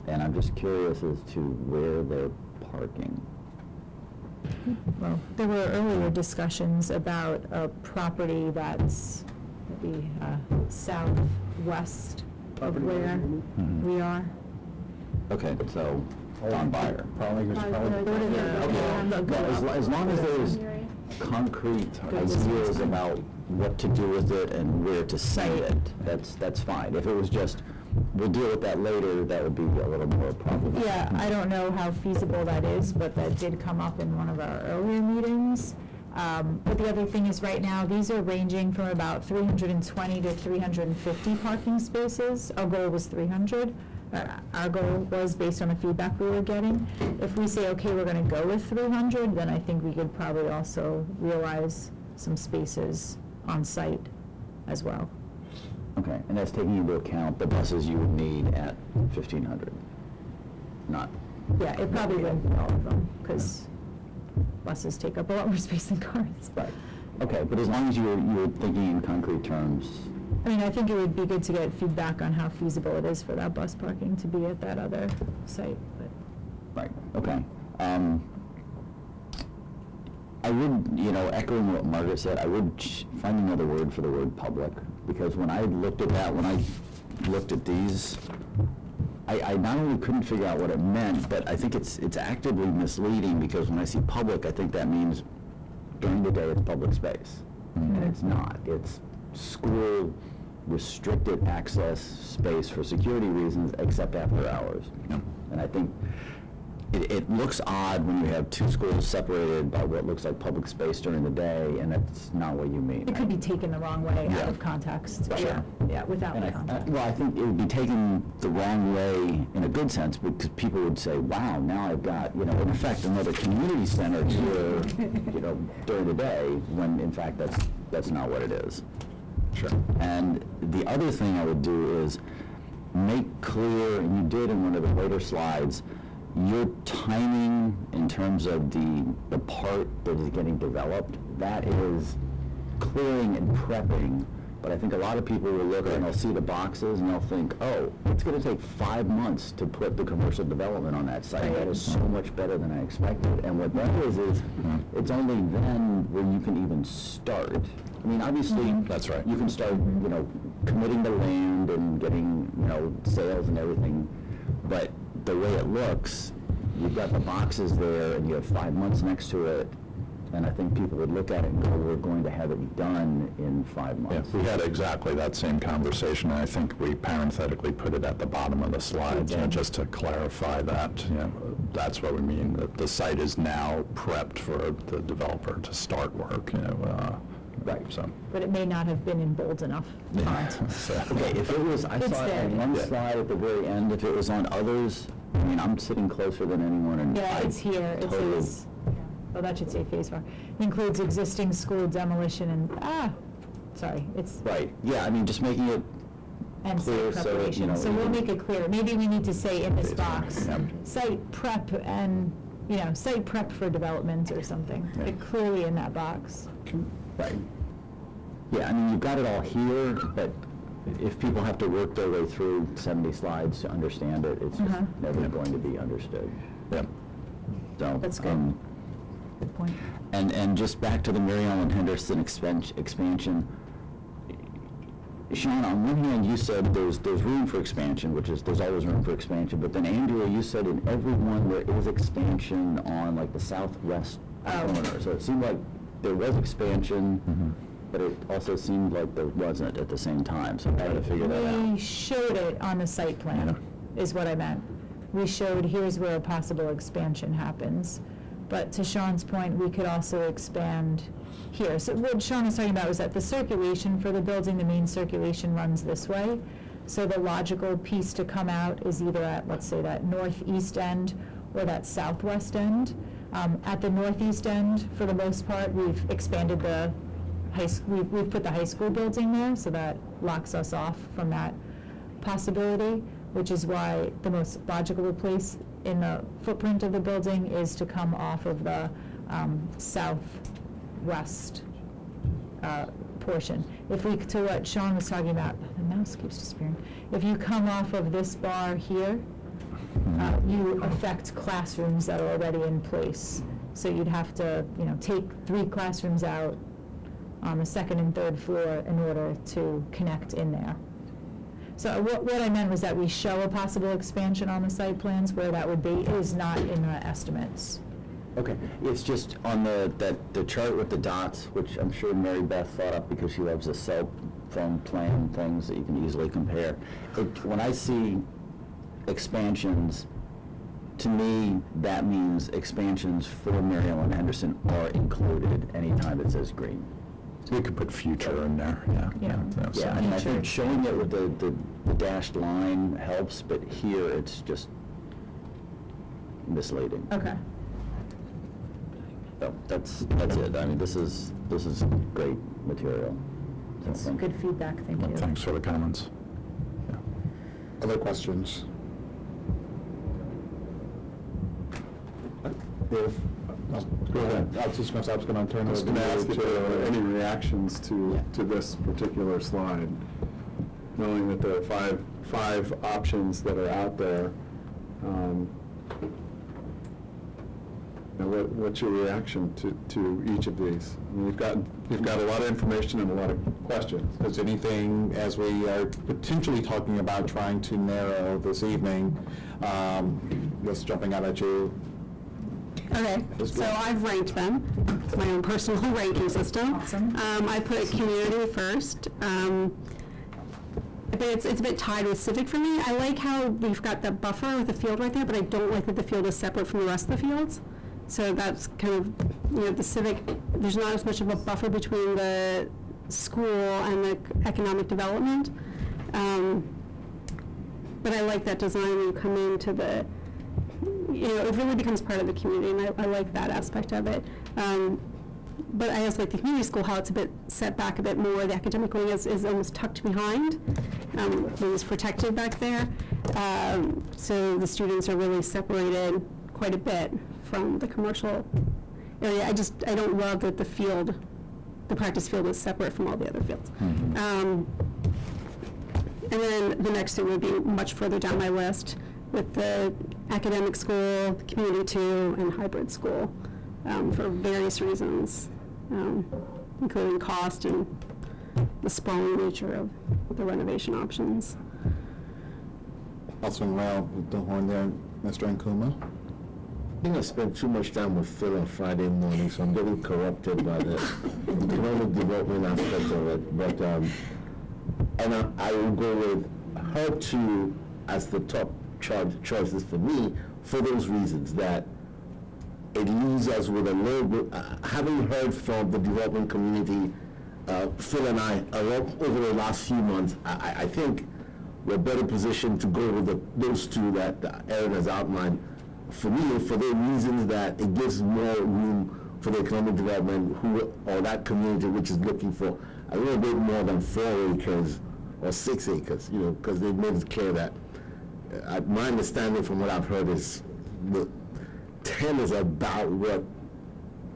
And I'm just curious as to where they're parking. Well, there were earlier discussions about a property that's maybe southwest of where we are. Okay, so Don Byer. Okay. As long as there's concrete ideas about what to do with it and where to site it, that's fine. If it was just, we'll deal with that later, that would be a little more problematic. Yeah, I don't know how feasible that is, but that did come up in one of our earlier meetings. But the other thing is, right now, these are ranging from about 320 to 350 parking spaces. Our goal was 300. Our goal was based on the feedback we were getting. If we say, okay, we're going to go with 300, then I think we could probably also realize some spaces on site as well. Okay, and that's taking into account the buses you would need at 1,500, not... Yeah, it probably wouldn't be all of them, because buses take up a lot more space than cars. Right. Okay, but as long as you're thinking in concrete terms... I mean, I think it would be good to get feedback on how feasible it is for that bus parking to be at that other site, but... Right, okay. I would, echoing what Margaret said, I would find another word for the word public, because when I looked at that, when I looked at these, I not only couldn't figure out what it meant, but I think it's actively misleading, because when I see public, I think that means during the day it's public space. And it's not. It's school restricted access space for security reasons, except after hours. And I think it looks odd when you have two schools separated by what looks like public space during the day, and that's not what you mean. It could be taken the wrong way out of context. Sure. Yeah, without And the context. well, I think it would be taken the wrong way in a good sense, because people would say, wow, now I've got, in effect, another community center here, during the day, when in fact that's not what it is. Sure. And the other thing I would do is make clear, and you did in one of the later slides, your timing in terms of the part that is getting developed. That is clearing and prepping. But I think a lot of people will look and they'll see the boxes and they'll think, oh, it's going to take 5 months to put the commercial development on that site. That is so much better than I expected. And what that is it's only then when you can even start. I mean, obviously, That's right. you can start, committing the land and getting, sales and everything. But the way it looks, you've got the boxes there and you have 5 months next to it. And I think people would look at it and go, we're going to have it done in 5 Yeah, months. we had exactly that same conversation, and I think we parenthetically put it at the bottom of the slide, just to clarify that, that's what we mean, that the site is now prepped for the developer to start work, Right. So. But it may not have been in bold enough font. So- Okay, if it was, I It's saw it there. on one slide at the very end, if it was on others, I mean, I'm sitting closer than anyone, and Yeah, I it's here, it totally- says, oh, that should say phase 4. Includes existing school demolition and, it's, Right, yeah, I mean, just making it and clear site so that, preparation. So we'll even- make it clear. Maybe we need to say in this Phase box, one, site prep and, site prep for development or something. Like clearly in that box. Right. Yeah, I mean, you've got it all here, but if people have to work their way through 70 slides to understand it, it's just never going to be understood. Yeah. So, That's good. Good point. And just back to the Mary Ellen Henderson expansion, Sean, on one hand, you said there's room for expansion, there's always room for expansion, but then Andrea, you said in every one there is expansion on like the southwest corner. So it seemed like there was expansion, but it also seemed like there wasn't at the same time, so I had to figure that out. We showed it on the site plan. is what I meant. We showed, here's where a possible expansion happens. But to Sean's point, we could also expand here. So what Sean was talking about was that the circulation for the building, the main circulation runs this way. So the logical piece to come out is either at, let's say, that northeast end or that southwest end. At the northeast end, for the most part, we've expanded the we've put the high school building there, so that locks us off from that possibility, which is why the most logical place in the footprint of the building is to come off of the southwest portion. If we, to what Sean was talking about, the mouse keeps disappearing. If you come off of this bar here, you affect classrooms that are already in place. So you'd have to, take 3 classrooms out on the 2nd and 3rd floor in order to connect in there. So what I meant was that we show a possible expansion on the site plans. Where that would be is not in the estimates. Okay, it's just on the chart with the dots, which I'm sure Mary Beth thought up because she loves the cell phone plan things that you can easily compare. When I see expansions, to me, that means expansions for Mary Ellen Henderson are included anytime it says green. So you could put future in there, yeah. Yeah, I mean, I think showing it with the dashed line helps, but here it's just misleading. Okay. So that's it. I mean, this is great material. So That's thank good feedback, thank you. Thanks for the comments. Other questions? Go ahead. I was just going to turn I was gonna ask if there were any reactions to this particular slide, knowing that there are five options that are out there. What's your reaction to each of these? I mean, you've got a lot of information and a lot of questions. Is anything, as we are potentially talking about trying to narrow this evening, just jumping out at you? Okay, so I've ranked them. It's my own personal ranking system. Awesome. I put community first. But it's a bit tied with civic for me. I like how we've got that buffer with the field right there, but I don't like that the field is separate from the rest of the fields. So that's kind of, the civic, there's not as much of a buffer between the school and the economic development. But I like that design when you come into the, it really becomes part of the community, and I like that aspect of it. But I also like the community school, how it's a bit set back a bit more. The academic wing is almost tucked behind. It was protected back there. So the students are really separated quite a bit from the commercial area. I don't love that the practice field is separate from all the other fields. And then the next thing would be much further down my list with the academic school, community 2, and hybrid school for various reasons, including cost and the sprawling nature of the renovation options. Also, with the horn there, Mr. Nkuma? I think I spent too much time with Phil on Friday morning, so I'm getting corrupted by the economic development aspect of it. But and I will go with her 2 as the top choices for me for those reasons, that it leaves us with a little bit, having heard from the development community, Phil and I, over the last few months, I think we're better positioned to go with those 2 that Erin has outlined. For me, for the reasons that it gives more room for the economic development or that community which is looking for a little bit more than 4 acres or 6 acres, because they've made it clear that my understanding from what I've heard is the 10 is about what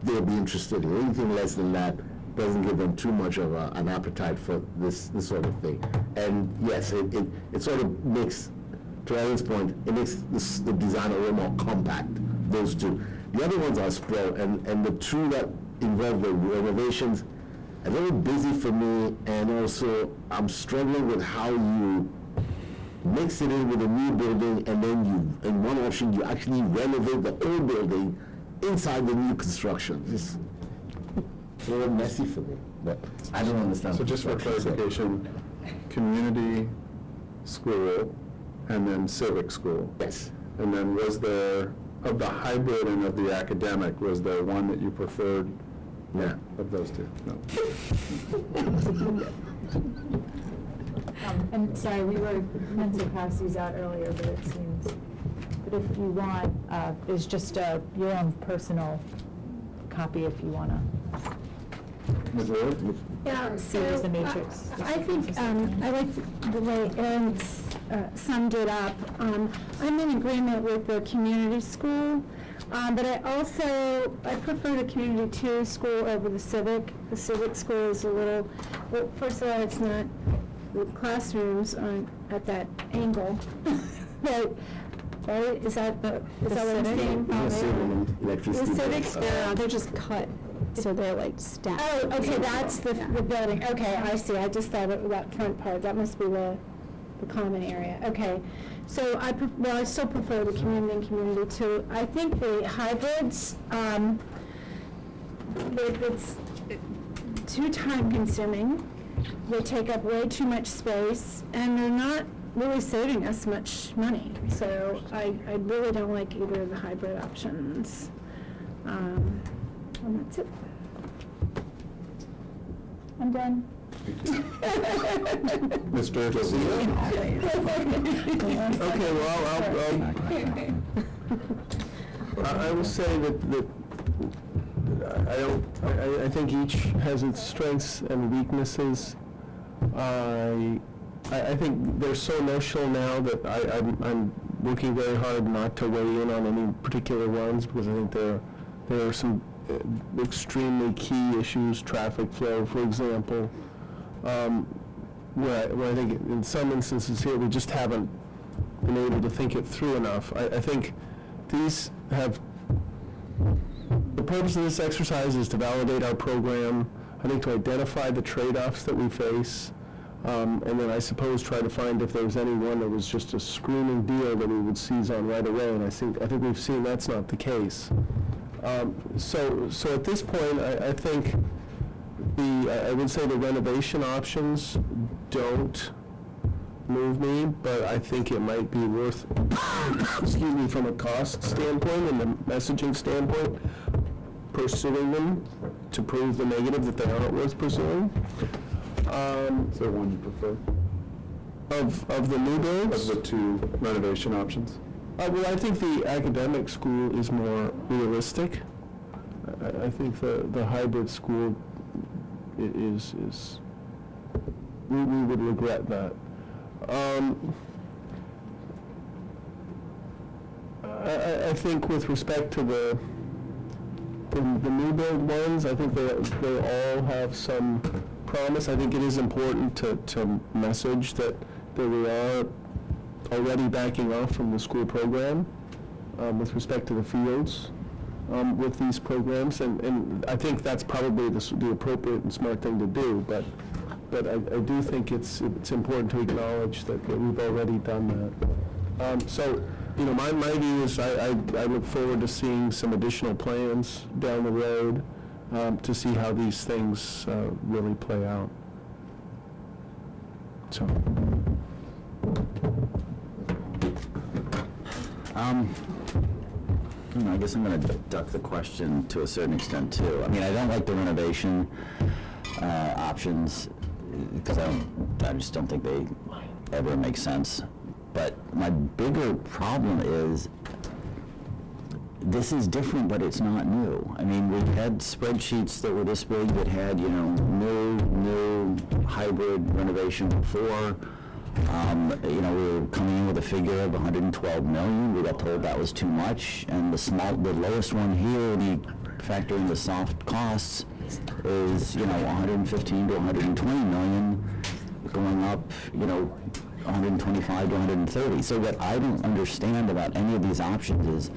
they'll be interested in. Anything less than that doesn't give them too much of an appetite for this sort of thing. And yes, it sort of makes, to Aaron's point, it makes the design a little more compact, those 2. The other ones are spread, and the 2 that involve the renovations, a little busy for me, and also I'm struggling with how you mix it in with a new building, and then in one option, you actually renovate the old building inside the new construction. It's a little messy for me, but I don't understand. So just for clarification, community school and then civic school. Yes. And then was there, of the hybrid and of the academic, was there one that you preferred? No. Of those two? No. And sorry, we were meant to pass these out earlier, but it seems, but if you want, there's just your own personal copy if you want to. Ms. Lord? Yeah, See, there's the matrix. I think, I like the way Aaron summed it up. I'm in agreement with the community school, but I prefer the community 2 school over the civic. The civic school is a little, well, first of all, it's not, the classrooms aren't at that angle. But, right, is that what I'm saying? Electricity. The civics, they're just cut, so they're like stacked. Oh, okay, that's the building, okay, I see, I just thought of that front part, that must be the common area, okay. So I still prefer the community and community 2. I think the hybrids, it's too time consuming, they take up way too much space, and they're not really saving us much money. So I really don't like either of the hybrid options. And that's it. I'm done. Mr. Gazio? Okay, well, I will say that I think each has its strengths and weaknesses. I think they're so emotional now that I'm working very hard not to weigh in on any particular ones, because I think there are some extremely key issues, traffic flow, for example, where I think in some instances here we just haven't been able to think it through enough. I think these have, the purpose of this exercise is to validate our program, I think to identify the trade-offs that we face, and then I suppose try to find if there's any one that was just a screaming deal that we would seize on right away, and I think we've seen that's not the case. So at this point, I think I would say the renovation options don't move me, but I think it might be worth, excuse me, from a cost standpoint and a messaging standpoint, pursuing them to prove the negative that they aren't worth pursuing. Is there one you prefer? Of the new builds? Of the 2 renovation options? Well, I think the academic school is more realistic. I think the hybrid school is we would regret that. I think with respect to the new build ones, I think they all have some promise. I think it is important to message that we are already backing off from the school program with respect to the fields with these programs, and I think that's probably the appropriate and smart thing to do, but I do think it's important to acknowledge that we've already done that. So, you know, my view is I look forward to seeing some additional plans down the road to see how these things really play out. So. I guess I'm going to duck the question to a certain extent, too. I mean, I don't like the renovation options because I just don't think they ever make sense. But my bigger problem is this is different, but it's not new. I mean, we've had spreadsheets that were this big that had, you know, new hybrid renovation before. You know, we were coming in with a figure of 112 million. We got told that was too much, and the lowest one here, the factor in the soft costs, is, you know, 115 to 120 million, going up, you know, 125 to 130. So what I don't understand about any of these options is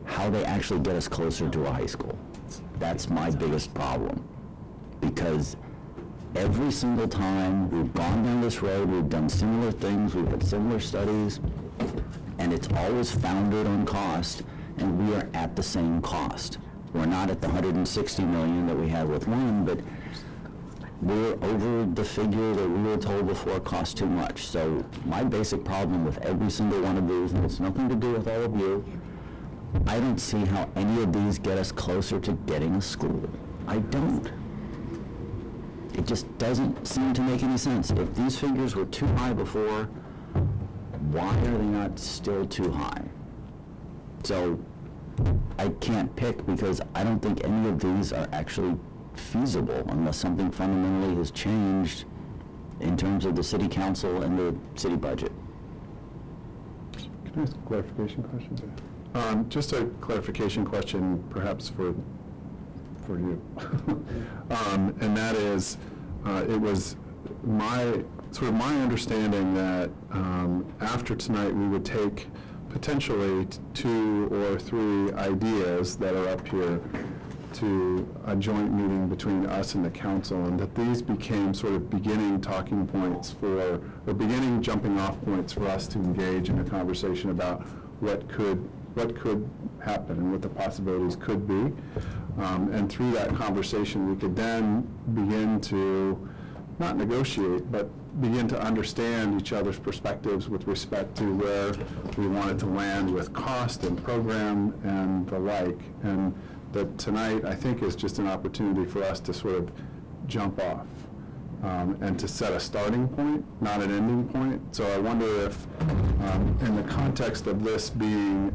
how they actually get us closer to a high school. That's my biggest problem, because every single time we've gone down this road, we've done similar things, we've had similar studies, and it's always founded on cost, and we are at the same cost. We're not at the 160 million that we had with one, but we're over the figure that we were told before cost too much. So my basic problem with every single one of these, and it's nothing to do with all of you, I don't see how any of these get us closer to getting a school. I don't. It just doesn't seem to make any sense. If these figures were too high before, why are they not still too high? So I can't pick because I don't think any of these are actually feasible unless something fundamentally has changed in terms of the city council and the city budget. Can I ask a clarification question? Just a clarification question, perhaps for you. And that is, it was my understanding that after tonight we would take potentially 2 or 3 ideas that are up here to a joint meeting between us and the council, and that these became sort of beginning talking points or beginning jumping off points for us to engage in a conversation about what could happen and what the possibilities could be. And through that conversation, we could then begin to, not negotiate, but begin to understand each other's perspectives with respect to where we wanted to land with cost and program and the like. And that tonight, I think, is just an opportunity for us to sort of jump off and to set a starting point, not an ending point. So I wonder if, in the context of this being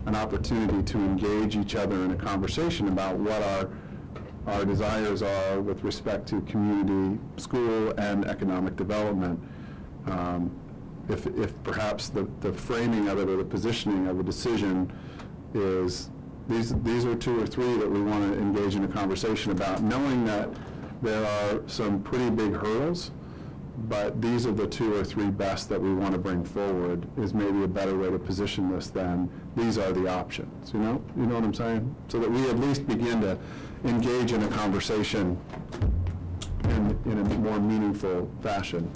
an opportunity to engage each other in a conversation about what our desires are with respect to community, school, and economic development, if perhaps the framing of it or the positioning of a decision is these are 2 or 3 that we want to engage in a conversation about, knowing that there are some pretty big hurdles, but these are the 2 or 3 best that we want to bring forward, is maybe a better way to position this than these are the options, you know what I'm saying? So that we at least begin to engage in a conversation in a more meaningful fashion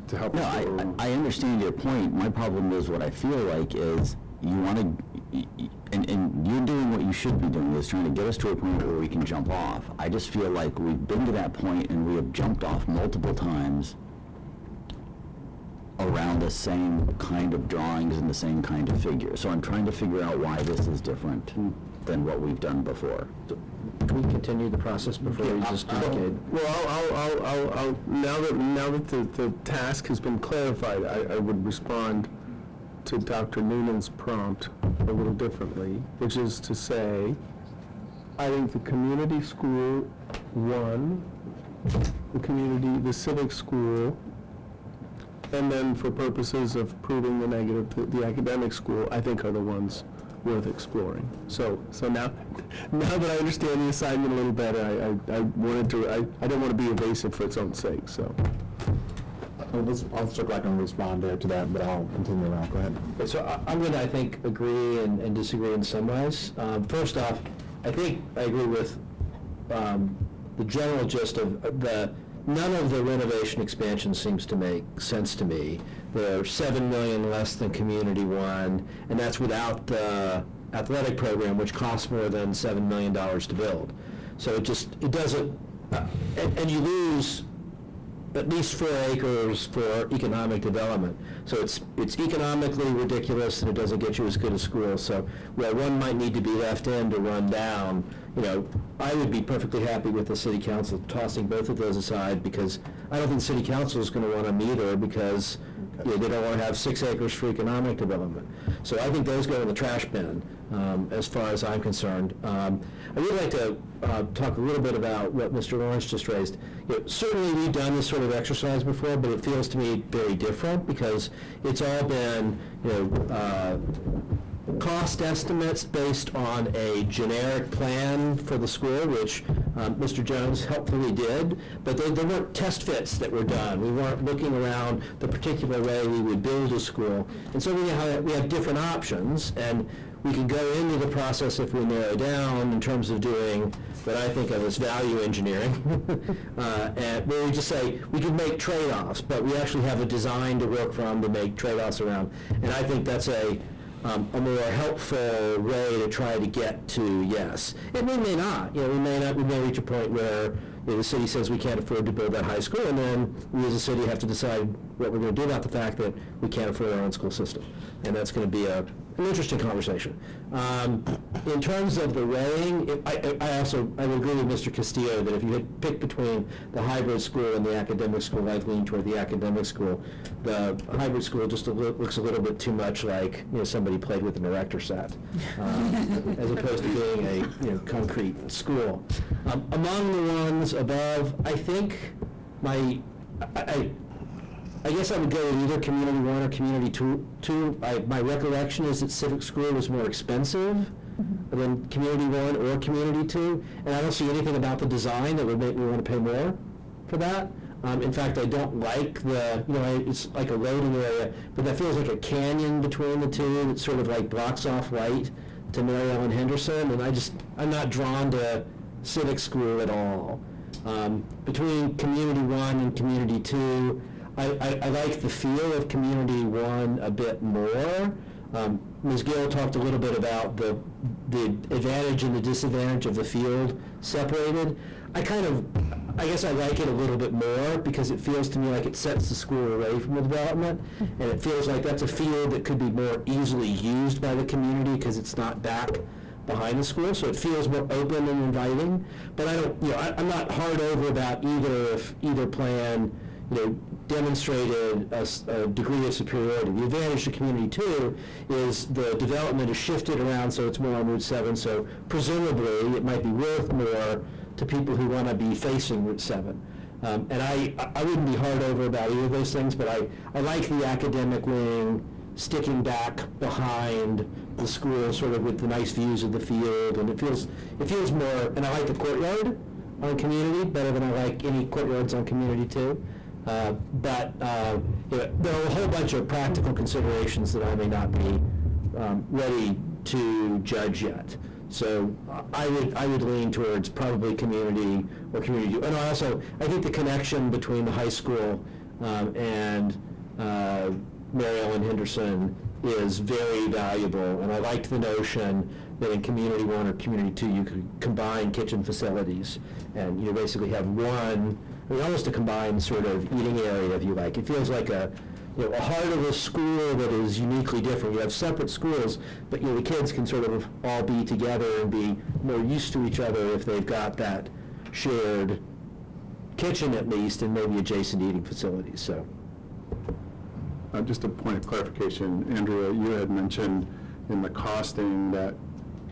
to help us. No, I understand your point. My problem is what I feel like is you want to, and you're doing what you should be doing, is trying to get us to a point where we can jump off. I just feel like we've been to that point and we have jumped off multiple times around the same kind of drawings and the same kind of figures. So I'm trying to figure out why this is different than what we've done before. Can we continue the process before we just indicate? Well, I'll now that the task has been clarified, I would respond to Dr. Noonan's prompt a little differently, which is to say, I think the community school, 1, the civic school, and then for purposes of proving the negative, the academic school, I think are the ones worth exploring. So now that I understand the assignment a little better, I don't want to be evasive for its own sake, so. I'll circle back and respond to that, but I'll continue around. Go ahead. So I'm going to, I think, agree and disagree in some ways. First off, I think I agree with the general gist of none of the renovation expansion seems to make sense to me. They're $7 million less than Community One, and that's without the athletic program, which costs more than $7 million to build. So it doesn't, and you lose at least 4 acres for economic development. So it's economically ridiculous, and it doesn't get you as good a school. So where one might need to be left in to run down, I would be perfectly happy with the city council tossing both of those aside, because I don't think the city council is going to want them either, because they don't want to have 6 acres for economic development. So I think those go in the trash bin, as far as I'm concerned. I would like to talk a little bit about what Mr. Lawrence just raised. Certainly we've done this sort of exercise before, but it feels to me very different, because it's all been, cost estimates based on a generic plan for the school, which Mr. Jones helpfully did, but there weren't test fits that were done. We weren't looking around the particular way we would build a school. And so we have different options, and we can go into the process if we narrow down in terms of doing what I think of as value engineering, and where we just say we can make trade-offs, but we actually have a design to work from to make trade-offs around. And I think that's a more helpful way to try to get to yes. And we may not. We may reach a point where the city says we can't afford to build that high school, and then we as a city have to decide what we're going to do about the fact that we can't afford our own school system. And that's going to be an interesting conversation. In terms of the weighing, I would agree with Mr. Castillo that if you had picked between the hybrid school and the academic school, I'd lean toward the academic school. The hybrid school just looks a little bit too much like somebody played with an erector set, as opposed to being a concrete school. Among the ones above, I think I guess I would go with either Community 1 or Community 2. My recollection is that Civic School was more expensive than Community 1 or Community 2, and I don't see anything about the design that would make me want to pay more for that. In fact, I don't like it's like a loading area, but that feels like a canyon between the two that sort of like blocks off light to Mary Ellen Henderson, and I'm not drawn to Civic School at all. Between Community 1 and Community 2, I like the feel of Community 1 a bit more. Ms. Gill talked a little bit about the advantage and the disadvantage of the field separated. I guess I like it a little bit more because it feels to me like it sets the school away from the development, and it feels like that's a field that could be more easily used by the community because it's not back behind the school, so it feels more open and inviting. But I'm not hard over about either if either plan demonstrated a degree of superiority. The advantage to Community 2 is the development is shifted around so it's more on Route 7, so presumably it might be worth more to people who want to be facing Route 7. And I wouldn't be hard over about either of those things, but I like the academic wing sticking back behind the school, sort of with the nice views of the field, and it feels more, and I like the courtyard on Community better than I like any courtyards on Community 2. But there are a whole bunch of practical considerations that I may not be ready to judge yet. So I would lean towards probably Community or Community 2. And I think the connection between the high school and Mary Ellen Henderson is very valuable. And I liked the notion that in Community 1 or Community 2 you could combine kitchen facilities and you basically have almost a combined sort of eating area, if you like. It feels like a heart of a school that is uniquely different. You have separate schools, but the kids can sort of all be together and be more used to each other if they've got that shared kitchen at least, and maybe adjacent eating facilities. So, just a point of clarification, Andrea, you had mentioned in the costing that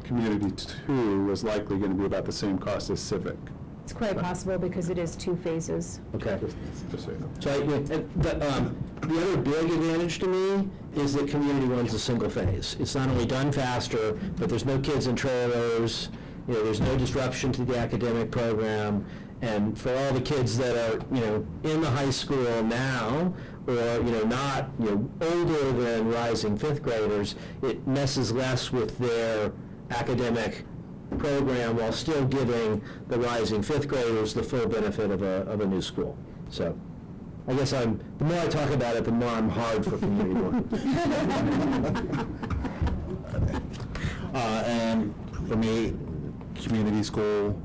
Community 2 was likely going to be about the same cost as Civic. It's quite possible because it is 2 phases. Okay. Just so you know. So the other big advantage to me is that Community 1 is a single phase. It's not only done faster, but there's no kids in trailers, there's no disruption to the academic program, and for all the kids that are, in the high school now, or, not, older than rising 5th graders, it messes less with their academic program while still giving the rising 5th graders the full benefit of a new school. So I guess the more I talk about it, the more I'm hard for Community 1. And for me, community school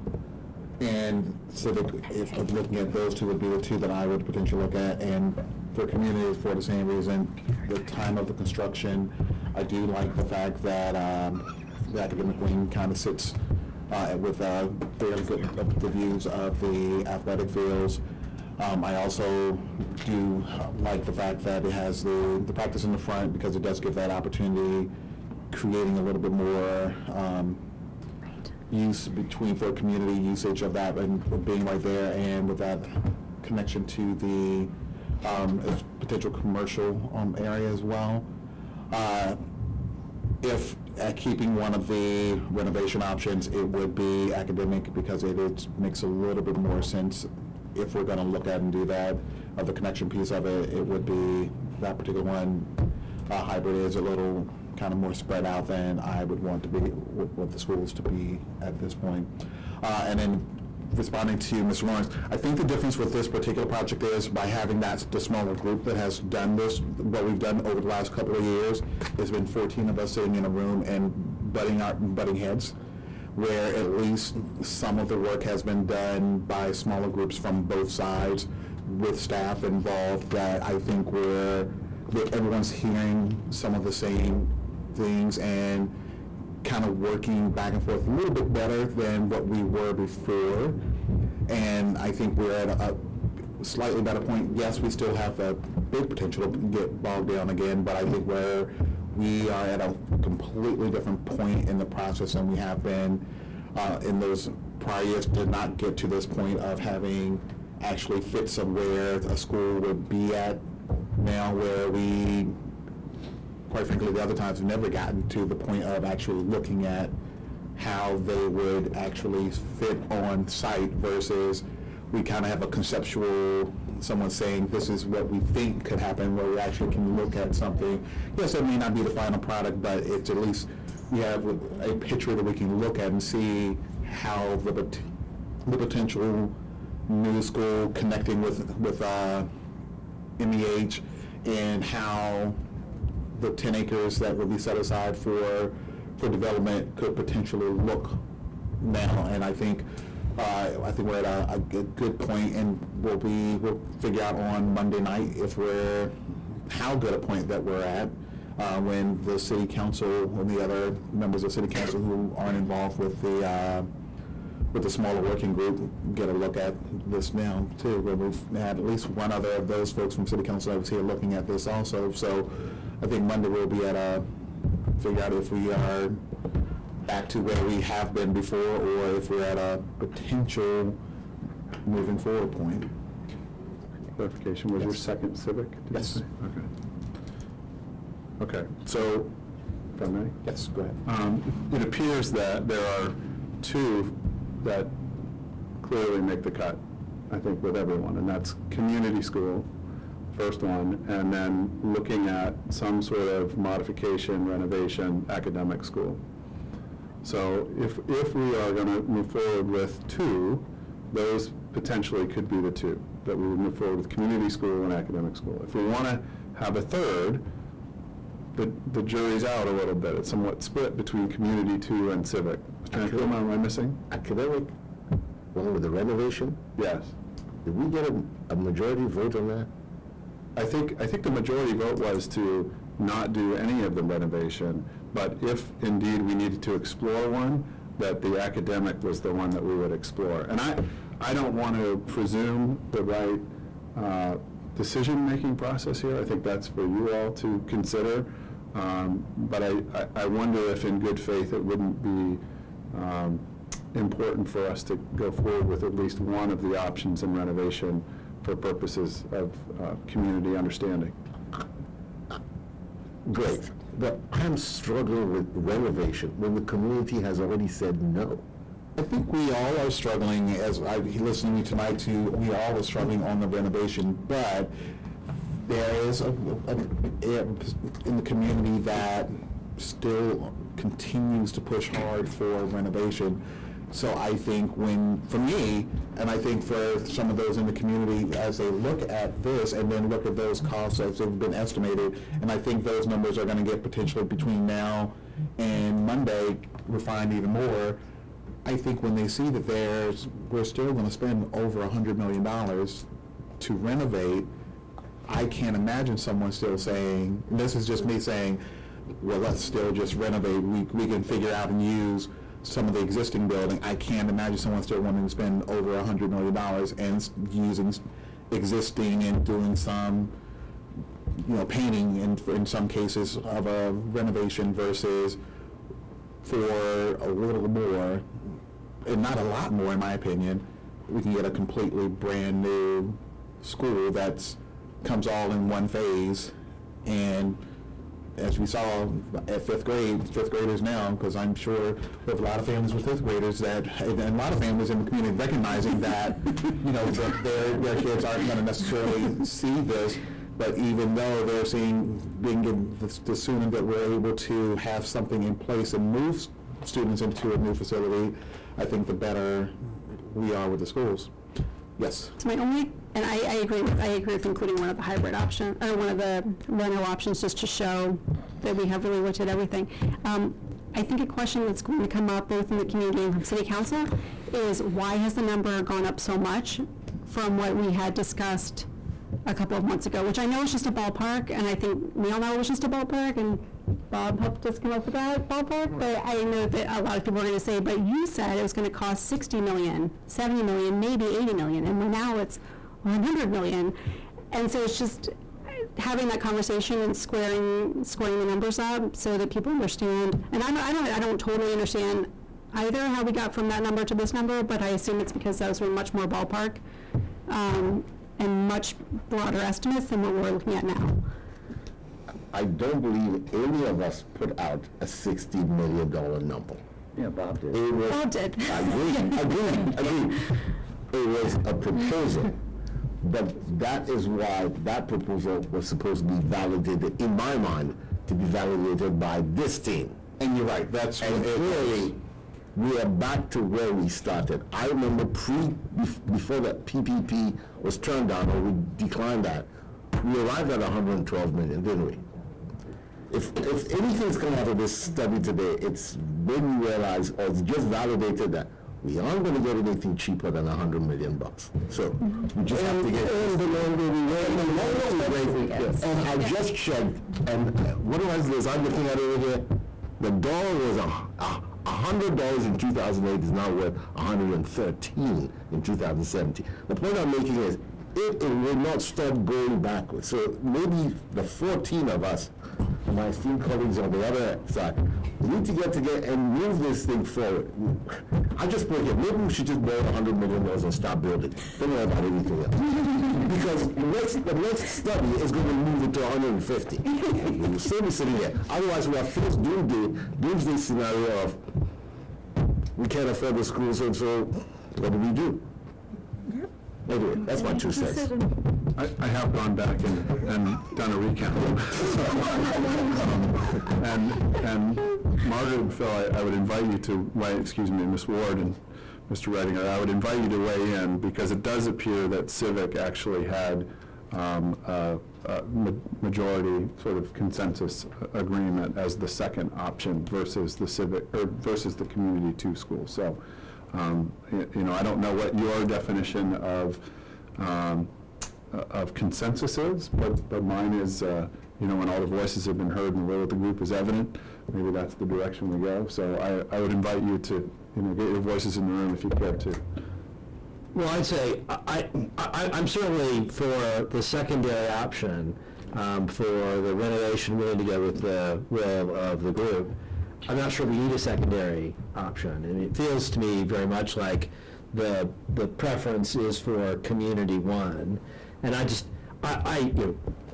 and civic, if looking at those two would be the two that I would potentially look at. And for community, for the same reason, the time of the construction, I do like the fact that the academic wing kind of sits with fairly good the views of the athletic fields. I also do like the fact that it has the practice in the front because it does give that opportunity, creating a little bit more use for community usage of that and being right there, and with that connection to the potential commercial area as well. If keeping one of the renovation options, it would be academic because it makes a little bit more sense if we're going to look at and do that. Of the connection piece of it, it would be that particular one. Hybrid is a little kind of more spread out than I would want to be, what the schools to be at this point. And then responding to Mr. Lawrence, I think the difference with this particular project is by having the smaller group that has done this, what we've done over the last couple of years, there's been 14 of us sitting in a room and butting heads. where at least some of the work has been done by smaller groups from both sides with staff involved, that I think that everyone's hearing some of the same things and kind of working back and forth a little bit better than what we were before. And I think we're at a slightly better point. Yes, we still have a big potential to get bogged down again, but I think we are at a completely different point in the process than we have been in those prior years, to not get to this point of having actually fit somewhere a school would be at now, where we, quite frankly, the other times have never gotten to the point of actually looking at how they would actually fit on site, versus we kind of have a conceptual, someone saying this is what we think could happen, where we actually can look at something. Yes, it may not be the final product, but it's at least we have a picture that we can look at and see how the potential new school connecting with MEH, and how the 10 acres that will be set aside for development could potentially look now. And I think we're at a good point, and we'll figure out on Monday night how good a point that we're at when the city council and the other members of city council who aren't involved with the smaller working group get a look at this now too. Where we've had at least one other of those folks from city council that was here looking at this also. So I think Monday we'll be figure out if we are back to where we have been before, or if we're at a potential moving forward point. Clarification, was your second civic? did you Yes. say? Okay, so, if I may? Yes, go ahead. It appears that there are two that clearly make the cut, I think, with everyone, and that's community school, first one, and then looking at some sort of modification, renovation, academic school. So if we are going to move forward with two, those potentially could be the two, that we would move forward with community school and academic school. If we want to have a third, the jury's out a little bit. It's somewhat split between community 2 and civic. Mr. Ankuma, am I missing? Academic, one with the renovation, Yes. did we get a majority vote on that? I think the majority vote was to not do any of the renovation, but if indeed we needed to explore one, that the academic was the one that we would explore. And I don't want to presume the right decision-making process here. I think that's for you all to consider. But I wonder if in good faith it wouldn't be important for us to go forward with at least one of the options in renovation for purposes of community understanding. Great, but I'm struggling with renovation when the community has already said no. I think we all are struggling, as listening to you tonight too, we all are struggling on the renovation, but there is in the community that still continues to push hard for renovation. So I think for me, and I think for some of those in the community, as they look at this and then look at those costs as they've been estimated, and I think those numbers are going to get potentially between now and Monday refined even more. I think when they see that we're still going to spend over $100 million to renovate, I can't imagine someone still saying, and this is just me saying, well, let's still just renovate. We can figure out and use some of the existing building. I can't imagine someone still wanting to spend over $100 million and using existing and doing some, painting in some cases of a renovation versus for a little more, and not a lot more in my opinion, we can get a completely brand new school that comes all in one phase. And as we saw at fifth graders now, because I'm sure we have a lot of families with fifth graders and a lot of families in the community recognizing that, that their kids aren't going to necessarily see this, but even though they're being given the sooner that we're able to have something in place and move students into a new facility, I think the better we are with the schools. Yes. So my only, and I agree with including one of the hybrid option, or one of the reno options, just to show that we have really looked at everything. I think a question that's going to come up both in the community and from city council is why has the number gone up so much from what we had discussed a couple of months ago, which I know is just a ballpark, and I think we all know it was just a ballpark, and Bob helped us come up with that ballpark, but I know that a lot of people are going to say, but you said it was going to cost 60 million, 70 million, maybe 80 million, and now it's 100 million. And so it's just having that conversation and squaring the numbers up so that people understand. And I don't totally understand either how we got from that number to this number, but I assume it's because those were much more ballpark and much broader estimates than what we're looking at now. I don't believe any of us put out a $60 million number. Yeah, Bob did. It was, Bob did. Agreed. It was a proposal, but that is why that proposal was supposed to be validated, in my mind, to be validated by this team. And you're right, that's what And it clearly, we are back to where we started. I remember before the PPP was turned down or we declined that, we arrived at 112 million, didn't we? If anything's come out of this study today, it's when we realize, or it's just validated that we aren't going to get anything cheaper than $100 million. So we just have to get. And the longer we wait, and I just checked, and what was this? I'm looking at it over here. The dollar was $100 in 2008 is now worth $113 in 2017. The point I'm making is it will not stop going backwards. So maybe the 14 of us, my esteemed colleagues on the other side, we need to get together and move this thing forward. I just put here, maybe we should just borrow $100 million and start building. Don't worry about anything else. Because the next study is going to move it to 150. We'll still be sitting here. Otherwise, we are faced doomsday scenario of we can't afford the schools, and so what do we do? Anyway, that's my 2 cents. I have gone back and done a recount. And Margaret and Phil, I would invite you to weigh, excuse me, Ms. Ward and Mr. Reitinger, I would invite you to weigh in because it does appear that Civic actually had a majority sort of consensus agreement as the second option versus the Civic, or versus the Community 2 school. So, you know, I don't know what your definition of consensus is, but mine is, you know, when all the voices have been heard and the will of the group is evident, maybe that's the direction we go. So I would invite you to, you know, get your voices in the room if you care to. Well, I'd say I'm certainly for the secondary option, for the renovation willing to go with the will of the group. I'm not sure we need a secondary option. And it feels to me very much like the preference is for Community 1. And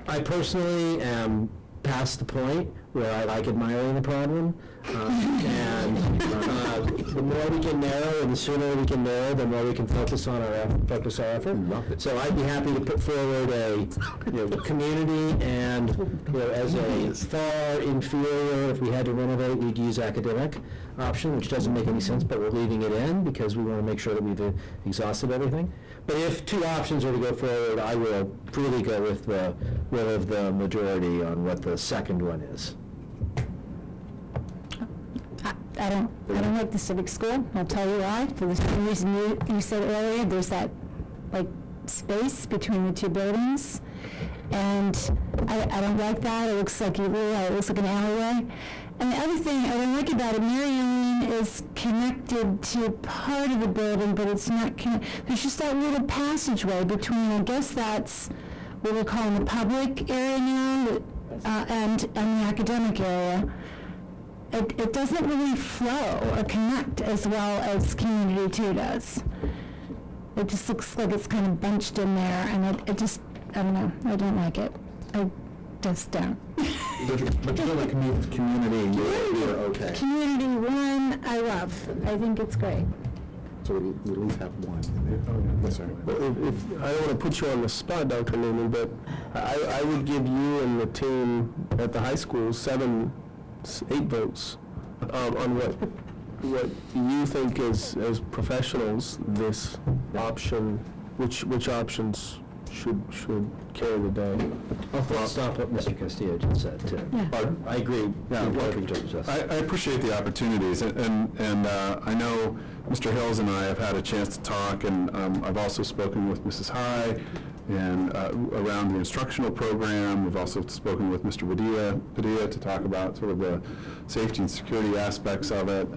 I personally am past the point where I like admiring the problem. And the more we can narrow and the sooner we can narrow, the more we can focus our effort. So I'd be happy to put forward a community and as a far inferior, if we had to renovate, we'd use academic option, which doesn't make any sense, but we're leaving it in because we want to make sure that we've exhausted everything. But if 2 options are to go forward, I will freely go with the will of the majority on what the second one is. I don't like the civic school. I'll tell you why. For the same reason you said earlier, there's that space between the 2 buildings, and I don't like that. It looks like it looks like an alleyway. And the other thing I don't like about it, Marion is connected to part of the building, but it's not connected. There's just that little passageway between, I guess that's what we're calling the public area now, and the academic area. It doesn't really flow or connect as well as Community 2 does. It just looks like it's kind of bunched in there, and it just, I don't know, I don't like it. I just don't. But you're like community, you're okay. Community 1, I love. I think it's great. So we at least have one. Yes, sir. Well, if I don't want to put you on the spot, Dr. Newman, but I would give you and the team at the high school 8 votes on what you think as professionals, this option, which options should carry the day. I'll stop what Mr. Castillo just said, too. I agree. Yeah, with everything Judge just said. I appreciate the opportunities, and I know Mr. Hills and I have had a chance to talk, and I've also spoken with Mrs. High and around the instructional program. We've also spoken with Mr. Padilla to talk about sort of the safety and security aspects of it.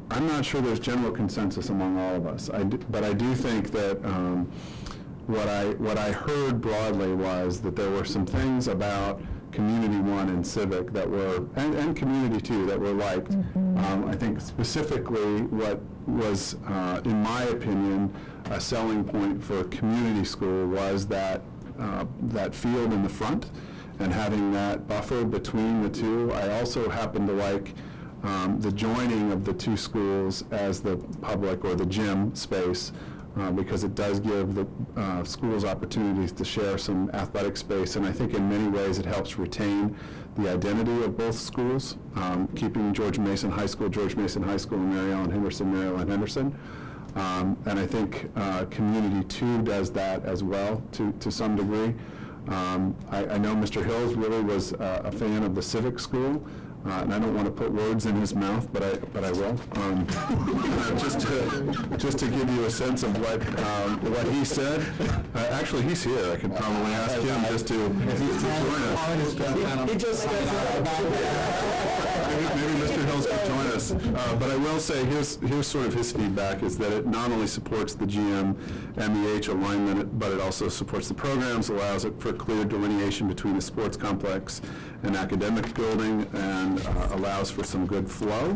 I'm not sure there's general consensus among all of us, but I do think that what I heard broadly was that there were some things about Community 1 and Civic that were, and Community 2 that were liked. I think specifically what was, in my opinion, a selling point for community school was that field in the front and having that buffer between the two. I also happen to like the joining of the two schools as the public or the gym space, because it does give the schools opportunities to share some athletic space, and I think in many ways it helps retain the identity of both schools, keeping George Mason High School, and Mary Ellen Henderson. And I think Community 2 does that as well to some degree. I know Mr. Hills really was a fan of the Civic School, and I don't want to put words in his mouth, but I will. Just to give you a sense of what he said. Actually, he's here. I could probably ask him just to join us. He just maybe Mr. Hills could join us. But I will say, here's sort of his feedback, is that it not only supports the GM MEH alignment, but it also supports the programs, allows it for clear delineation between the sports complex and academic building, and allows for some good flow.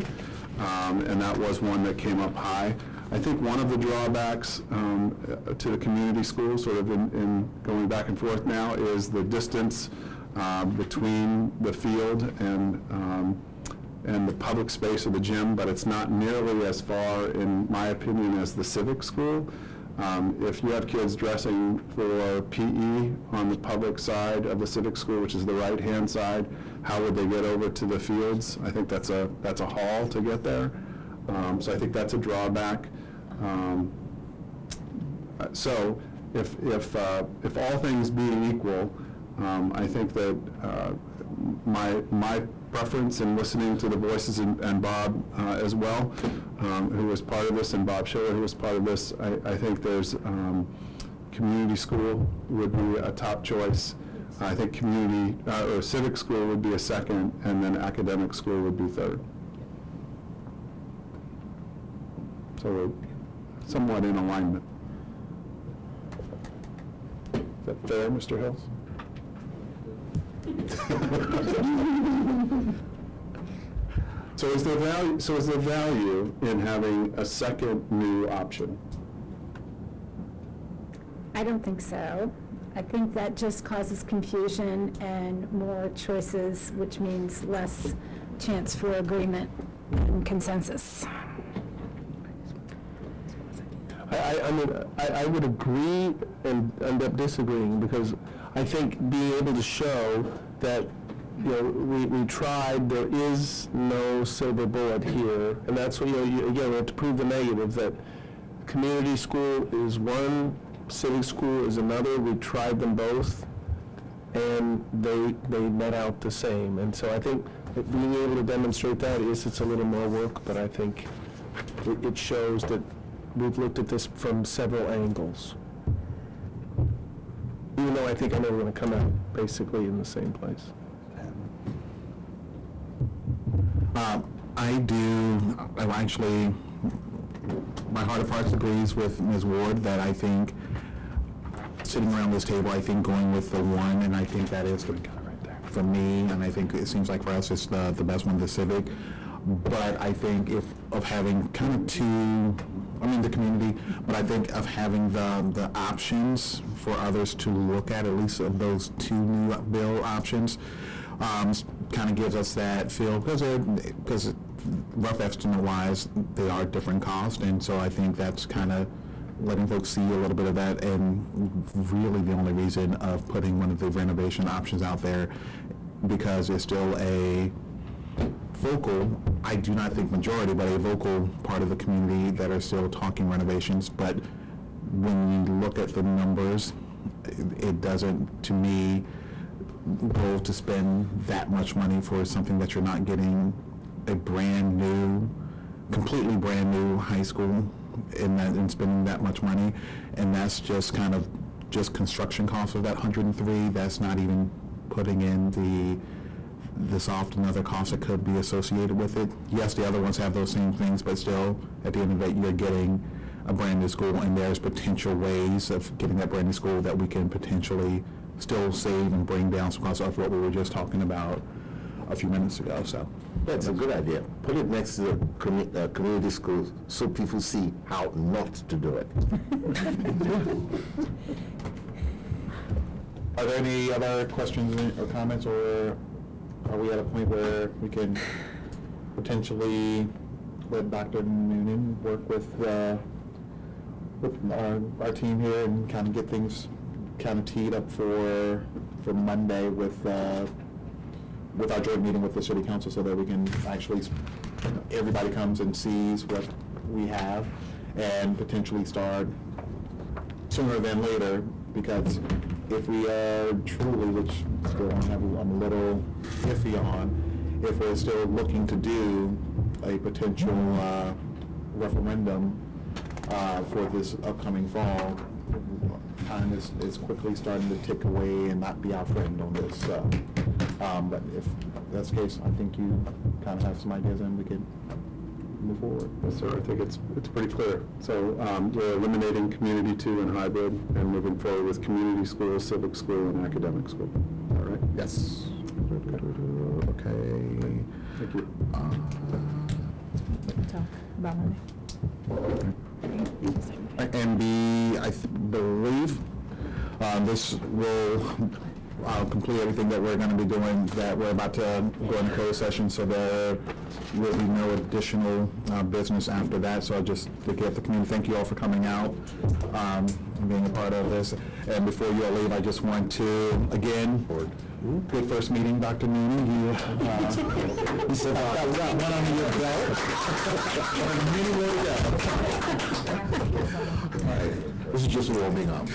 And that was one that came up high. I think one of the drawbacks to the community school, sort of in going back and forth now, is the distance between the field and the public space of the gym, but it's not nearly as far, in my opinion, as the Civic School. If you have kids dressing for PE on the public side of the Civic School, which is the right-hand side, how would they get over to the fields? I think that's a haul to get there. So I think that's a drawback. So if all things being equal, I think that my preference in listening to the voices and Bob as well, who was part of this, and Bob Schiller, who was part of this, I think there's community school would be a top choice. I think community or civic school would be a second, and then academic school would be third. So we're somewhat in alignment. Is that fair, Mr. Hills? So is there value in having a second new option? I don't think so. I think that just causes confusion and more choices, which means less chance for agreement and consensus. I would agree and end up disagreeing, because I think being able to show that, you know, we tried, there is no silver bullet here, and that's what, again, we have to prove the negative, that community school is one, civic school is another. We tried them both, and they net out the same. And so I think that being able to demonstrate that, it's a little more work, but I think it shows that we've looked at this from several angles. Even though I know we're going to come out basically in the same place. Actually, my heart of hearts agrees with Ms. Ward that I think sitting around this table, I think going with the one, and I think that is for me, and I think it seems like for us it's the best one, the civic. But I think of having kind of two, the community, but I think of having the options for others to look at least of those two new bill options, kind of gives us that feel, because rough estimate-wise, they are different costs, and so I think that's kind of letting folks see a little bit of that, and really the only reason of putting one of the renovation options out there, because it's still a vocal, I do not think majority, but a vocal part of the community that are still talking renovations, but when you look at the numbers, it doesn't, to me, go to spend that much money for something that you're not getting a brand new, completely brand new high school and spending that much money. And that's just kind of just construction costs of that 103. That's not even putting in the soft and other costs that could be associated with it. Yes, the other ones have those same things, but still, at the end of the day, you're getting a brand new school, and there's potential ways of getting that brand new school that we can potentially still save and bring down some costs of what we were just talking about a few minutes ago, so. That's a good idea. Put it next to the community schools so people see how not to do it. Are there any other questions or comments, or are we at a point where we can potentially let Dr. Noonan work with our team here and kind of get things kind of teed up for Monday with our joint meeting with the city council, so that we can actually, everybody comes and sees what we have and potentially start sooner than later, because if we are truly, which still I'm a little iffy on, if we're still looking to do a potential referendum for this upcoming fall, time is quickly starting to tick away and not be our friend on this. But if that's the case, I think you kind of have some ideas and we could move forward. Yes, sir, I think it's pretty clear. So we're eliminating Community 2 and hybrid and moving forward with community school, civic school, and academic school. All right? Yes. Okay. Thank you. Talk about Monday. And B, I believe this will complete everything that we're going to be doing, that we're about to go into closed session, so there will be no additional business after that. So just to get the community, thank you all for coming out and being a part of this. And before you all leave, I just want to, again, good first meeting, Dr. Noonan. You said got one under your belt. Many way to go. All right, this is just warming up.